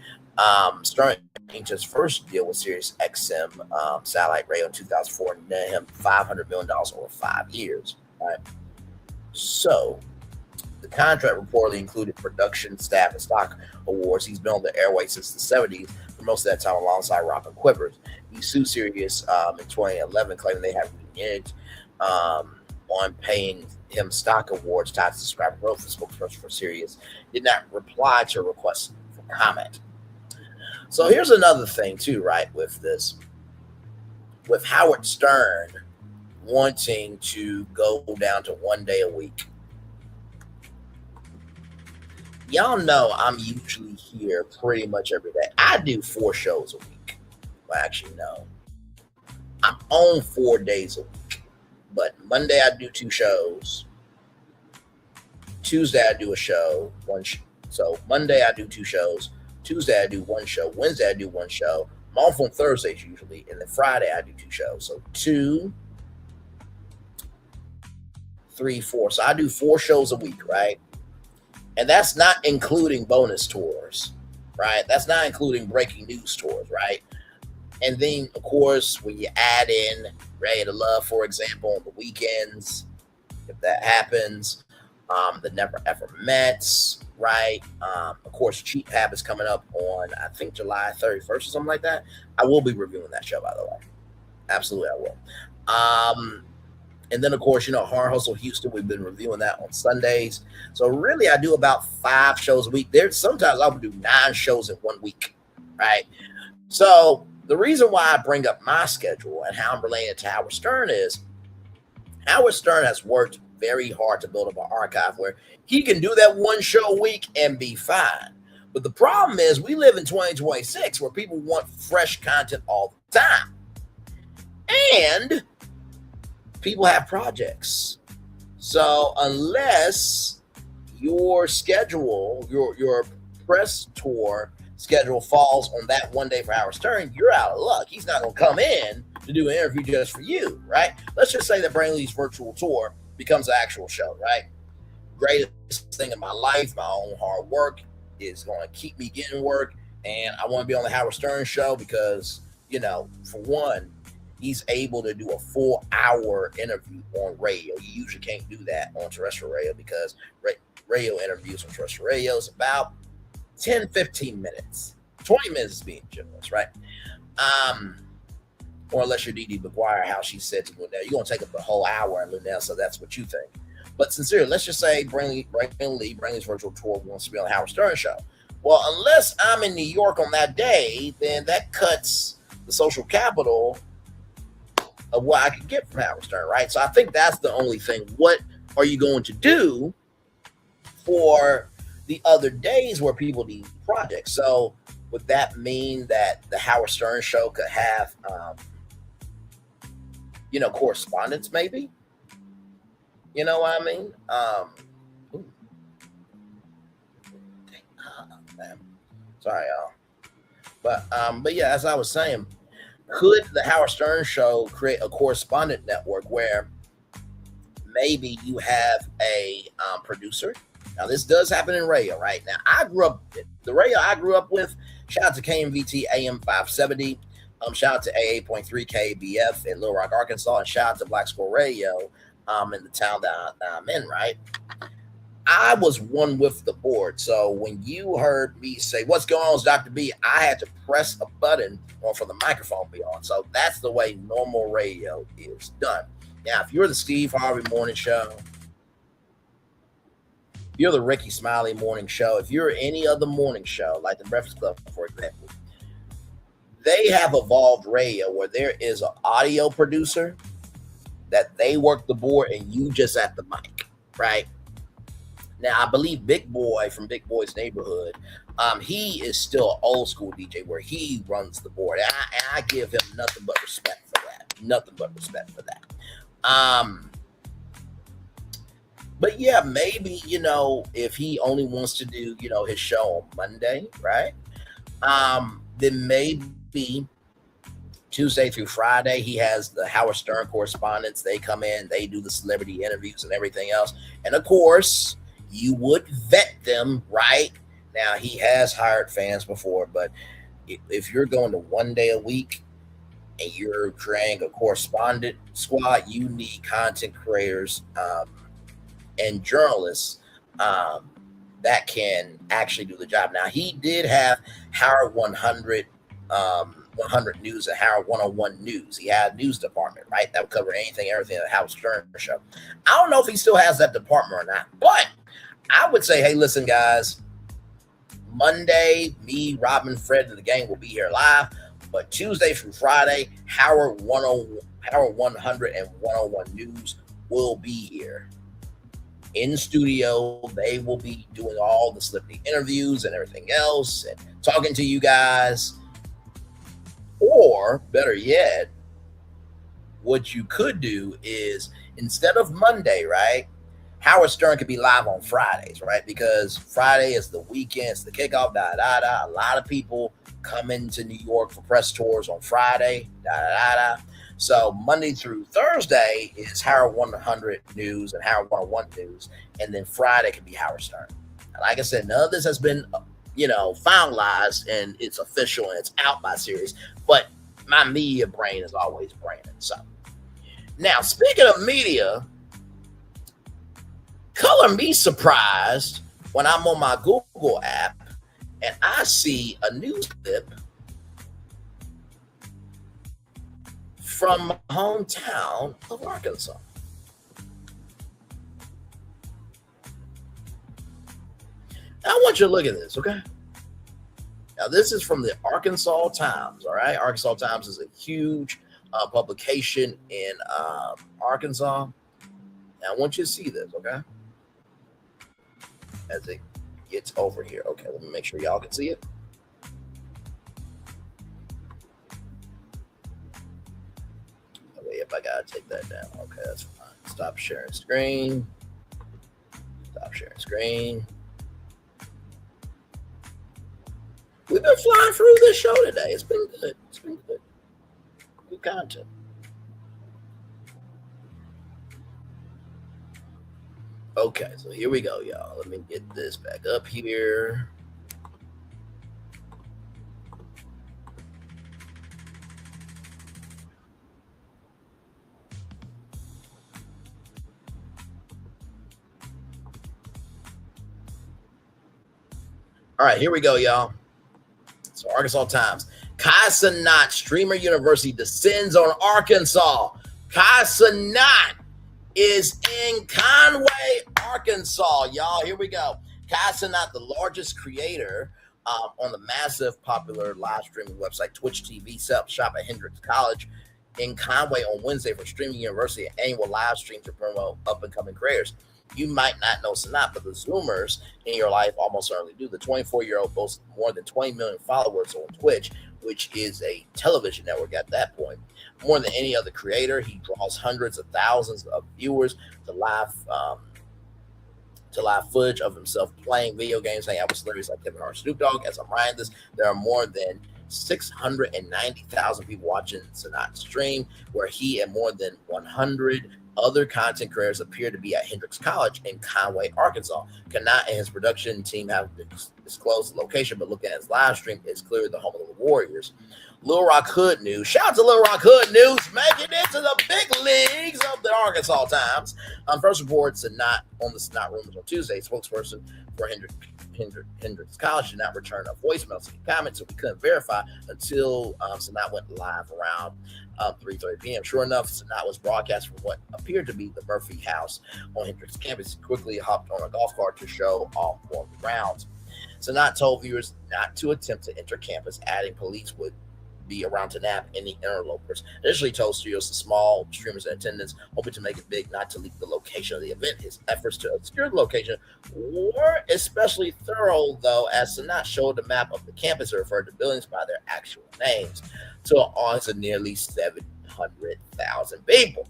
Stern inked his first deal with SiriusXM satellite radio in 2004 and net him $500 million over 5 years. Right? So the contract reportedly included production, staff, and stock awards. He's been on the airways since the 70s, for most of that time alongside Robin Quivers. He sued Sirius in 2011, claiming they had reneged on paying him stock awards tied to subscriber growth. The spokesperson for Sirius did not reply to a request for comment. So here's another thing too, right, with this. With Howard Stern wanting to go down to 1 day a week. Y'all know I'm usually here pretty much every day. I do 4 shows a week. Well, actually, no. I'm on 4 days a week. But Monday I do 2 shows. Tuesday I do a show. So Monday I do 2 shows. Tuesday I do 1 show. Wednesday I do 1 show. I'm off on Thursdays usually. And then Friday I do 2 shows. So 2, 3, 4. So I do 4 shows a week, right? And that's not including bonus tours, right? That's not including breaking news tours, right? And then, of course, when you add in Ready to Love, for example, on the weekends, if that happens, the Never Ever Mets, right? Of course, Cheap Habits coming up on, I think, July 31st or something like that. I will be reviewing that show, by the way. Absolutely, I will. And then, of course, Hard Hustle Houston, we've been reviewing that on Sundays. So really, I do about 5 shows a week. Sometimes I would do 9 shows in 1 week, right? So the reason why I bring up my schedule and how I'm related to Howard Stern is Howard Stern has worked very hard to build up an archive where he can do that 1 show a week and be fine. But the problem is we live in 2026 where people want fresh content all the time. And people have projects. So unless your schedule, your press tour schedule falls on that 1 day for Howard Stern, you're out of luck. He's not going to come in to do an interview just for you, right? Let's just say that Brainley's virtual tour becomes an actual show, right? Greatest thing in my life, my own hard work is going to keep me getting work. And I want to be on the Howard Stern show because, for one, he's able to do a full hour interview on radio. You usually can't do that on terrestrial radio because radio interviews on terrestrial radio is about 10, 15 minutes. 20 minutes is being generous, right? Or unless you're Dee McGuire, how she said to Linnell, you're going to take up the whole hour, and Linnell, so that's what you think. But sincerely, let's just say Brainley's virtual tour wants to be on the Howard Stern show. Well, unless I'm in New York on that day, then that cuts the social capital of what I could get from Howard Stern, right? So I think that's the only thing. What are you going to do for the other days where people need projects? So would that mean that the Howard Stern show could have, correspondence maybe? You know what I mean? Sorry, y'all. But yeah, as I was saying, could the Howard Stern show create a correspondent network where maybe you have a producer? Now, this does happen in radio, right? Now, the radio I grew up with, shout out to KMVT AM 570, shout out to AA.3 KBF in Little Rock, Arkansas, and shout out to Black Squirrel Radio in the town that I'm in, right? I was one with the board. So when you heard me say, what's going on, Dr. B, I had to press a button for the microphone to be on. So that's the way normal radio is done. Now, if you're the Steve Harvey Morning Show, if you're the Ricky Smiley Morning Show, if you're any other morning show, like the Breakfast Club, for example, they have evolved radio where there is an audio producer that they work the board and you just at the mic, right? Now, I believe Big Boy from Big Boy's Neighborhood, he is still an old school DJ where he runs the board. And I give him nothing but respect for that. Nothing but respect for that. But yeah, maybe, if he only wants to do, his show on Monday, right? Then maybe Tuesday through Friday, he has the Howard Stern correspondents. They come in, they do the celebrity interviews and everything else. And of course, you would vet them, right? Now, he has hired fans before, but if you're going to 1 day a week and you're creating a correspondent squad, you need content creators and journalists that can actually do the job. Now, he did have Howard 100 News and Howard 101 News. He had a news department, right? That would cover anything, everything at the Howard Stern show. I don't know if he still has that department or not, but I would say, hey, listen, guys, Monday, me, Robin, Fred, and the gang will be here live, but Tuesday through Friday, Howard 100 and 101 News will be here in studio. They will be doing all the celebrity interviews and everything else and talking to you guys. Or better yet, what you could do is instead of Monday, right? Howard Stern could be live on Fridays, right? Because Friday is the weekend, it's the kickoff, A lot of people come into New York for press tours on Friday, So Monday through Thursday is Howard 100 News and Howard 101 News. And then Friday can be Howard Stern. And like I said, none of this has been, finalized and it's official and it's out by series. But my media brain is always braining. So now, speaking of media, color me surprised when I'm on my Google app and I see a news clip from my hometown of Arkansas. Now, I want you to look at this, okay? Now, this is from the Arkansas Times, all right? Arkansas Times is a huge publication in Arkansas. Now, I want you to see this, okay? As it gets over here. Okay, let me make sure y'all can see it. Okay, if I gotta take that down. Okay, that's fine. Stop sharing screen. Stop sharing screen. We've been flying through this show today. It's been good. It's been good. Good content. Okay, so here we go, y'all. Let me get this back up here. All right, here we go, y'all. So Arkansas Times. Cenat Streamer University descends on Arkansas. Cenat is in Conway, Arkansas, y'all. Here we go. Cenat, the largest creator on the massive popular live streaming website Twitch TV, set up shop at Hendrix College in Conway on Wednesday for Streaming University, an annual live stream to promote up-and-coming creators. You might not know Cenat, but the Zoomers in your life almost certainly do. The 24-year-old boasts more than 20 million followers on Twitch, which is a television network at that point. More than any other creator, he draws hundreds of thousands of viewers to live footage of himself playing video games, hanging out with celebrities like Kevin Hart, Snoop Dogg. As I'm writing this, there are more than 690,000 people watching Cenat stream, where he and more than 100 other content creators appear to be at Hendrix College in Conway, Arkansas. Cenat and his production team have disclosed the location, but looking at his live stream, it's clearly the home of the Warriors. Little Rock Hood News. Shout out to Little Rock Hood News, making it to the big leagues of the Arkansas Times. First report, Cenat on the Cenat rumors on Tuesday. Spokesperson for Hendrix College did not return a voicemail to the comments, so we couldn't verify until Cenat went live around 3:30 p.m. Sure enough, Cenat was broadcast from what appeared to be the Murphy House on Hendrix campus. He quickly hopped on a golf cart to show off one of the rounds. Cenat told viewers not to attempt to enter campus, adding police would be around to nab any interlopers. Initially told studios and small streamers in attendance, hoping to make it big, not to leak the location of the event. His efforts to obscure the location were especially thorough, though, as Cenat showed the map of the campus and referred to buildings by their actual names to an audience of nearly 700,000 people.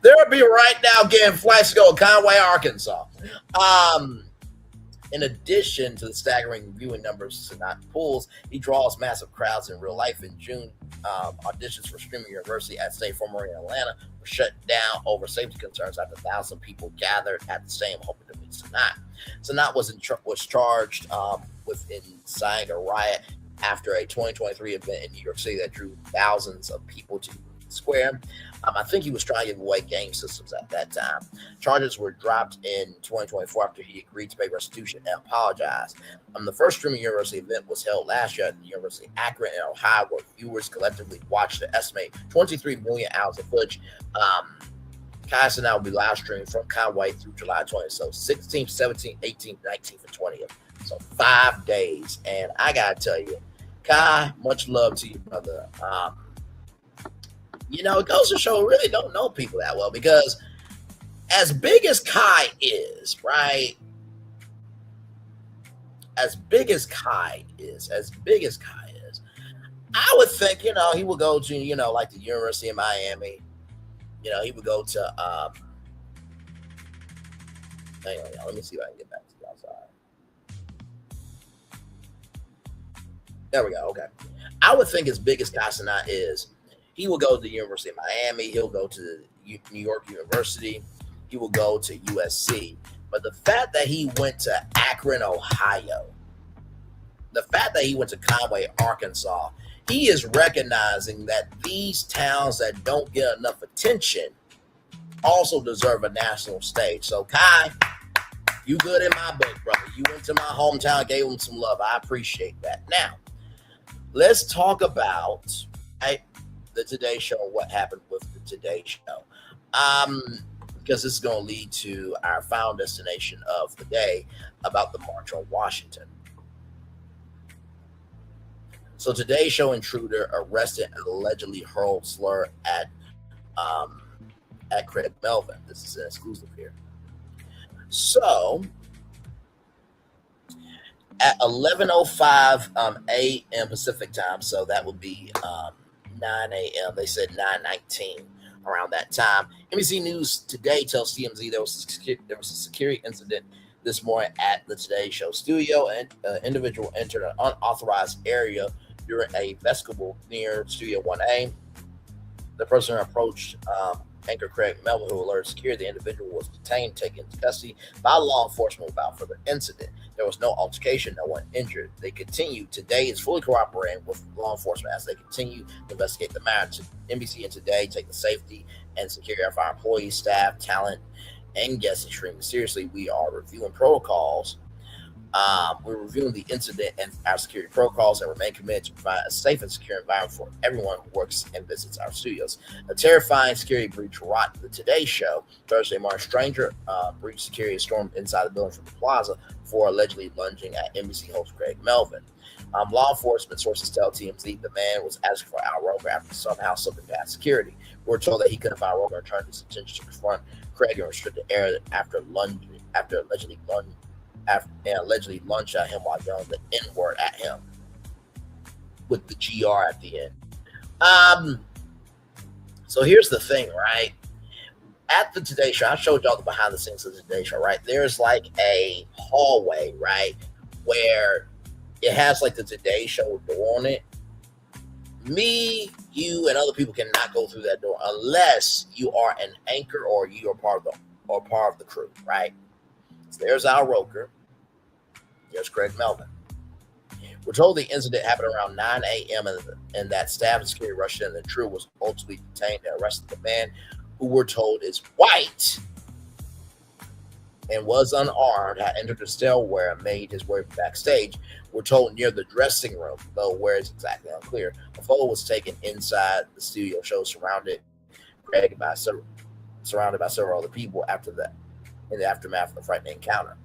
They'll be right now getting flights to go to Conway, Arkansas. In addition to the staggering viewing numbers Cenat pulls, he draws massive crowds in real life. In June, auditions for Streaming University at State Farm Arena in Atlanta were shut down over safety concerns after 1,000 people gathered at the stadium hoping to meet Cenat. Cenat was charged with inciting a riot after a 2023 event in New York City that drew thousands of people to Square. I think he was trying to give away game systems at that time. Charges were dropped in 2024 after he agreed to pay restitution and apologize. The first Streaming University event was held last year at the University of Akron in Ohio, where viewers collectively watched the estimated 23 million hours of footage. Cenat will be live streamed from Conway through July 20th. So 16th, 17th, 18th, 19th, and 20th. So 5 days. And I got to tell you, Kai, much love to you, brother. You know, it goes to show we really don't know people that well, because as big as Kai is, right? As big as Kai is, I would think, you know, he would go to, you know, like the University of Miami. You know, he would go to, hang on, y'all. Let me see if I can get back to the outside. There we go. Okay. I would think as big as Cenat is, he will go to the University of Miami. He'll go to New York University. He will go to USC. But the fact that he went to Akron, Ohio, the fact that he went to Conway, Arkansas, he is recognizing that these towns that don't get enough attention also deserve a national stage. So, Kai, you good in my book, brother. You went to my hometown, gave him some love. I appreciate that. Now, let's talk about the Today Show, what happened with the Today Show. Because this is going to lead to our final destination of the day about the March on Washington. So Today Show intruder arrested and allegedly hurled slur at Craig Melvin. This is an exclusive here. So at 11:05 a.m. Pacific time, so that would be 9 a.m. They said 9:19 around that time. NBC News Today tells TMZ there was a security incident this morning at the Today Show studio, and an individual entered an unauthorized area during a vestibule near Studio 1A. The person approached anchor Craig Melvin, who alerted security. The individual was detained, taken into custody by law enforcement without further incident. There was no altercation, no one injured. They continue. Today is fully cooperating with law enforcement as they continue to investigate the matter. NBC and Today take the safety and security of our employees, staff, talent, and guests extremely seriously. We are reviewing protocols. We're reviewing the incident and our security protocols and remain committed to provide a safe and secure environment for everyone who works and visits our studios. A terrifying security breach rocked the Today Show. Thursday, March stranger breached security and stormed inside the building from the plaza before allegedly lunging at NBC host Craig Melvin. Law enforcement sources tell TMZ the man was asking for Al Roker after somehow slipping past security. We're told that he couldn't find Roker and turned his attention to confront Craig and restrict the area after allegedly lunged at him while yelling the N-word at him with the GR at the end. So here's the thing, right? At the Today Show, I showed y'all the behind the scenes of the Today Show, right? There's like a hallway, right, where it has like the Today Show door on it. Me, you, and other people cannot go through that door unless you are an anchor or you are part of the crew, right? So there's Al Roker. There's Craig Melvin. We're told the incident happened around 9 a.m. and that staff and security rushed in and the crew was ultimately detained and arrested. The man, who we're told is white and was unarmed, had entered the stairwell and made his way backstage. We're told near the dressing room, though where it's exactly unclear. A photo was taken inside the studio show surrounded by several other people in the aftermath of the frightening encounter.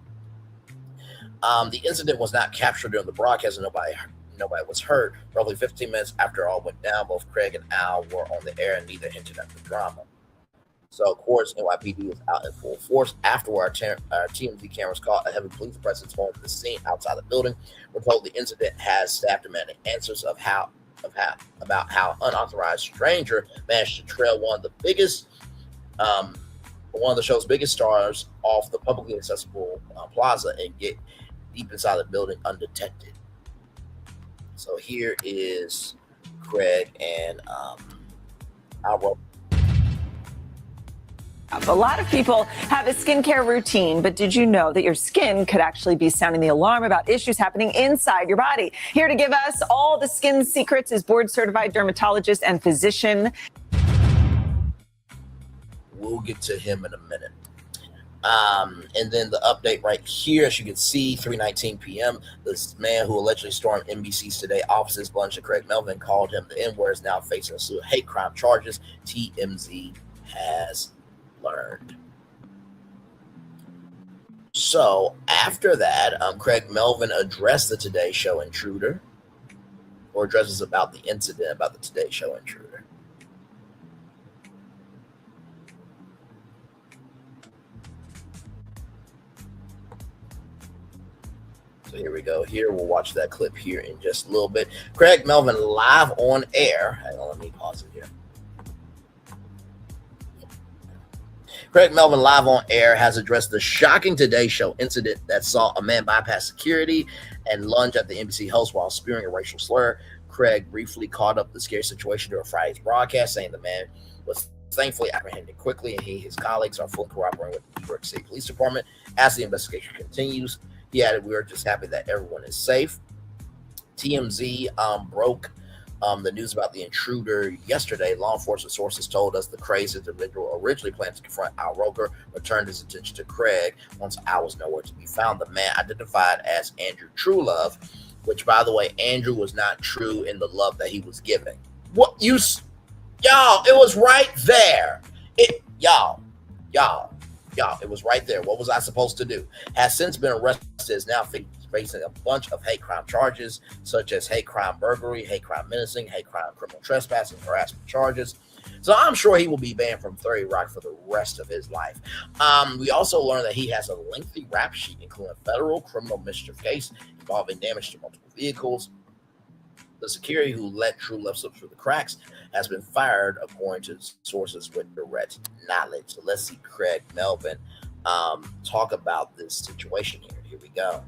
The incident was not captured during the broadcast and nobody was hurt. Roughly 15 minutes after all went down, both Craig and Al were on the air and neither hinted at the drama. So, of course, NYPD was out in full force. Afterward, our TMZ cameras caught a heavy police presence on the scene outside the building. We're told the incident has staff demanding answers about how unauthorized stranger managed to trail one of the show's biggest stars off the publicly accessible plaza and get deep inside the building undetected. So here is Craig and Al Roker.
A lot of people have a skincare routine, but did you know that your skin could actually be sounding the alarm about issues happening inside your body? Here to give us all the skin secrets is board-certified dermatologist and physician.
We'll get to him in a minute. And then the update right here, as you can see, 3:19 p.m., this man who allegedly stormed NBC's Today offices, lunged at Craig Melvin, called him the N-word, is now facing a slew of hate crime charges, TMZ has learned. So after that, Craig Melvin addressed the Today Show intruder, or addresses about the incident about the Today Show intruder. So here we go. Here, we'll watch that clip here in just a little bit. Craig Melvin live on air. Hang on, let me pause it here. Craig Melvin live on air has addressed the shocking Today Show incident that saw a man bypass security and lunge at the NBC host while spewing a racial slur. Craig briefly caught up the scary situation during Friday's broadcast, saying the man was thankfully apprehended quickly and his colleagues are fully cooperating with the New York City Police Department as the investigation continues. He added, "We are just happy that everyone is safe." TMZ broke the news about the intruder yesterday. Law enforcement sources told us the crazy individual originally planned to confront Al Roker, returned his attention to Craig once Al was nowhere to be found. The man identified as Andrew Truelove, which, by the way, Andrew was not true in the love that he was giving. What y'all? It was right there. Y'all. It was right there. What was I supposed to do? Has since been arrested. Is now facing a bunch of hate crime charges, such as hate crime burglary, hate crime menacing, hate crime criminal trespassing, harassment charges. So I'm sure he will be banned from 30 Rock for the rest of his life. We also learned that he has a lengthy rap sheet, including a federal criminal mischief case involving damage to multiple vehicles. The security who let Truelove slip through the cracks has been fired, according to sources with direct knowledge. So let's see Craig Melvin talk about this situation here. Here we go.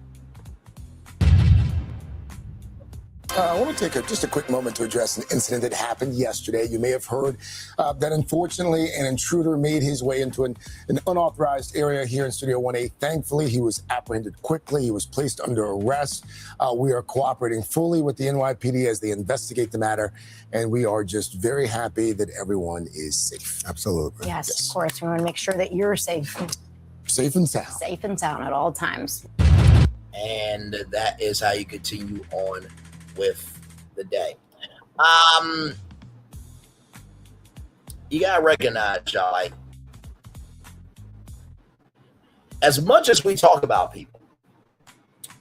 I want to take just a quick moment to address an incident that happened yesterday. You may have heard that unfortunately an intruder made his way into an unauthorized area here in Studio 1A. Thankfully, he was apprehended quickly. He was placed under arrest. We are cooperating fully with the NYPD as they investigate the matter, and we are just very happy that everyone is safe.
Absolutely. Yes, of course. We want to make sure that you're safe.
Safe and sound.
Safe and sound at all times.
And that is how you continue on with the day. You gotta recognize, y'all, like, as much as we talk about people,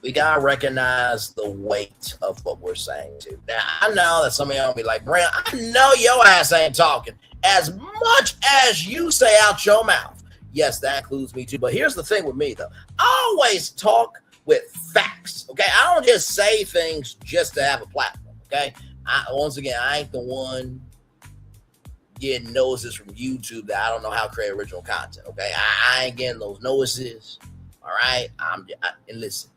we gotta recognize the weight of what we're saying too. Now, I know that some of y'all be like, Brand, I know your ass ain't talking as much as you say out your mouth. Yes, that includes me too. But here's the thing with me, though. I always talk with facts, okay? I don't just say things just to have a platform, okay? Once again, I ain't the one getting notices from YouTube that I don't know how to create original content, okay? I ain't getting those notices, all right? And listen,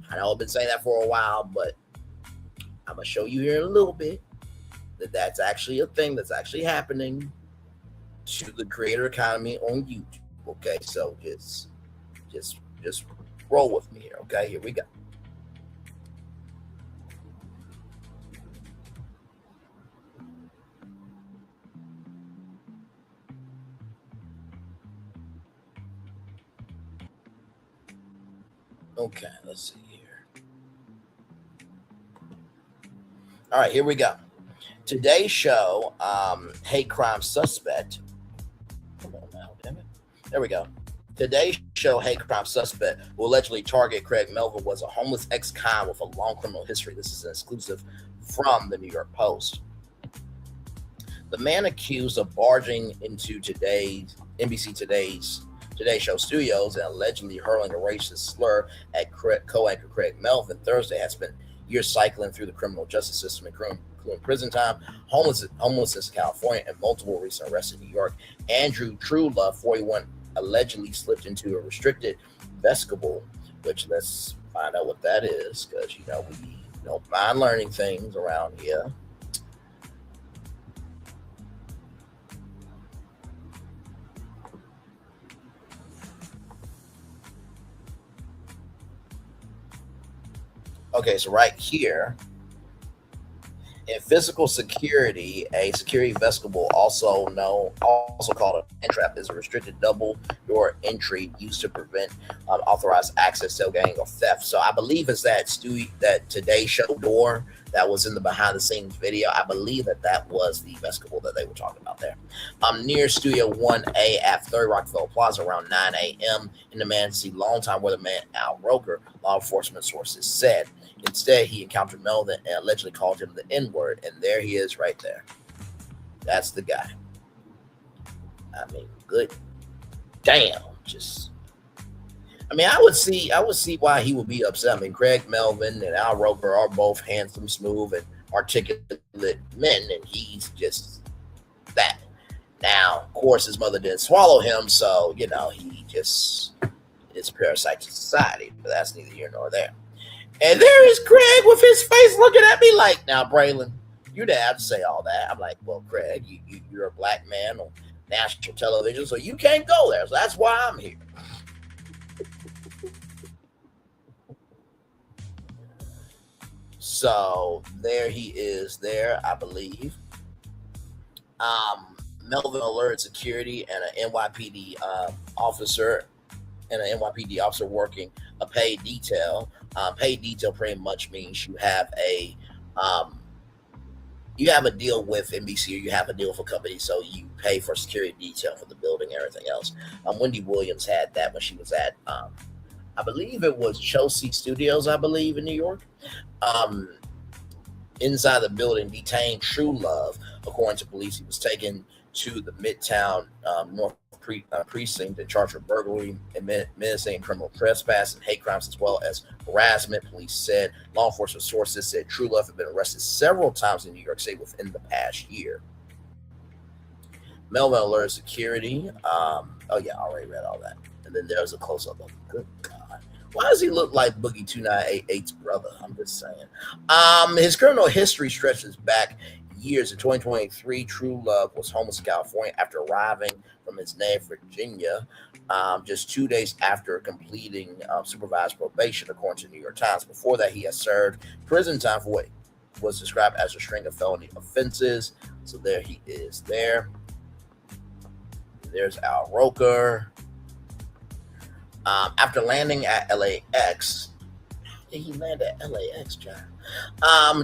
I know I've been saying that for a while, but I'm going to show you here in a little bit that that's actually a thing that's actually happening to the creator economy on YouTube, okay? So just roll with me here, okay? Here we go. Okay, let's see here. All right, here we go. Today's show, hate crime suspect. Come on now, damn it. There we go. Today's show, hate crime suspect who allegedly targeted Craig Melvin was a homeless ex-con with a long criminal history. This is an exclusive from the New York Post. The man accused of barging into NBC Today Show studios and allegedly hurling a racist slur at co-anchor Craig Melvin Thursday has spent years cycling through the criminal justice system, including prison time, homelessness in California, and multiple recent arrests in New York. Andrew Truelove, 41, allegedly slipped into a restricted vestibule, which let's find out what that is, because we don't mind learning things around here. Okay, so right here, in physical security, a security vestibule, also called a entrap, is a restricted double door entry used to prevent unauthorized access, tailgating, or theft. So I believe it's that Today Show door that was in the behind the scenes video. I believe that was the vestibule that they were talking about there. Near Studio 1A at 30 Rockefeller Plaza around 9 a.m. in the Manatee, longtime weatherman Al Roker, law enforcement sources said. Instead, he encountered Melvin and allegedly called him the N-word, and there he is right there. That's the guy. I mean, good. Damn. I would see why he would be upset. I mean, Craig Melvin and Al Roker are both handsome, smooth, and articulate men, and he's just that. Now, of course, his mother didn't swallow him, so, he just is a parasite to society, but that's neither here nor there. And there is Craig with his face looking at me like, now, Braylon, you didn't have to say all that. I'm like, well, Craig, you're a black man on national television, so you can't go there. So that's why I'm here. So there he is there, I believe. Melvin alerted security and an NYPD officer working a paid detail. Paid detail pretty much means you have a deal with NBC, or you have a deal with a company, so you pay for security detail for the building and everything else. Wendy Williams had that when she was at, I believe it was Chelsea Studios, I believe, in New York. Inside the building, detained Truelove. According to police, he was taken to the Midtown North Precinct and charged with burglary, menacing, and criminal trespass, and hate crimes, as well as harassment. Police said. Law enforcement sources said Truelove had been arrested several times in New York City within the past year. Melvin alerted security. I already read all that. And then there's a close-up of him. Good God. Why does he look like Boogie 2988's brother? I'm just saying. His criminal history stretches back years. In 2023, Truelove was homeless in California after arriving from his native Virginia just 2 days after completing supervised probation, according to the New York Times. Before that, he had served prison time for what was described as a string of felony offenses. So there he is there. There's Al Roker. After landing at LAX, he landed at LAX, John.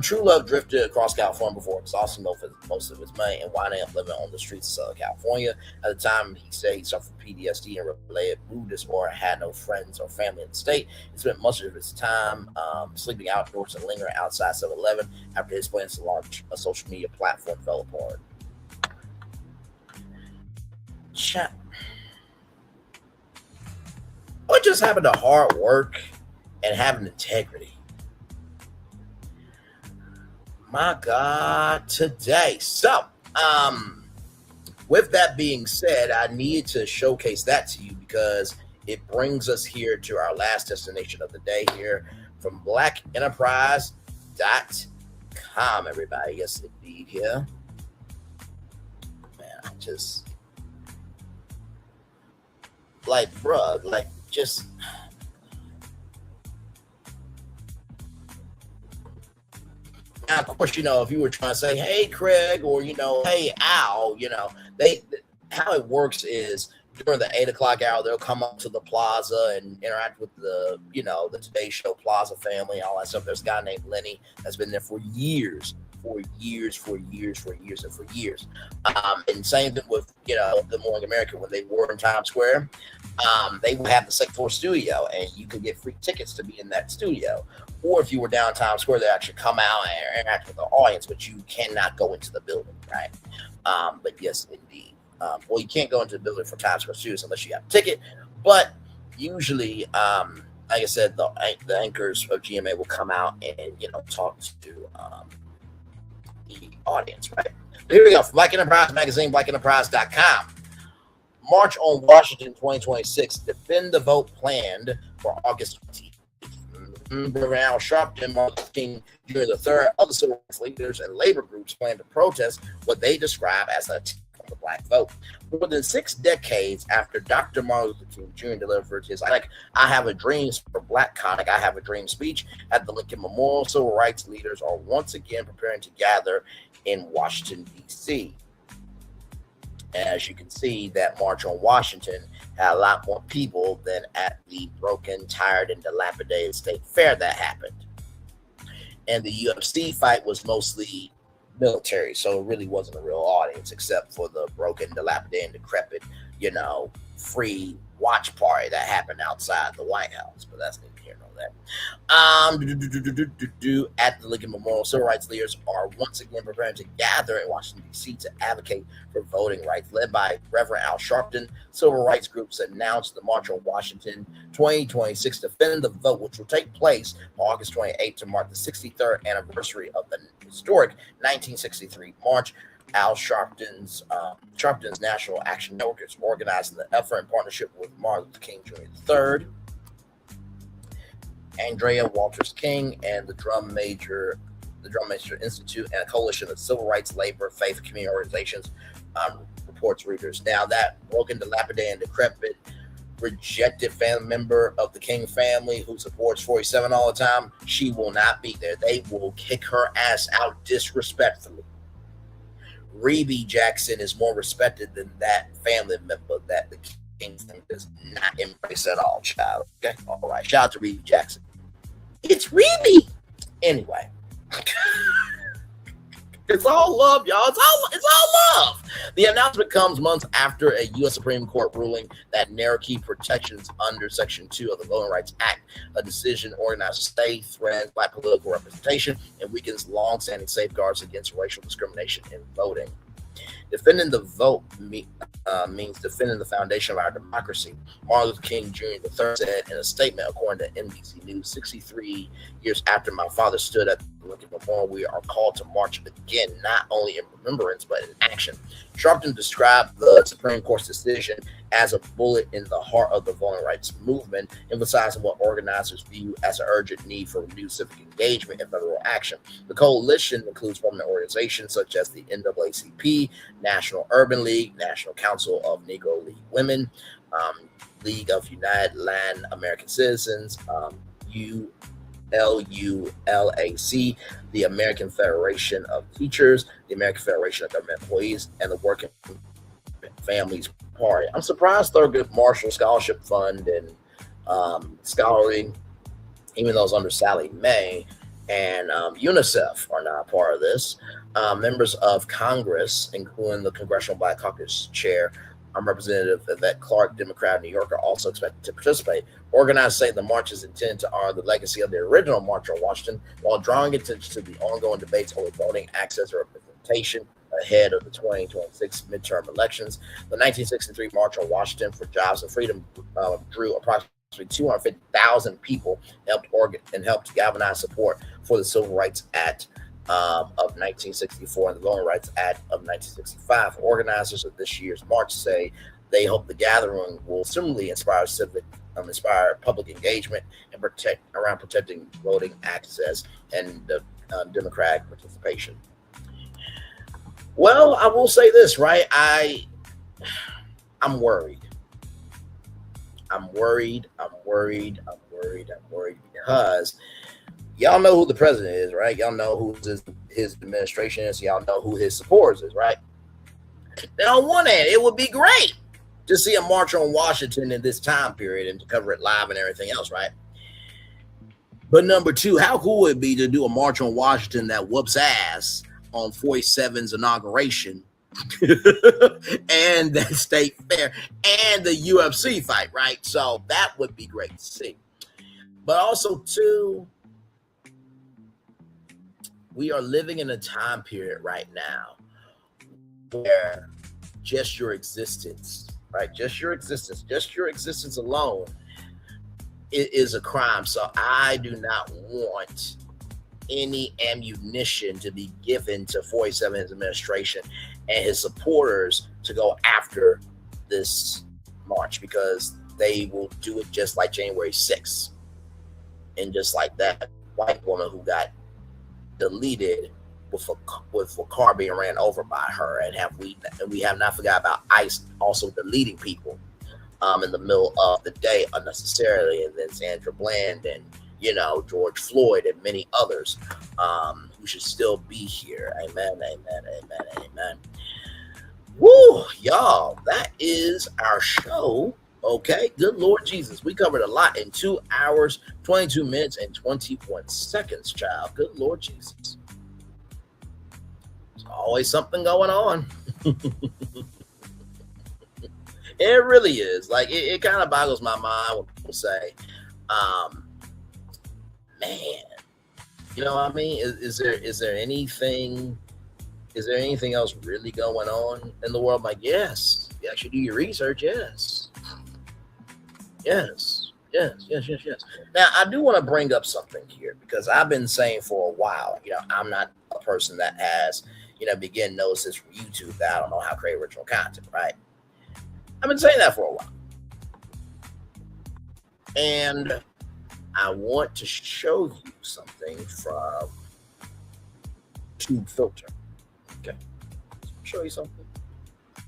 True Love drifted across California before exhausting most of his money and winding up living on the streets of Southern California. At the time, he said he suffered PTSD and related mood disorder, had no friends or family in the state. He spent much of his time sleeping outdoors and lingering outside 7-Eleven after his plans to launch a social media platform fell apart. What just happened to hard work and having integrity? My God, today. So, with that being said, I needed to showcase that to you because it brings us here to our last destination of the day here from blackenterprise.com, everybody. Yes, indeed, here. Man, I just, like, bruh, like, just... Now, of course, if you were trying to say, hey, Craig, or, hey, Al, how it works is during the 8 o'clock hour, they'll come up to the plaza and interact with the Today Show Plaza family, all that stuff. There's a guy named Lenny that's been there for years. And same thing with, Good Morning America, when they were in Times Square, they would have the second floor studio and you could get free tickets to be in that studio. Or if you were down Times Square, they actually come out and interact with the audience, but you cannot go into the building, right? But yes, indeed. Well, you can't go into the building for Times Square Studios unless you have a ticket. But usually, like I said, the anchors of GMA will come out and, talk to the audience, right? Here we go. From Black Enterprise Magazine, blackenterprise.com. March on Washington 2026. Defend the vote planned for August 20th. Al Sharpton, Martin Luther King Jr. III, other civil rights leaders and labor groups plan to protest what they describe as an attack on the black vote. More than 6 decades after Dr. Martin Luther King Jr. delivered his I Have a Dream for Black Conic, I Have a Dream speech at the Lincoln Memorial, civil rights leaders are once again preparing to gather in Washington, D.C. As you can see, that March on Washington had a lot more people than at the broken, tired, and dilapidated state fair that happened. And the UFC fight was mostly military, so it really wasn't a real audience except for the broken, dilapidated, and decrepit, free watch party that happened outside the White House. But that's neither here nor there. At the Lincoln Memorial, civil rights leaders are once again preparing to gather in Washington, D.C. to advocate for voting rights. Led by Reverend Al Sharpton, civil rights groups announced the March on Washington 2026 Defend the Vote, which will take place on August 28th to mark the 63rd anniversary of the historic 1963 March. Al Sharpton's National Action Network is organizing the effort in partnership with Martin Luther King Jr. III, Andrea Walters King, and the Drum Major Institute, and a coalition of civil rights, labor, faith, and community organizations, reports Reuters. Now, that broken, dilapidated, and decrepit, rejected family member of the King family who supports 47 all the time, she will not be there. They will kick her ass out disrespectfully. Rebe Jackson is more respected than that family member that the King family does not embrace at all, child. Okay? All right. Shout out to Rebe Jackson. It's Rebe. Anyway. It's all love, y'all. It's all love. The announcement comes months after a U.S. Supreme Court ruling that narrow key protections under Section 2 of the Voting Rights Act, a decision organized to stay, threatens black political representation, and weakens long-standing safeguards against racial discrimination in voting. Defending the vote means defending the foundation of our democracy. Martin Luther King Jr. III said in a statement, according to NBC News, 63 years after my father stood at the Lincoln Memorial, we are called to march again, not only in remembrance, but in action. Sharpton described the Supreme Court's decision as a bullet in the heart of the voting rights movement, emphasizing what organizers view as an urgent need for renewed civic engagement and federal action. The coalition includes prominent organizations such as the NAACP, National Urban League, National Council of Negro League Women, League of United Land American Citizens, ULULAC, the American Federation of Teachers, the American Federation of Government Employees, and the Working Families Party. I'm surprised Thurgood Marshall Scholarship Fund and scholarly, even those under Sally Mae, and UNICEF are now part of this. Members of Congress, including the Congressional Black Caucus Chair, Representative Yvette Clarke, Democrat of New York, are also expected to participate. Organizers say the march is intended to honor the legacy of the original March on Washington while drawing attention to the ongoing debates over voting access and representation ahead of the 2026 midterm elections. The 1963 March on Washington for Jobs and Freedom drew approximately 250,000 people and helped galvanize support for the Civil Rights Act of 1964 and the Voting Rights Act of 1965. Organizers of this year's march say they hope the gathering will similarly inspire public engagement and protecting voting access and democratic participation. Well, I will say this, right? I'm worried. I'm worried because y'all know who the president is, right? Y'all know who his administration is. Y'all know who his supporters is, right? Now, on one hand, it would be great to see a march on Washington in this time period and to cover it live and everything else, right? But number two, how cool would it be to do a march on Washington that whoops ass on 47's inauguration and that state fair and the UFC fight, right? So that would be great to see. But also, too, we are living in a time period right now where just your existence, right? Just your existence alone is a crime. So I do not want any ammunition to be given to 47's administration and his supporters to go after this march, because they will do it just like January 6th. And just like that white woman who got deleted with a car being ran over by her, and we have not forgot about ICE also deleting people in the middle of the day unnecessarily, and then Sandra Bland and George Floyd and many others who should still be here. Amen, amen, amen, amen. Woo, y'all, that is our show. Okay, good Lord Jesus. We covered a lot in 2 hours, 22 minutes, and 21 seconds, child. Good Lord Jesus. There's always something going on. It really is. Like, it kind of boggles my mind when people say, man, you know what I mean? Is there anything else really going on in the world? I'm like, yes. You actually do your research, yes. Yes. Now, I do want to bring up something here, because I've been saying for a while, I'm not a person that has, begin notices from YouTube that I don't know how to create original content, right? I've been saying that for a while. And I want to show you something from Tube Filter. Okay. Show you something.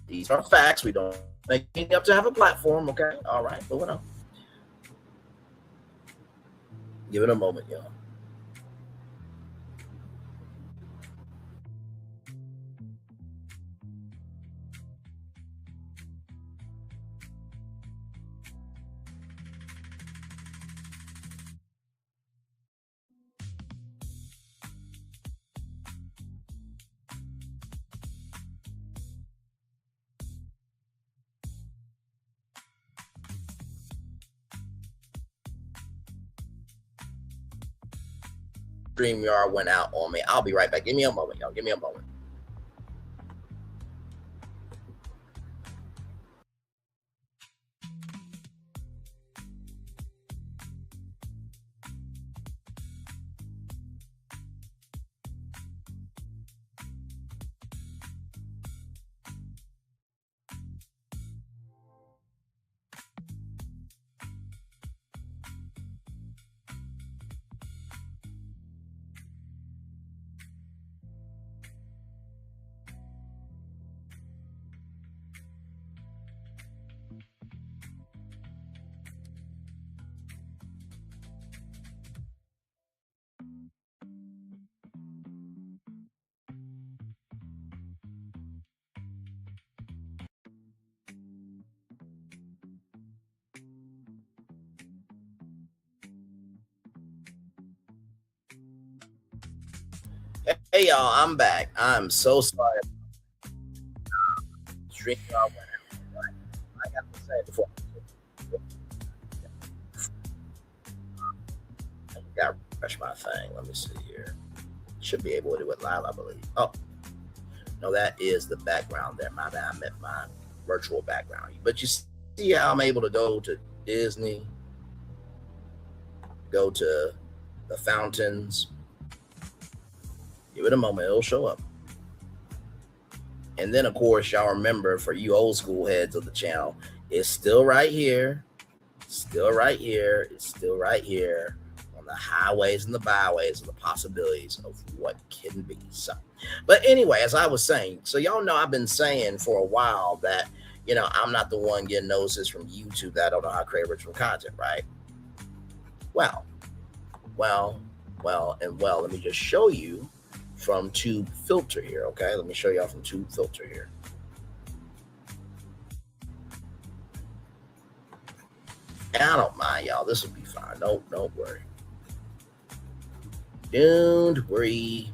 These are facts. We don't make it up to have a platform, okay? All right, moving on. Give it a moment, y'all. StreamYard went out on me. I'll be right back. Give me a moment, y'all. Give me a moment. Hey y'all, I'm back. I'm so sorry. Stream y'all went out. I got to say before. I gotta refresh my thing. Let me see here. Should be able to do it live, I believe. Oh, no, that is the background there. My bad. I meant my virtual background. But you see how I'm able to go to Disney, go to the fountains. Give it a moment, it'll show up. And then, of course, y'all remember, for you old school heads of the channel, it's still right here. Still right here. It's still right here on the highways and the byways of the possibilities of what can be. So, but anyway, as I was saying, so y'all know I've been saying for a while that, you know, I'm not the one getting notices from YouTube that I don't know how to create original content, right? Well, let me just show you from Tube Filter here, okay? Let me show y'all from Tube Filter here. And I don't mind, y'all. This will be fine. Don't worry. Don't worry.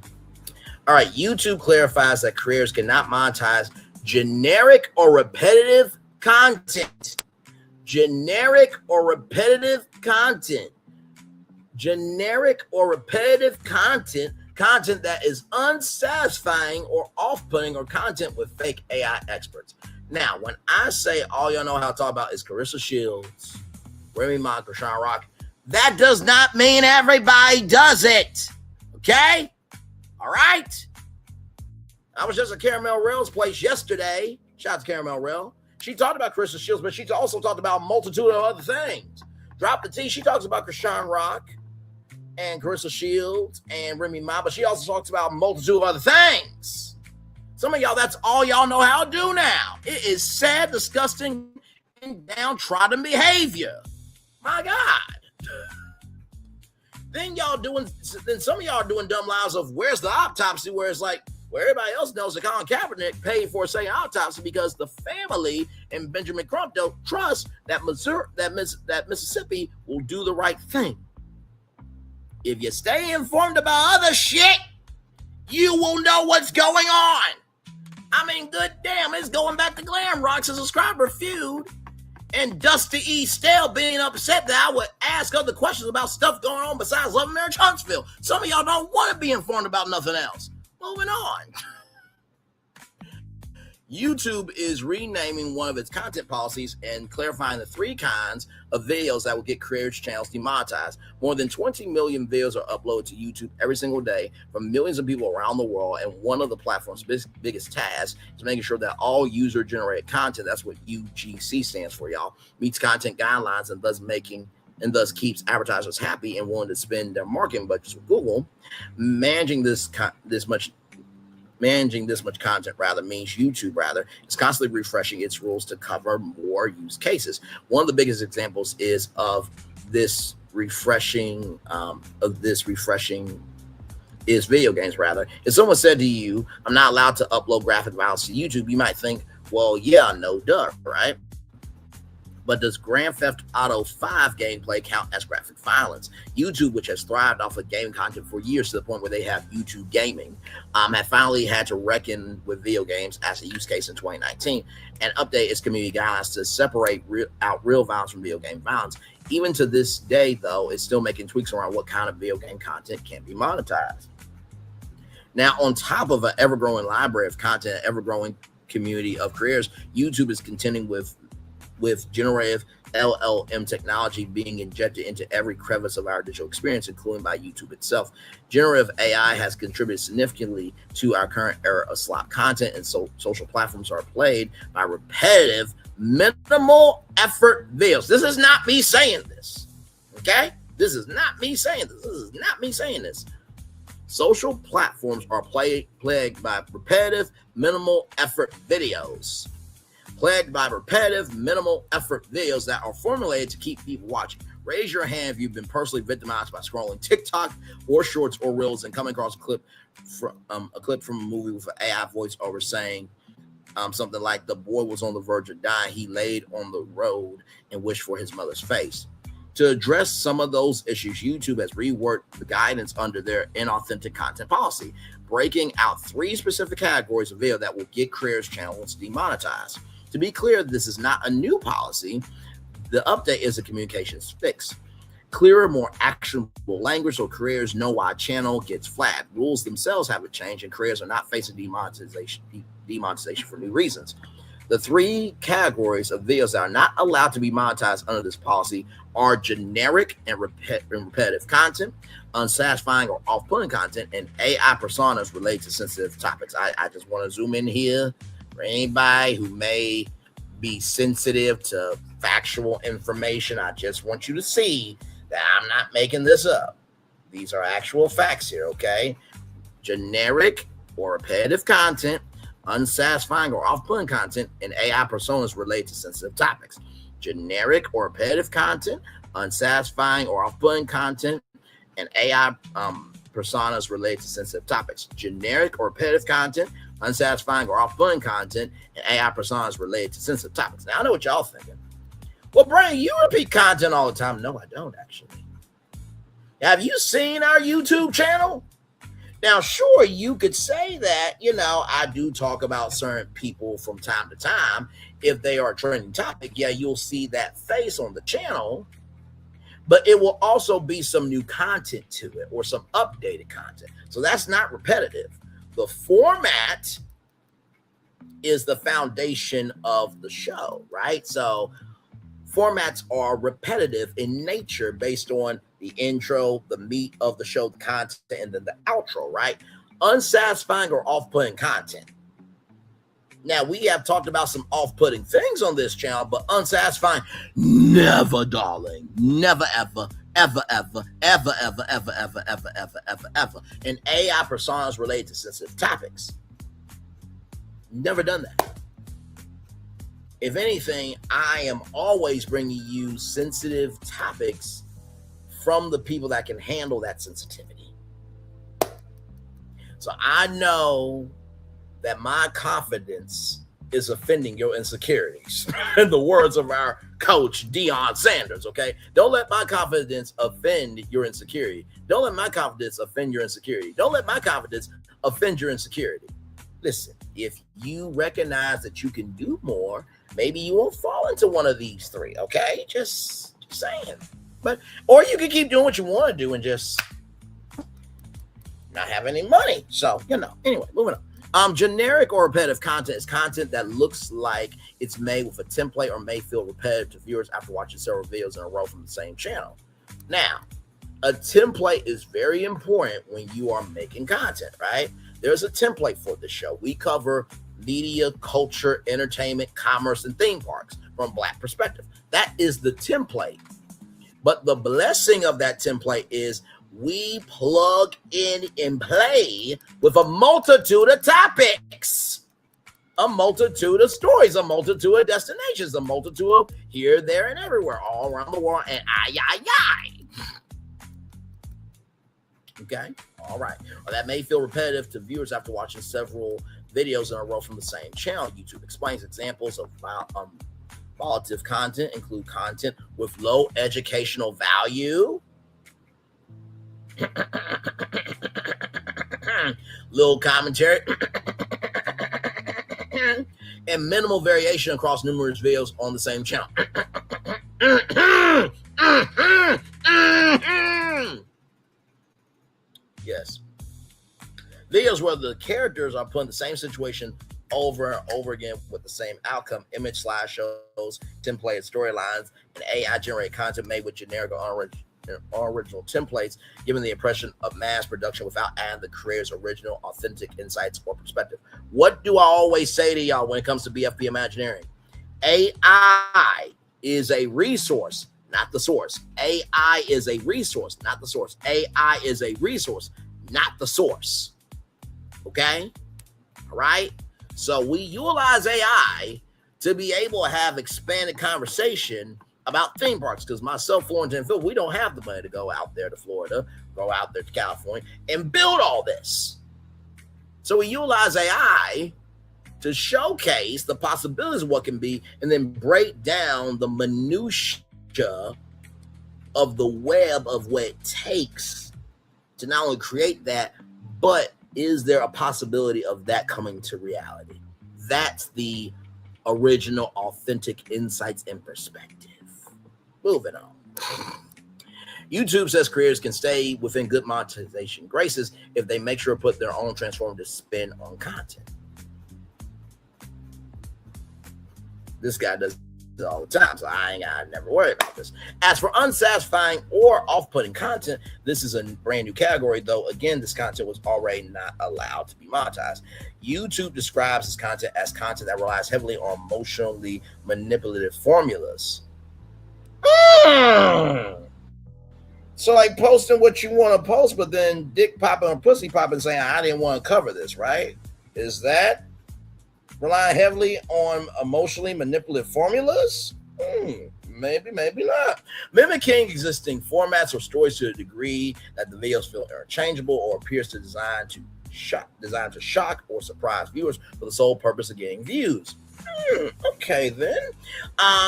All right, YouTube clarifies that creators cannot monetize generic or repetitive content. Generic or repetitive content. Generic or repetitive content that is unsatisfying or off-putting, or content with fake AI experts. Now, when I say all y'all know how to talk about is Carissa Shields, Remy Ma, Krishan Rock, that does not mean everybody does it. Okay? All right? I was just at Caramel Rail's place yesterday. Shout out to Caramel Rail. She talked about Carissa Shields, but she also talked about a multitude of other things. Drop the T. She talks about Krishan Rock and Carissa Shields and Remy Ma, but she also talks about a multitude of other things. Some of y'all, that's all y'all know how to do now. It is sad, disgusting, and downtrodden behavior. My God. Then some of y'all are doing dumb lies of where's the autopsy, where it's like, where everybody else knows that Colin Kaepernick paid for a second autopsy because the family and Benjamin Crump don't trust that Mississippi will do the right thing. If you stay informed about other shit, you will know what's going on. I mean, good damn, it's going back to Glam Rock's subscriber feud and Dusty E. Stale being upset that I would ask other questions about stuff going on besides Love Marriage Huntsville. Some of y'all don't want to be informed about nothing else. Moving on. YouTube is renaming one of its content policies and clarifying the 3 kinds of videos that will get creators' channels demonetized. More than 20 million videos are uploaded to YouTube every single day from millions of people around the world, and one of the platform's biggest tasks is making sure that all user-generated content, that's what UGC stands for, y'all, meets content guidelines and thus keeps advertisers happy and willing to spend their marketing budgets with Google. Managing this much content means YouTube is constantly refreshing its rules to cover more use cases. One of the biggest examples is of this refreshing is video games rather. If someone said to you, I'm not allowed to upload graphic violence to YouTube, you might think, well, yeah, no duh, right? But does Grand Theft Auto 5 gameplay count as graphic violence? YouTube, which has thrived off of gaming content for years to the point where they have YouTube Gaming, have finally had to reckon with video games as a use case in 2019 and update its community guidelines to separate out real violence from video game violence. Even to this day, though, it's still making tweaks around what kind of video game content can be monetized. Now, on top of an ever-growing library of content, an ever-growing community of creators, YouTube is contending with generative LLM technology being injected into every crevice of our digital experience, including by YouTube itself. Generative AI has contributed significantly to our current era of slop content, and so social platforms are plagued by repetitive, minimal effort videos. This is not me saying this, okay? This is not me saying this. Social platforms are plagued by repetitive, minimal effort videos. Plagued by repetitive, minimal effort videos that are formulated to keep people watching. Raise your hand if you've been personally victimized by scrolling TikTok or shorts or reels and coming across a clip from a movie with an AI voiceover saying something like, the boy was on the verge of dying. He laid on the road and wished for his mother's face. To address some of those issues, YouTube has reworked the guidance under their inauthentic content policy, breaking out 3 specific categories of video that will get creators' channels demonetized. To be clear, this is not a new policy. The update is a communications fix. Clearer, more actionable language so creators know why a channel gets flagged. Rules themselves haven't changed, and creators are not facing demonetization for new reasons. The 3 categories of videos that are not allowed to be monetized under this policy are generic and repetitive content, unsatisfying or off-putting content, and AI personas related to sensitive topics. I just want to zoom in here for anybody who may be sensitive to factual information. I just want you to see that I'm not making this up. These are actual facts here, okay? Generic or repetitive content, unsatisfying or off-putting content, and AI personas related to sensitive topics. Generic or repetitive content, unsatisfying or off-putting content, and AI personas related to sensitive topics. Generic or repetitive content, unsatisfying or off-putting content, and AI personas related to sensitive topics. Now, I know what y'all thinking. Well, Brian, you repeat content all the time. No, I don't, actually. Have you seen our YouTube channel? Now, sure, you could say that, I do talk about certain people from time to time. If they are a trending topic, yeah, you'll see that face on the channel, but it will also be some new content to it or some updated content. So that's not repetitive. The format is the foundation of the show, right? So formats are repetitive in nature based on the intro, the meat of the show, the content, and then the outro, right? Unsatisfying or off-putting content. Now, we have talked about some off-putting things on this channel, but unsatisfying, never, darling. Never, ever, ever, ever, ever, ever, ever, ever, ever, ever, ever, ever. And AI personas related to sensitive topics. Never done that. If anything, I am always bringing you sensitive topics from the people that can handle that sensitivity. So I know that my confidence is offending your insecurities. In the words of our coach, Deion Sanders, okay? Don't let my confidence offend your insecurity. Don't let my confidence offend your insecurity. Don't let my confidence offend your insecurity. Listen, if you recognize that you can do more, maybe you won't fall into one of these 3, okay? Just saying. Or you can keep doing what you want to do and just not have any money. So, anyway, moving on. Generic or repetitive content is content that looks like it's made with a template or may feel repetitive to viewers after watching several videos in a row from the same channel. Now, a template is very important when you are making content, right? There's a template for the show. We cover media, culture, entertainment, commerce, and theme parks from a Black perspective. That is the template. But the blessing of that template is we plug in and play with a multitude of topics, a multitude of stories, a multitude of destinations, a multitude of here, there, and everywhere, all around the world, and Okay, all right. Well, that may feel repetitive to viewers after watching several videos in a row from the same channel. YouTube explains examples of volatile content include content with low educational value, little commentary, and minimal variation across numerous videos on the same channel. Yes. Videos where the characters are put in the same situation over and over again with the same outcome, image slideshows, templated storylines, and AI-generated content made with generic or original templates, giving the impression of mass production without adding the creator's original, authentic insights or perspective. What do I always say to y'all when it comes to BFP Imagineering? AI is a resource, not the source. AI is a resource, not the source. AI is a resource, not the source. Okay? All right? So we utilize AI to be able to have expanded conversation about theme parks, because myself, Florence, and Phil, we don't have the money to go out there to Florida, go out there to California, and build all this. So we utilize AI to showcase the possibilities of what can be, and then break down the minutia of the web of what it takes to not only create that, but is there a possibility of that coming to reality? That's the original, authentic insights and perspective. Moving on. YouTube says creators can stay within good monetization graces if they make sure to put their own transformative spin on content. This guy does it all the time, so I never worry about this. As for unsatisfying or off-putting content, this is a brand new category, though. Again, this content was already not allowed to be monetized. YouTube describes this content as content that relies heavily on emotionally manipulative formulas. So like posting what you want to post, but then dick popping or pussy popping saying, I didn't want to cover this, right? Is that relying heavily on emotionally manipulative formulas? Maybe, maybe not. Mimicking existing formats or stories to a degree that the videos feel interchangeable or appears to designed to shock or surprise viewers for the sole purpose of getting views. Okay, then.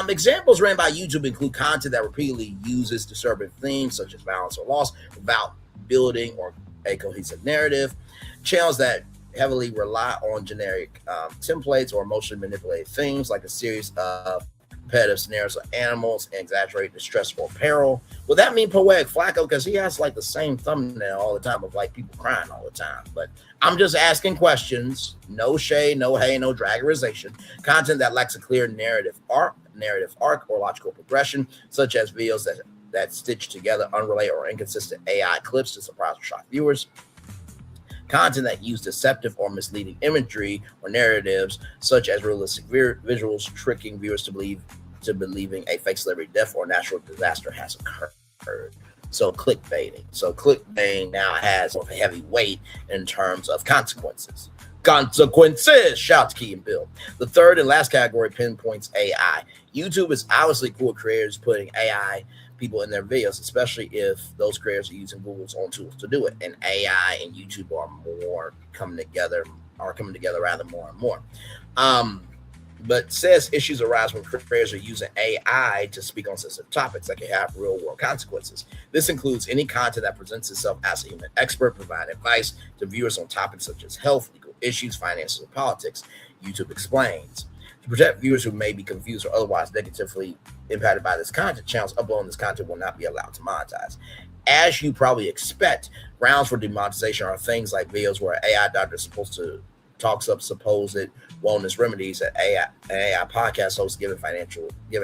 Examples ran by YouTube include content that repeatedly uses disturbing themes such as violence or loss without building or a cohesive narrative. Channels that heavily rely on generic templates or emotionally manipulated themes like a series of repetitive scenarios of animals and exaggerated distress or peril. Would that mean Poetic Flacco? Because he has like the same thumbnail all the time of like people crying all the time. But I'm just asking questions. No shade, no hate, no dragorization. Content that lacks a clear narrative arc or logical progression, such as videos that stitch together unrelated or inconsistent AI clips to surprise or shock viewers. Content that use deceptive or misleading imagery or narratives, such as realistic visuals, tricking viewers to believing a fake celebrity death or natural disaster has occurred. So clickbaiting. So clickbaiting now has a heavy weight in terms of consequences. Consequences! Shout to Key and Bill. The third and last category pinpoints AI. YouTube is obviously cool with creators putting AI people in their videos, especially if those creators are using Google's own tools to do it. And AI and YouTube are coming together rather more and more. But says issues arise when creators are using AI to speak on sensitive topics that can have real world consequences. This includes any content that presents itself as a human expert, providing advice to viewers on topics such as health, legal issues, finances, and politics. YouTube explains. To protect viewers who may be confused or otherwise negatively impacted by this content, channels uploading this content will not be allowed to monetize. As you probably expect, grounds for demonetization are things like videos where AI doctor is supposed to talks up supposed wellness remedies, an AI podcast host giving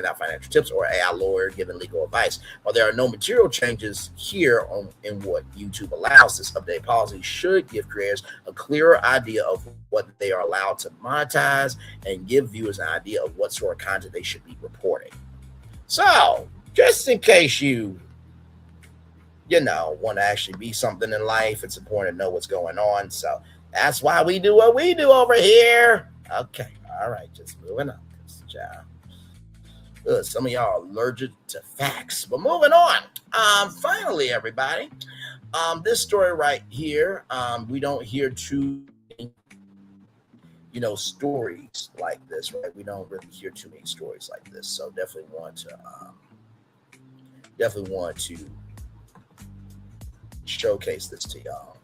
out financial tips, or AI lawyer giving legal advice. While there are no material changes here in what YouTube allows, this updated policy should give creators a clearer idea of what they are allowed to monetize and give viewers an idea of what sort of content they should be reporting. So, just in case you want to actually be something in life, it's important to know what's going on. So that's why we do what we do over here. Okay, all right, just moving on. Some of y'all are allergic to facts, but moving on. Finally, everybody, this story right here, we don't hear too many, stories like this, right? We don't really hear too many stories like this, so definitely want to showcase this to y'all.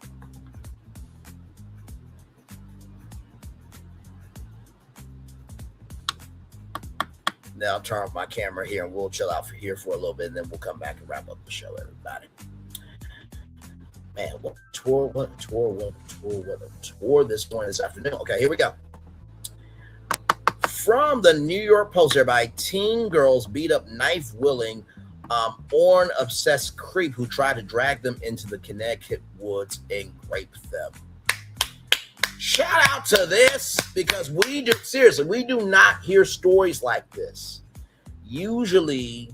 Now I'll turn off my camera here and we'll chill out for a little bit, and then we'll come back and wrap up the show, everybody. Man, what tour this morning, this afternoon. Okay, here we go. From the New York Post, everybody, teen girls beat up knife-wielding porn-obsessed creep who tried to drag them into the Connecticut woods and rape them. Shout out to this, because we do not hear stories like this. Usually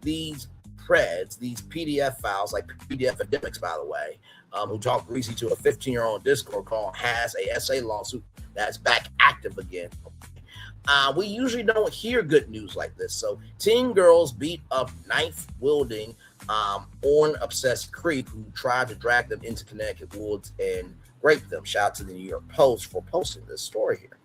these PDF files, like PDF academics, by the way, who talk greasy to a 15-year-old Discord call, has a SA lawsuit that's back active again. We usually don't hear good news like this. So teen girls beat up knife-wielding porn-obsessed creep who tried to drag them into Connecticut woods and rape them. Shout out to the New York Post for posting this story here.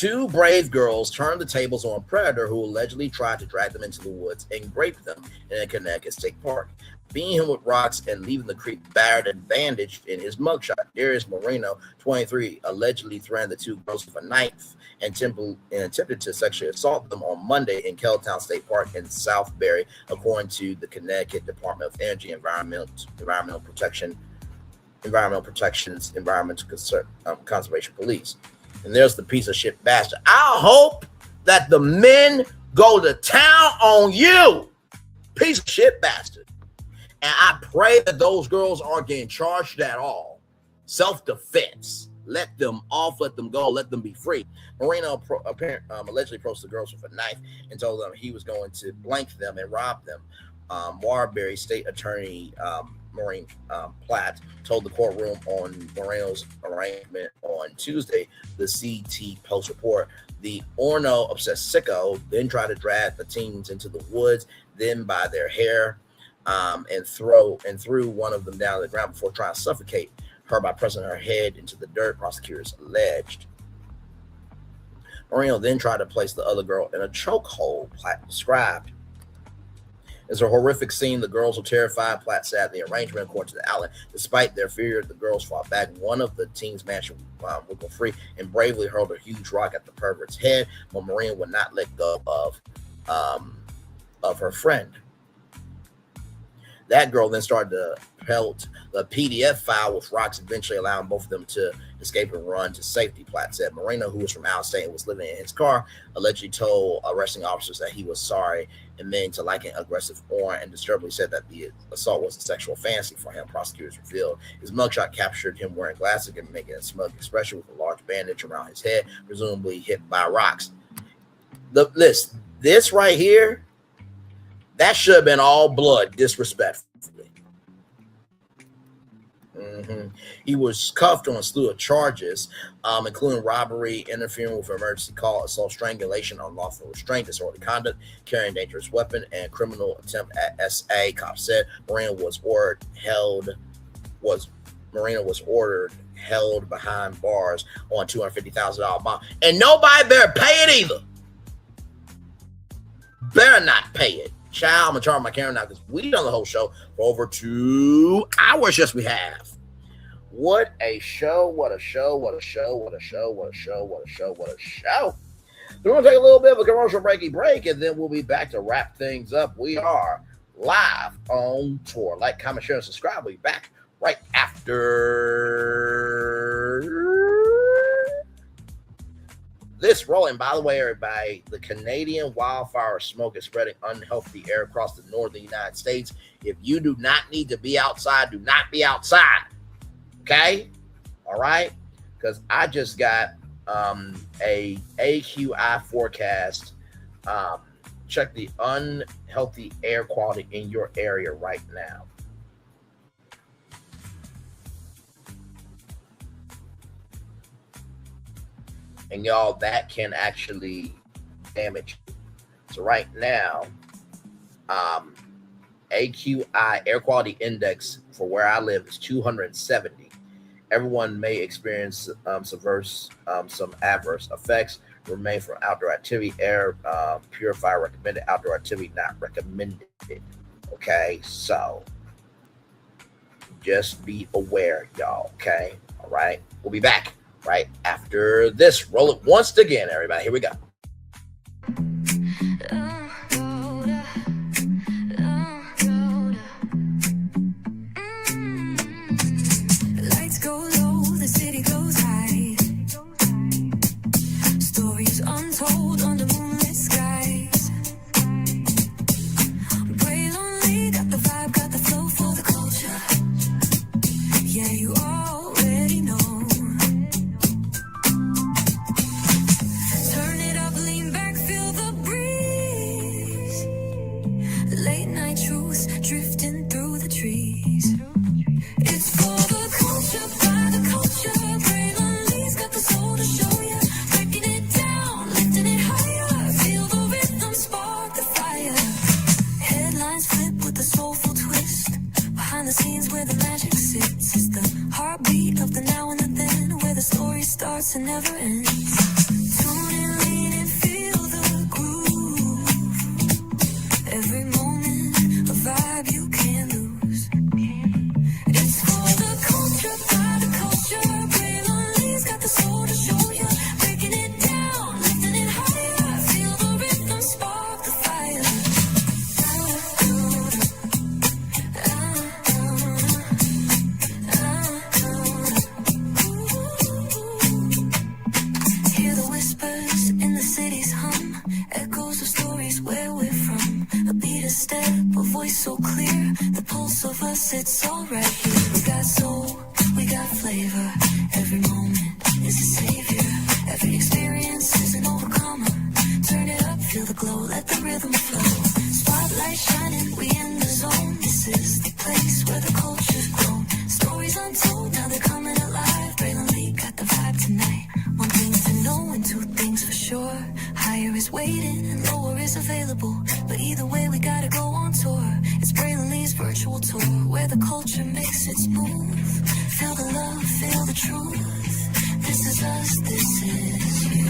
Two brave girls turned the tables on a predator who allegedly tried to drag them into the woods and rape them in a Connecticut State Park, beating him with rocks and leaving the creek battered and bandaged in his mugshot. Darius Moreno, 23, allegedly threatened the two girls with a knife and attempted to sexually assault them on Monday in Kelltown State Park in Southbury, according to the Connecticut Department of Energy and Environmental Conservation Police. And there's the piece of shit bastard. I hope that the men go to town on you, piece of shit bastard. And I pray that those girls aren't getting charged at all. Self-defense. Let them off, let them go, let them be free. Moreno allegedly approached the girls with a knife and told them he was going to blank them and rob them. Marbury State Attorney Maureen Platt told the courtroom on Moreno's arraignment on Tuesday, the CT Post report. The Orno-obsessed sicko then tried to drag the teens into the woods, then by their hair, and threw one of them down to the ground before trying to suffocate her by pressing her head into the dirt, prosecutors alleged. Moreno then tried to place the other girl in a chokehold, Platt described. It's a horrific scene. The girls were terrified, Platt said. The arrangement, according to the outlet, despite their fear, the girls fought back. One of the teens managed to wiggle free and bravely hurled a huge rock at the pervert's head, but Moreno would not let go of her friend. That girl then started to pelt the PDF file with rocks, eventually allowing both of them to escape and run to safety, Platt said. Moreno, who was from out of state and was living in his car, allegedly told arresting officers that he was sorry and meant to like an aggressive or and disturbingly said that the assault was a sexual fantasy for him, prosecutors revealed. His mugshot captured him wearing glasses and making a smug expression with a large bandage around his head, presumably hit by rocks. This right here, that should have been all blood, disrespectfully. He was cuffed on a slew of charges, including robbery, interfering with an emergency call, assault, strangulation, unlawful restraint, disorderly conduct, carrying a dangerous weapon, and criminal attempt at SA. Cops said Moreno was ordered held behind bars on $250,000 bond, and nobody better pay it either. Better not pay it. Child, I'm gonna turn on my camera now because we done the whole show for over 2 hours. Yes, we have. What a show, what a show, what a show, what a show, what a show, what a show, what a show. We're gonna take a little bit of a commercial break, and then we'll be back to wrap things up. We are live on tour. Like, comment, share, and subscribe. We'll be back right after this rolling. By the way, everybody, the Canadian wildfire smoke is spreading unhealthy air across the northern United States. If you do not need to be outside, do not be outside. Okay? All right? Because I just got a AQI forecast. Check the unhealthy air quality in your area right now. And y'all, that can actually damage you. So right now, AQI, air quality index for where I live, is 270. Everyone may experience some adverse effects. Remain from outdoor activity. Air purifier recommended. Outdoor activity not recommended. Okay, so just be aware, y'all. Okay, all right. We'll be back right after this. Roll it once again, everybody. Here we go.
Lights go low, the city goes high. Stories untold under moonlit skies. Way lonely, got the vibe, got the flow for the culture. Yeah, you already know. Turn it up, lean back, feel the breeze. Late night truths drifting through the trees. It's for the culture, by the culture. Braylon Lee's got the soul to show ya. Breaking it down, lifting it higher. feel the glow, let the rhythm flow. Spotlight shining, we in the zone. This is the place where the culture's grown. Stories untold, now they're coming alive. Braylon Lee got the vibe tonight. One thing to know and two things for sure. Higher is waiting and lower is available. But either way, we gotta go on tour. It's Braylon Lee's virtual tour, where the culture makes it smooth. Feel the love, feel the truth. This is us, this is you.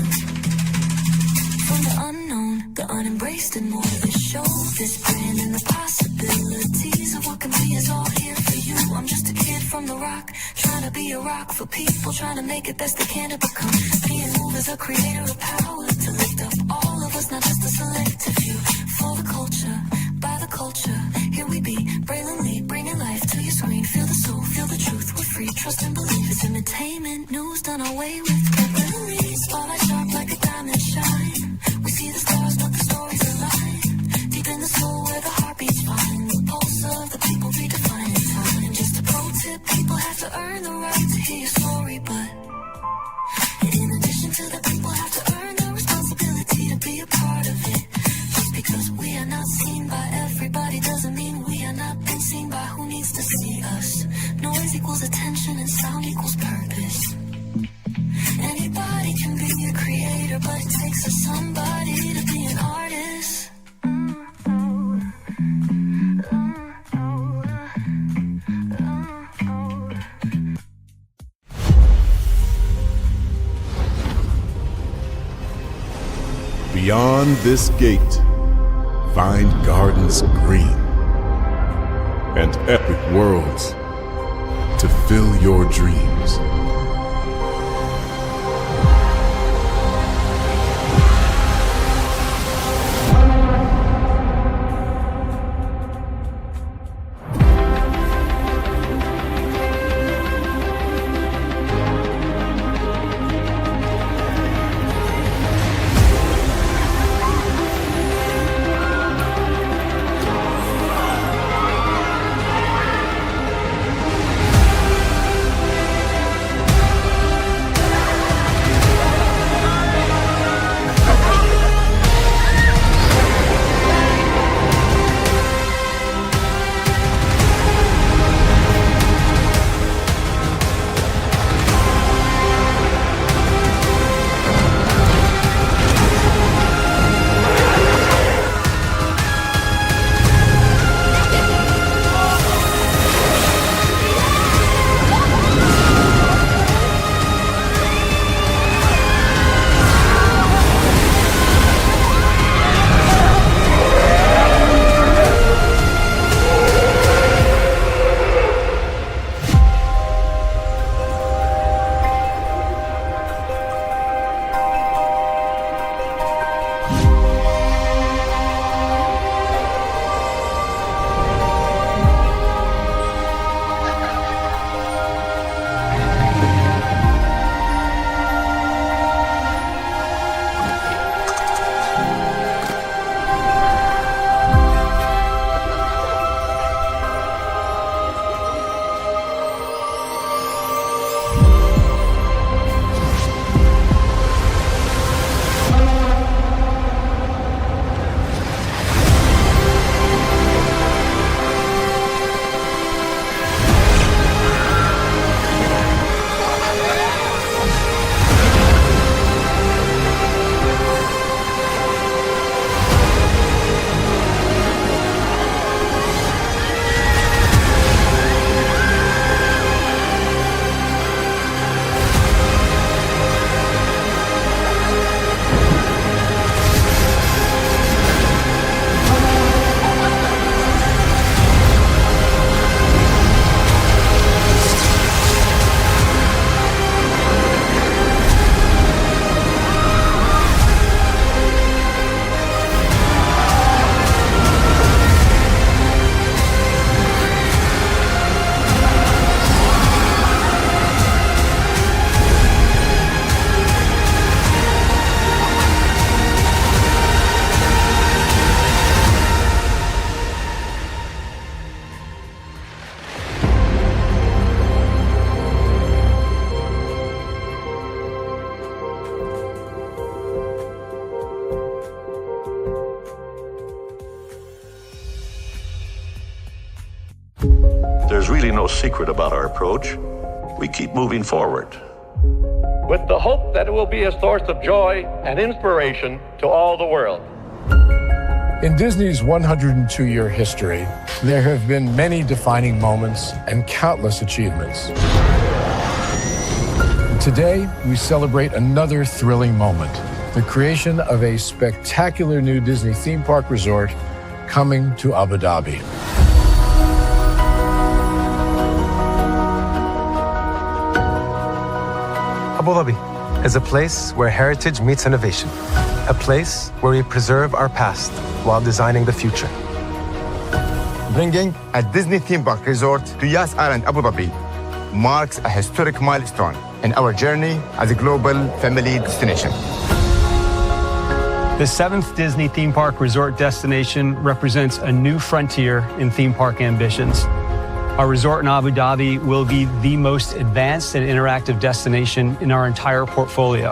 From the unknown, the unembraced, and more. This show, this brand, and the possibilities of what can be is all here for you. I'm just a kid from the rock, trying to be a rock for people, trying to make it best they can to become. Being moved as a creator of power to lift up all of us, not just a selective few. For the culture, by the culture, here we be. Braylon Lee, bringing life to your screen. Feel the soul, feel the truth. We're free, trust and believe. It's entertainment, news done away with. Braylon Lee, spotlight sharp like a diamond shine. We see the stars, but the stories align. Deep in the soul where the heartbeats find. The pulse of the people redefining time. Just a pro tip, people have to earn the right to hear your story, but in addition to that, people have to earn the responsibility to be a part of it. Just because we are not seen by everybody doesn't mean we are not been seen by who needs to see us. Noise equals attention and sound equals purpose. Anybody can be a creator, but it takes a somebody to be an artist.
Beyond this gate, find gardens green and epic worlds to fill your dreams.
really no secret about our approach. We keep moving forward.
With the hope that it will be a source of joy and inspiration to all the world.
In Disney's 102-year history, there have been many defining moments and countless achievements. Today, we celebrate another thrilling moment, the creation of a spectacular new Disney theme park resort coming to Abu Dhabi.
Abu Dhabi is a place where heritage meets innovation, a place where we preserve our past while designing the future.
Bringing a Disney theme park resort to Yas Island, Abu Dhabi, marks a historic milestone in our journey as a global family destination.
The 7th Disney theme park resort destination represents a new frontier in theme park ambitions. Our resort in Abu Dhabi will be the most advanced and interactive destination in our entire portfolio.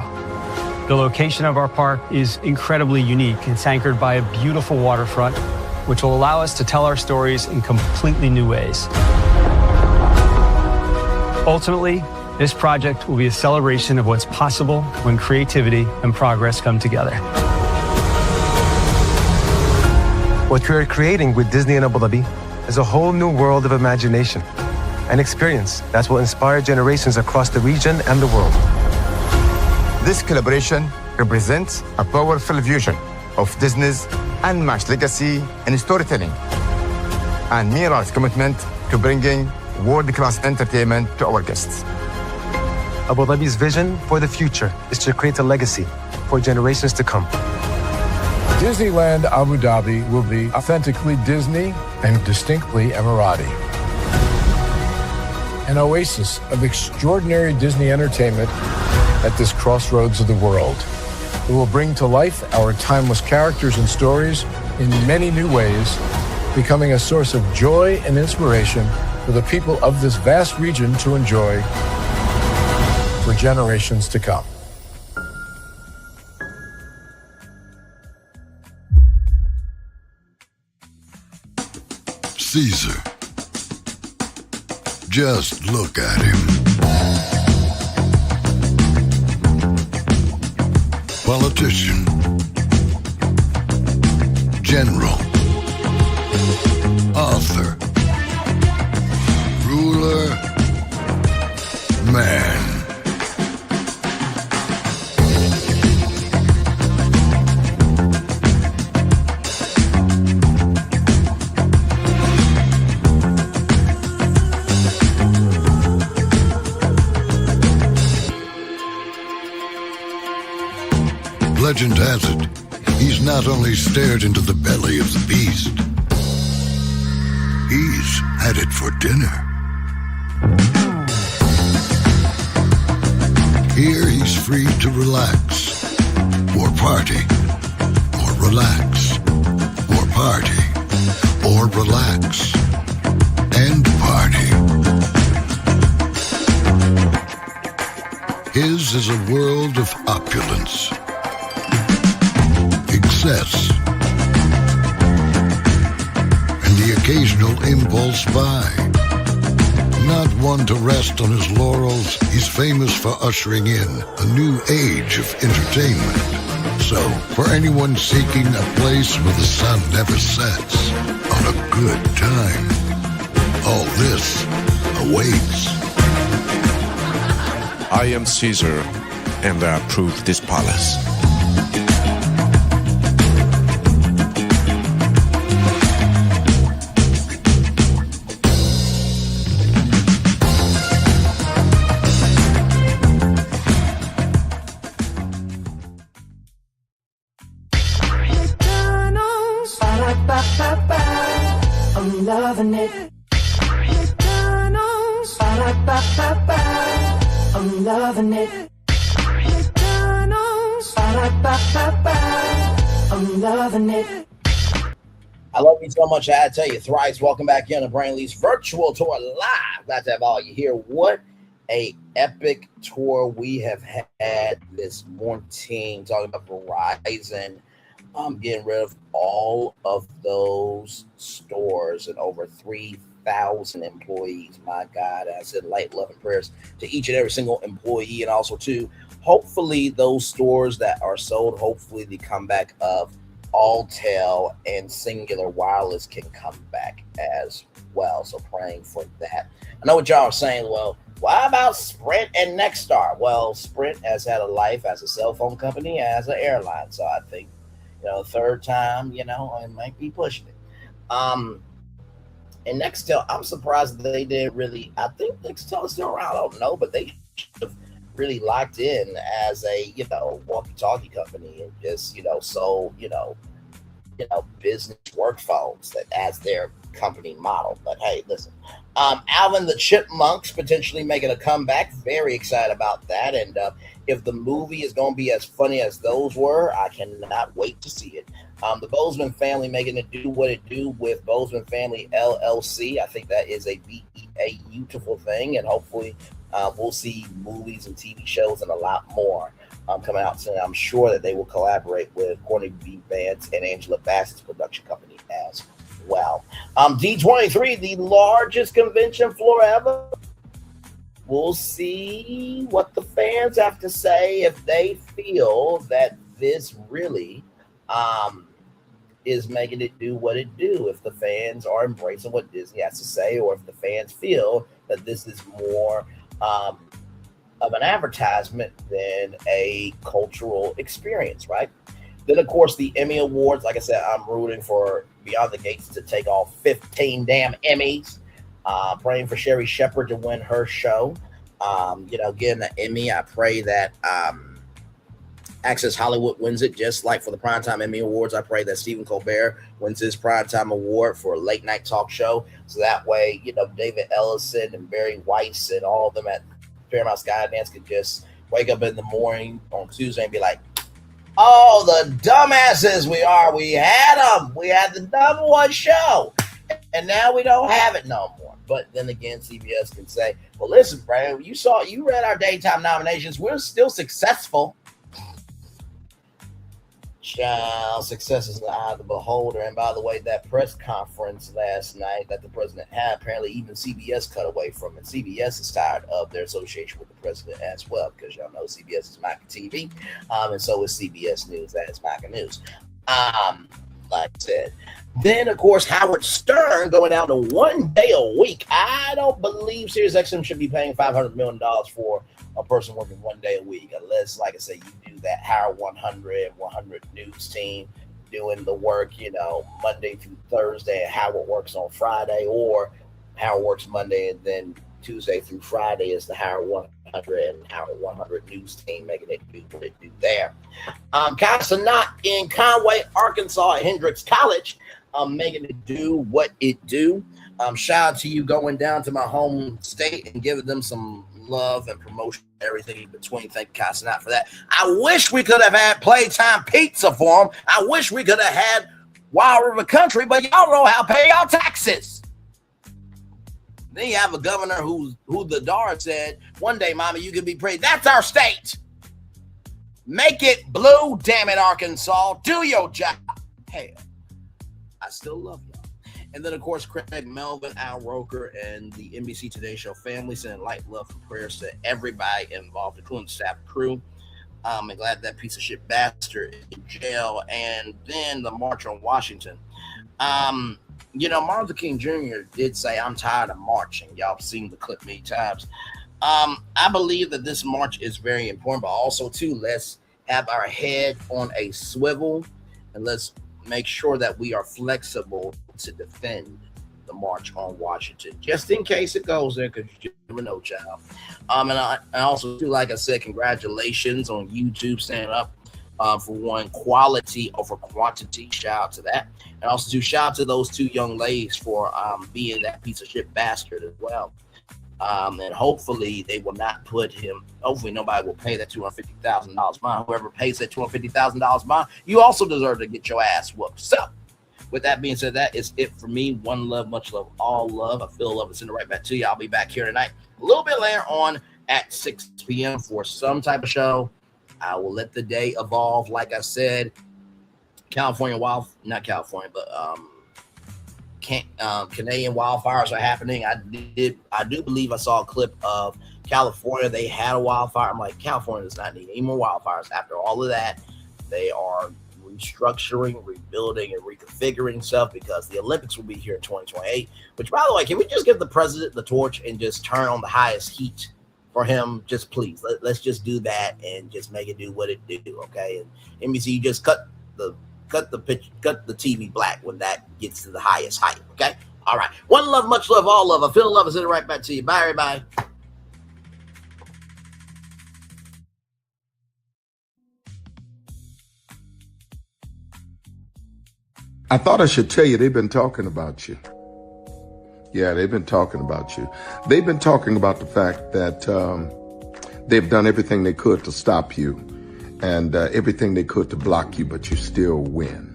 The location of our park is incredibly unique. It's anchored by a beautiful waterfront, which will allow us to tell our stories in completely new ways. Ultimately, this project will be a celebration of what's possible when creativity and progress come together.
What we are creating with Disney in Abu Dhabi is a whole new world of imagination and experience that will inspire generations across the region and the world.
This collaboration represents a powerful fusion of Disney's unmatched legacy in storytelling and Mira's commitment to bringing world-class entertainment to our guests.
Abu Dhabi's vision for the future is to create a legacy for generations to come.
Disneyland Abu Dhabi will be authentically Disney and distinctly Emirati. An oasis of extraordinary Disney entertainment at this crossroads of the world. It will bring to life our timeless characters and stories in many new ways, becoming a source of joy and inspiration for the people of this vast region to enjoy for generations to come.
Caesar. Just look at him. Politician. General. Author. Ruler. Man. Legend has it, he's not only stared into the belly of the beast, he's had it for dinner. Here he's free to relax, or party, or relax, or party, or relax, and party. His is a world of opulence, excess, and the occasional impulse buy. Not one to rest on his laurels, he's famous for ushering in a new age of entertainment. So, for anyone seeking a place where the sun never sets on a good time, all this awaits.
I am Caesar, and I approve this palace.
I'm loving it. McDonald's. I'm loving it. McDonald's. I'm loving it.
I love you so much. I had to tell you, Thrice, welcome back in to Brainley's virtual tour live. Glad to have all you here. What a epic tour we have had this morning. Talking about Verizon. I'm getting rid of all of those stores and over 3,000 1,000 employees. My God, I said light, love, and prayers to each and every single employee, and also to hopefully those stores that are sold, hopefully the comeback of Alltel and Singular Wireless can come back as well. So praying for that. I know what y'all are saying. Well, why about Sprint and Nexstar? Well, Sprint has had a life as a cell phone company, as an airline. So I think, third time, it might be pushing it. And Nextel, I'm surprised that they didn't really. I think Nextel is still around. I don't know, but they should have really locked in as a walkie-talkie company and just sold business work phones that as their company model. But hey, listen, Alvin the Chipmunks potentially making a comeback. Very excited about that. And if the movie is going to be as funny as those were, I cannot wait to see it. The Boseman family making it do what it do with Boseman Family LLC. I think that is a beautiful thing, and hopefully we'll see movies and TV shows and a lot more coming out soon. I'm sure that they will collaborate with Courtney B. Vance and Angela Bassett's production company as well. D23, the largest convention floor ever. We'll see what the fans have to say if they feel that this really is making it do what it do, if the fans are embracing what Disney has to say, or if the fans feel that this is more of an advertisement than a cultural experience, right? Then, of course, the Emmy Awards. Like I said, I'm rooting for Beyond the Gates to take all 15 damn Emmys. Praying for Sherry Shepherd to win her show. Getting an Emmy. I pray that Access Hollywood wins it, just like for the Primetime Emmy Awards. I pray that Stephen Colbert wins his Primetime Award for a late night talk show. So that way, David Ellison and Barry Weiss and all of them at Paramount Skydance could just wake up in the morning on Tuesday and be like, oh, the dumbasses we are. We had them. We had the number one show. And now we don't have it no more. But then again, CBS can say, well, listen, Brad, you read our daytime nominations. We're still successful. Child, success is in the eye of the beholder. And by the way, that press conference last night that the president had, apparently even CBS cut away from it. CBS is tired of their association with the president as well, because y'all know CBS is Micah TV, and so is CBS News. That is Micah News. Like I said. Then, of course, Howard Stern going down to 1 day a week. I don't believe SiriusXM should be paying $500 million for a person working 1 day a week, unless, like I said, you do that Howard 100 News team doing the work, Monday through Thursday, and Howard works on Friday, or Howard works Monday and then Tuesday through Friday is the Howard 100 and Howard 100 News team making it do what it do there. Cenat in Conway, Arkansas at Hendrix College, making it do what it do. Shout out to you going down to my home state and giving them some love and promotion, everything in between. Thank you, Cenat, for that. I wish we could have had Playtime Pizza for them. I wish we could have had Wild River Country, but y'all don't know how to pay y'all taxes. Then you have a governor who the daughter said, one day, Mama, you can be praised. That's our state. Make it blue, damn it, Arkansas. Do your job. Hell, I still love y'all. And then, of course, Craig Melvin, Al Roker, and the NBC Today Show family sending light, love, and prayers to everybody involved, including the staff and crew. I'm glad that piece of shit bastard is in jail. And then the March on Washington. Martin Luther King Jr. did say, I'm tired of marching. Y'all have seen the clip many times. I believe that this march is very important, but also, too, let's have our head on a swivel, and let's make sure that we are flexible to defend the March on Washington, just in case it goes there, because you never know, child. And I also, too, like I said, congratulations on YouTube standing up for one, quality over quantity. Shout out to that. And also, to shout out to those two young ladies for being that piece of shit bastard as well. And hopefully they will not put him, hopefully nobody will pay that $250,000 bond. Whoever pays that $250,000 bond, you also deserve to get your ass whooped. So with that being said, that is it for me. One love, much love, all love. I feel love and send it right back to you. I'll be back here tonight a little bit later on at 6 p.m. for some type of show. I will let the day evolve. Like I said, Canadian wildfires are happening. I do believe I saw a clip of California. They had a wildfire. I'm like, California does not need any more wildfires. After all of that, they are restructuring, rebuilding, and reconfiguring stuff because the Olympics will be here in 2028. Which, by the way, can we just give the president the torch and just turn on the highest heat for him? Just please, let's just do that and just make it do what it do, okay? And NBC, you just cut the TV black when that gets to the highest height, okay? All right. One love, much love, all love. I feel love is in it right back to you. Bye, everybody.
I thought I should tell you, they've been talking about you. Yeah, they've been talking about you. They've been talking about the fact that they've done everything they could to stop you and everything they could to block you, but you still win.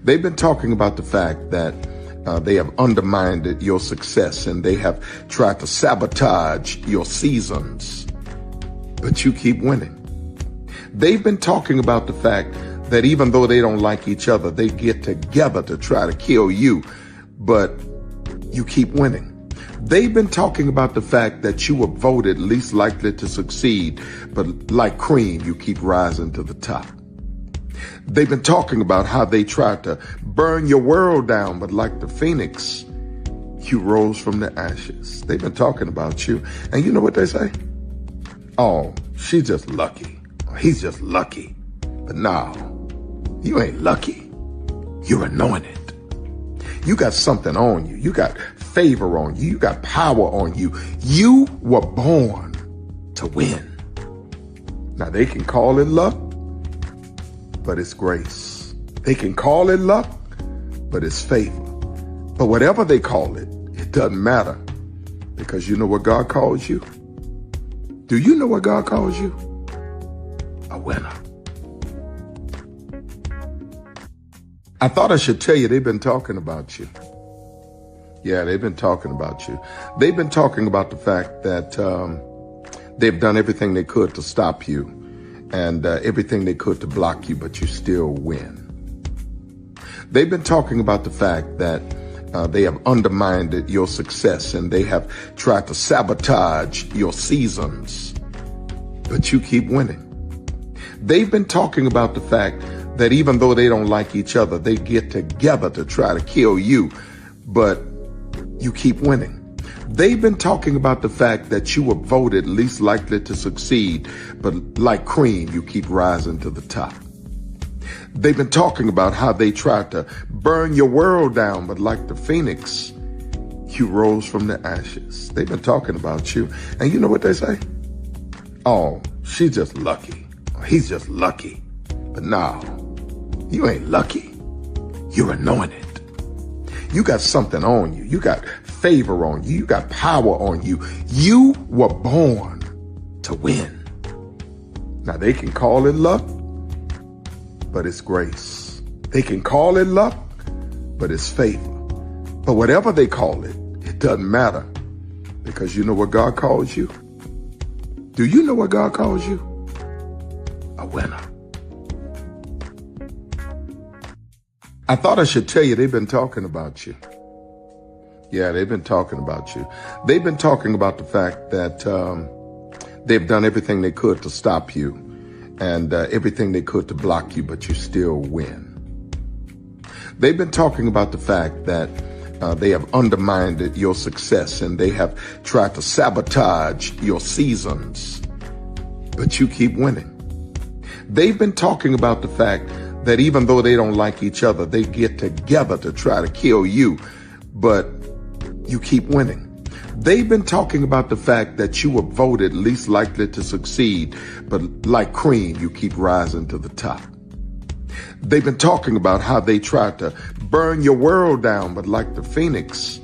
They've been talking about the fact that they have undermined your success and they have tried to sabotage your seasons, but you keep winning. They've been talking about the fact that even though they don't like each other, they get together to try to kill you, but you keep winning. They've been talking about the fact that you were voted least likely to succeed, but like cream, you keep rising to the top. They've been talking about how they tried to burn your world down, but like the phoenix, you rose from the ashes. They've been talking about you, and you know what they say? Oh, she's just lucky. He's just lucky. But no, you ain't lucky. You're anointed. You got something on you. You got favor on you. You got power on you. You were born to win. Now, they can call it luck, but it's grace. They can call it luck, but it's favor. But whatever they call it, it doesn't matter, because you know what God calls you? Do you know what God calls you? A winner. I thought I should tell you, they've been talking about you. Yeah, they've been talking about you. They've been talking about the fact that they've done everything they could to stop you and everything they could to block you, but you still win. They've been talking about the fact that they have undermined your success and they have tried to sabotage your seasons, but you keep winning. They've been talking about the fact that even though they don't like each other, they get together to try to kill you, but you keep winning. They've been talking about the fact that you were voted least likely to succeed, but like cream, you keep rising to the top. They've been talking about how they tried to burn your world down, but like the phoenix, you rose from the ashes. They've been talking about you, and you know what they say? Oh, she's just lucky. He's just lucky. But no, you ain't lucky. You're anointed. You got something on you. You got favor on you. You got power on you. You were born to win. Now, they can call it luck, but it's grace. They can call it luck, but it's favor. But whatever they call it, it doesn't matter, because you know what God calls you? Do you know what God calls you? A winner. I thought I should tell you, they've been talking about you. Yeah, they've been talking about you. They've been talking about the fact that they've done everything they could to stop you and everything they could to block you, but you still win. They've been talking about the fact that they have undermined your success and they have tried to sabotage your seasons, but you keep winning. They've been talking about the fact that even though they don't like each other, they get together to try to kill you, but you keep winning. They've been talking about the fact that you were voted least likely to succeed, but like cream, you keep rising to the top. They've been talking about how they tried to burn your world down, but like the phoenix,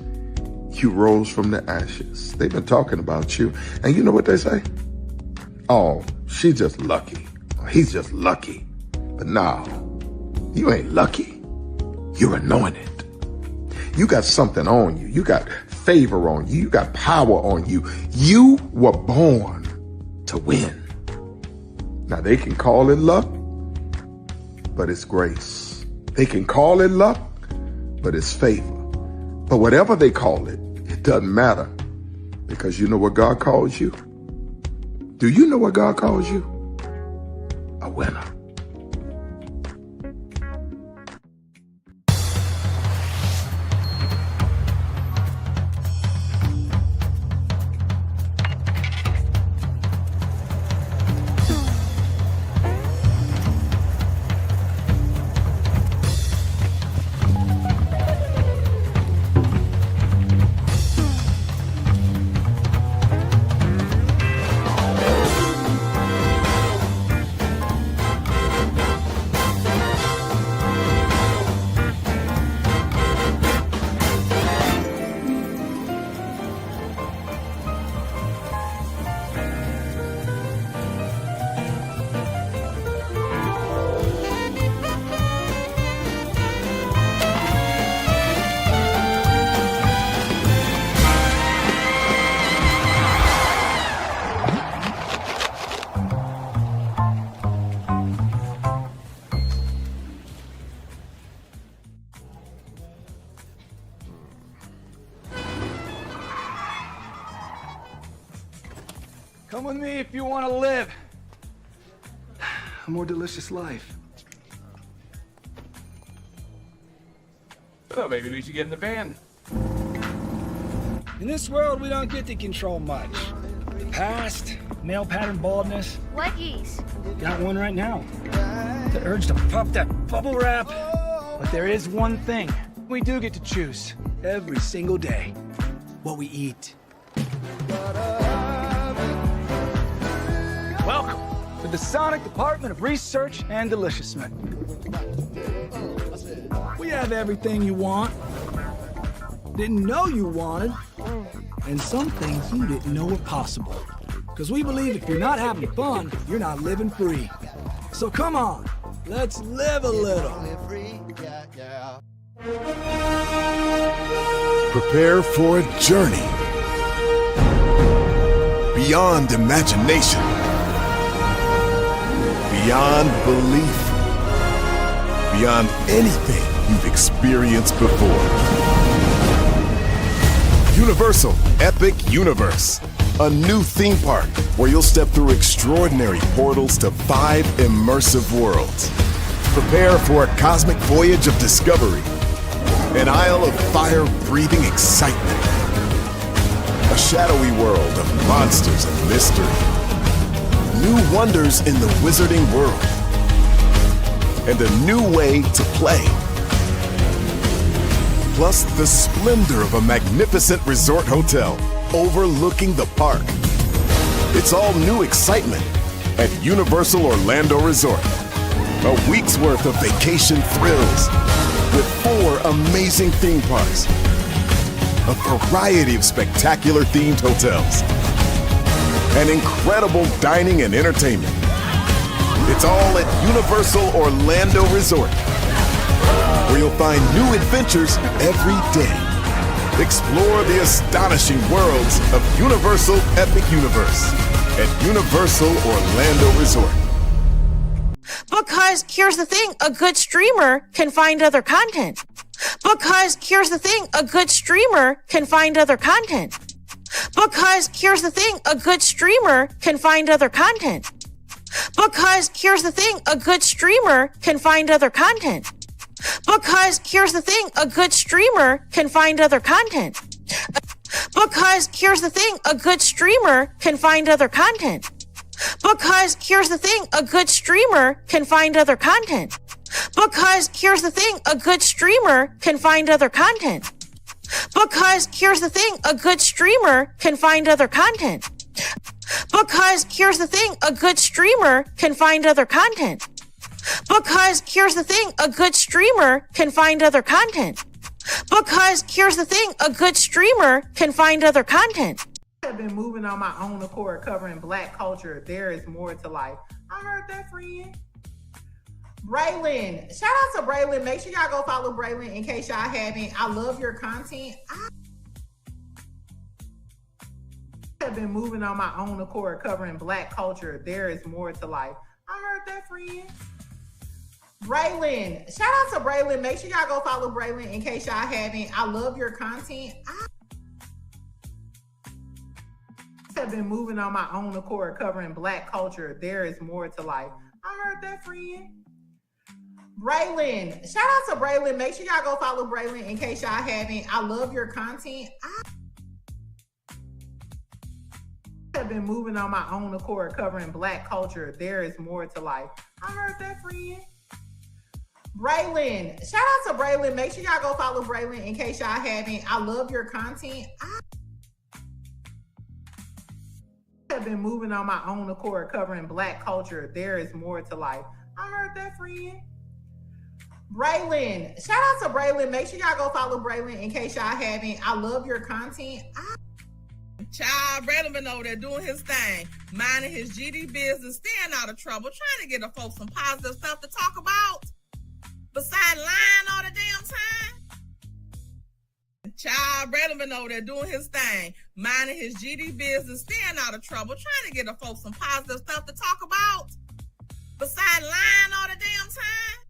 you rose from the ashes. They've been talking about you, and you know what they say? Oh, she's just lucky. He's just lucky. But no, you ain't lucky. You're anointed. You got something on you. You got favor on you. You got power on you. You were born to win. Now, they can call it luck, but it's grace. They can call it luck, but it's favor. But whatever they call it, it doesn't matter, because you know what God calls you? Do you know what God calls you? A winner.
Come with me if you want to live a more delicious life.
Well, maybe we should get in the van.
In this world, we don't get to control much. Past, male pattern baldness.
Leggies.
Got one right now. The urge to puff that bubble wrap. But there is one thing we do get to choose every single day. What we eat. Welcome to the Sonic Department of Research and Deliciousment. We have everything you want, didn't know you wanted, and some things you didn't know were possible. Because we believe if you're not having fun, you're not living free. So come on, let's live a little.
Prepare for a journey beyond imagination, beyond belief, beyond anything you've experienced before. Universal Epic Universe, a new theme park where you'll step through extraordinary portals to 5 immersive worlds. Prepare for a cosmic voyage of discovery, an isle of fire-breathing excitement, a shadowy world of monsters and mystery, new wonders in the wizarding world, and a new way to play. Plus the splendor of a magnificent resort hotel overlooking the park. It's all new excitement at Universal Orlando Resort. A week's worth of vacation thrills with 4 amazing theme parks, a variety of spectacular themed hotels, and incredible dining and entertainment. It's all at Universal Orlando Resort, where you'll find new adventures every day. Explore the astonishing worlds of Universal Epic Universe at Universal Orlando Resort.
Because here's the thing, a good streamer can find other content. Because here's the thing, a good streamer can find other content. Because here's the thing, a good streamer can find other content. Because here's the thing, a good streamer can find other content. Because here's the thing, a good streamer can find other content. Because here's the thing, a good streamer can find other content. Because here's the thing, a good streamer can find other content. Because here's the thing, a good streamer can find other content. Because here's the thing, a good streamer can find other content. Because here's the thing, a good streamer can find other content. Because here's the thing, a good streamer can find other content. Because here's the thing, a good streamer can find other content.
I have been moving on my own accord, covering Black culture. There is more to life. I heard that, friend. Braylon, shout out to Braylon. Make sure y'all go follow Braylon in case y'all haven't. I love your content. I have been moving on my own accord, covering Black culture. There is more to life. I heard that, friend. Braylon, shout out to Braylon. Make sure y'all go follow Braylon in case y'all haven't. I love your content. I have been moving on my own accord, covering Black culture. There is more to life. I heard that, friend. Braylon, shout out to Braylon. Make sure y'all go follow Braylon in case y'all haven't. I love your content. I have been moving on my own accord, covering Black culture. There is more to life. I heard that, friend. Braylon, shout out to Braylon. Make sure y'all go follow Braylon in case y'all haven't. I love your content. I have been moving on my own accord, covering Black culture. There is more to life. I heard that, friend. Braylon, shout out to Braylon. Make sure y'all go follow Braylon in case y'all haven't. I love your content. Child, Braylon been over there doing his thing, minding his GD business, staying out of trouble, trying to get the folks some positive stuff to talk about. Besides lying all the damn time. Child, Braylon been over there doing his thing, minding his GD business, staying out of trouble, trying to get the folks some positive stuff to talk about. Besides lying all the damn time.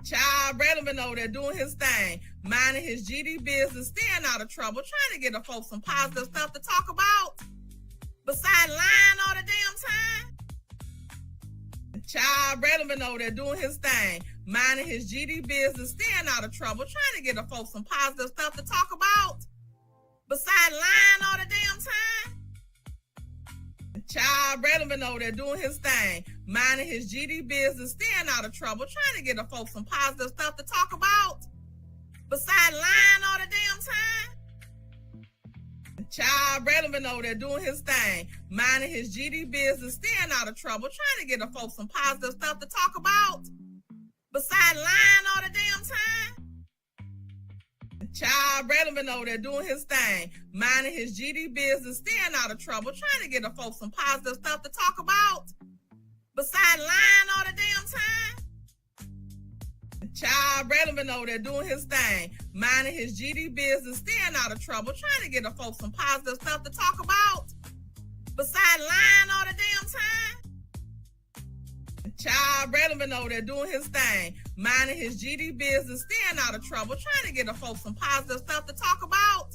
Child, Braylon been over there doing his thing, minding his GD business, staying out of trouble, trying to get the folks some positive stuff to talk about. Besides lying all the damn time. Child, Braylon been over there doing his thing, minding his GD business, staying out of trouble, trying to get the folks some positive stuff to talk about. Besides lying all the damn time. Child, Braylon been over there doing his thing, minding his GD business, staying out of trouble, trying to get the folks some positive stuff to talk about. Besides lying all the damn time. Child, Braylon been over there doing his thing, minding his GD business, staying out of trouble, trying to get the folks some positive stuff to talk about. Besides lying all the damn time. Child, Braylon been over there doing his thing, minding his GD business, staying out of trouble, trying to get the folks some positive stuff to talk about. Besides lying all the damn time. Child, Braylon been over there doing his thing, minding his GD business, staying out of trouble, trying to get the folks some positive stuff to talk about. Besides lying all the damn time. Child, Braylon been over there doing his thing, minding his GD business, staying out of trouble, trying to get the folks some positive stuff to talk about.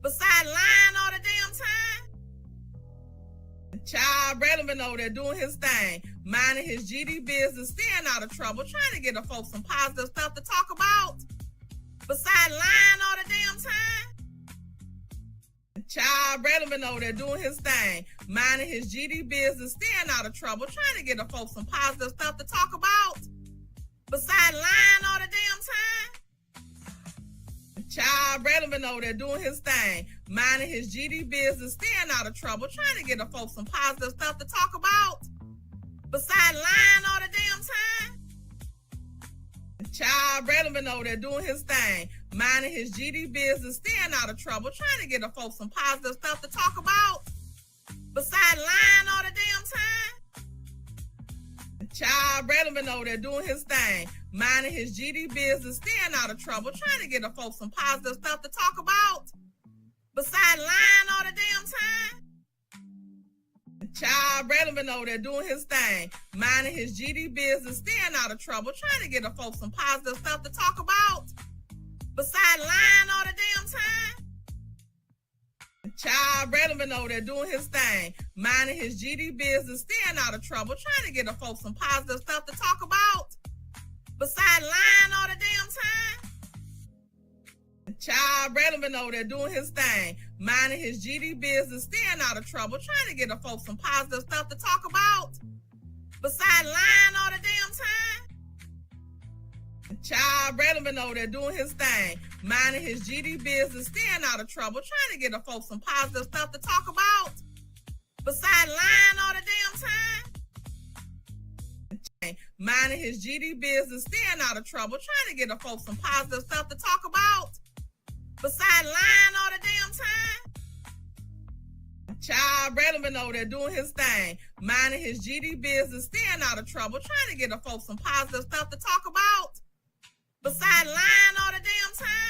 Besides lying all the damn time. Child, Braylon been over there doing his thing, minding his GD business, staying out of trouble, trying to get the folks some positive stuff to talk about. Besides lying all the damn time. Child, Braylon been over there doing his thing, minding his GD business, staying out of trouble, trying to get the folks some positive stuff to talk about. Besides lying all the damn time. Child, Braylon been over there doing his thing, minding his GD business, staying out of trouble, trying to get the folks some positive stuff to talk about. Besides lying all the damn time. Child, Braylon been over there doing his thing, minding his GD business, staying out of trouble, trying to get the folks some positive stuff to talk about. Besides lying all the damn time. Child, Braylon been over there doing his thing, minding his GD business, staying out of trouble, trying to get the folks some positive stuff to talk about. Besides lying all the damn time. Child, Braylon been over there doing his thing, minding his GD business, staying out of trouble, trying to get the folks some positive stuff to talk about. Besides lying all the damn time. Child, Braylon been over there doing his thing, minding his GD business, staying out of trouble, trying to get the folks some positive stuff to talk about. Besides lying all the damn time. Child, Braylon been over there doing his thing, minding his GD business, staying out of trouble, trying to get the folks some positive stuff to talk about. Besides lying all the damn time. Child, Braylon been over there doing his thing, minding his GD business, staying out of trouble, trying to get the folks some positive stuff to talk about. Besides lying all the damn time. Minding his GD business, staying out of trouble, trying to get the folks some positive stuff to talk about. Besides lying all the damn time. Child, Braylon been over there doing his thing, minding his GD business, staying out of trouble, trying to get the folks some positive stuff to talk about. Besides lying all the damn time.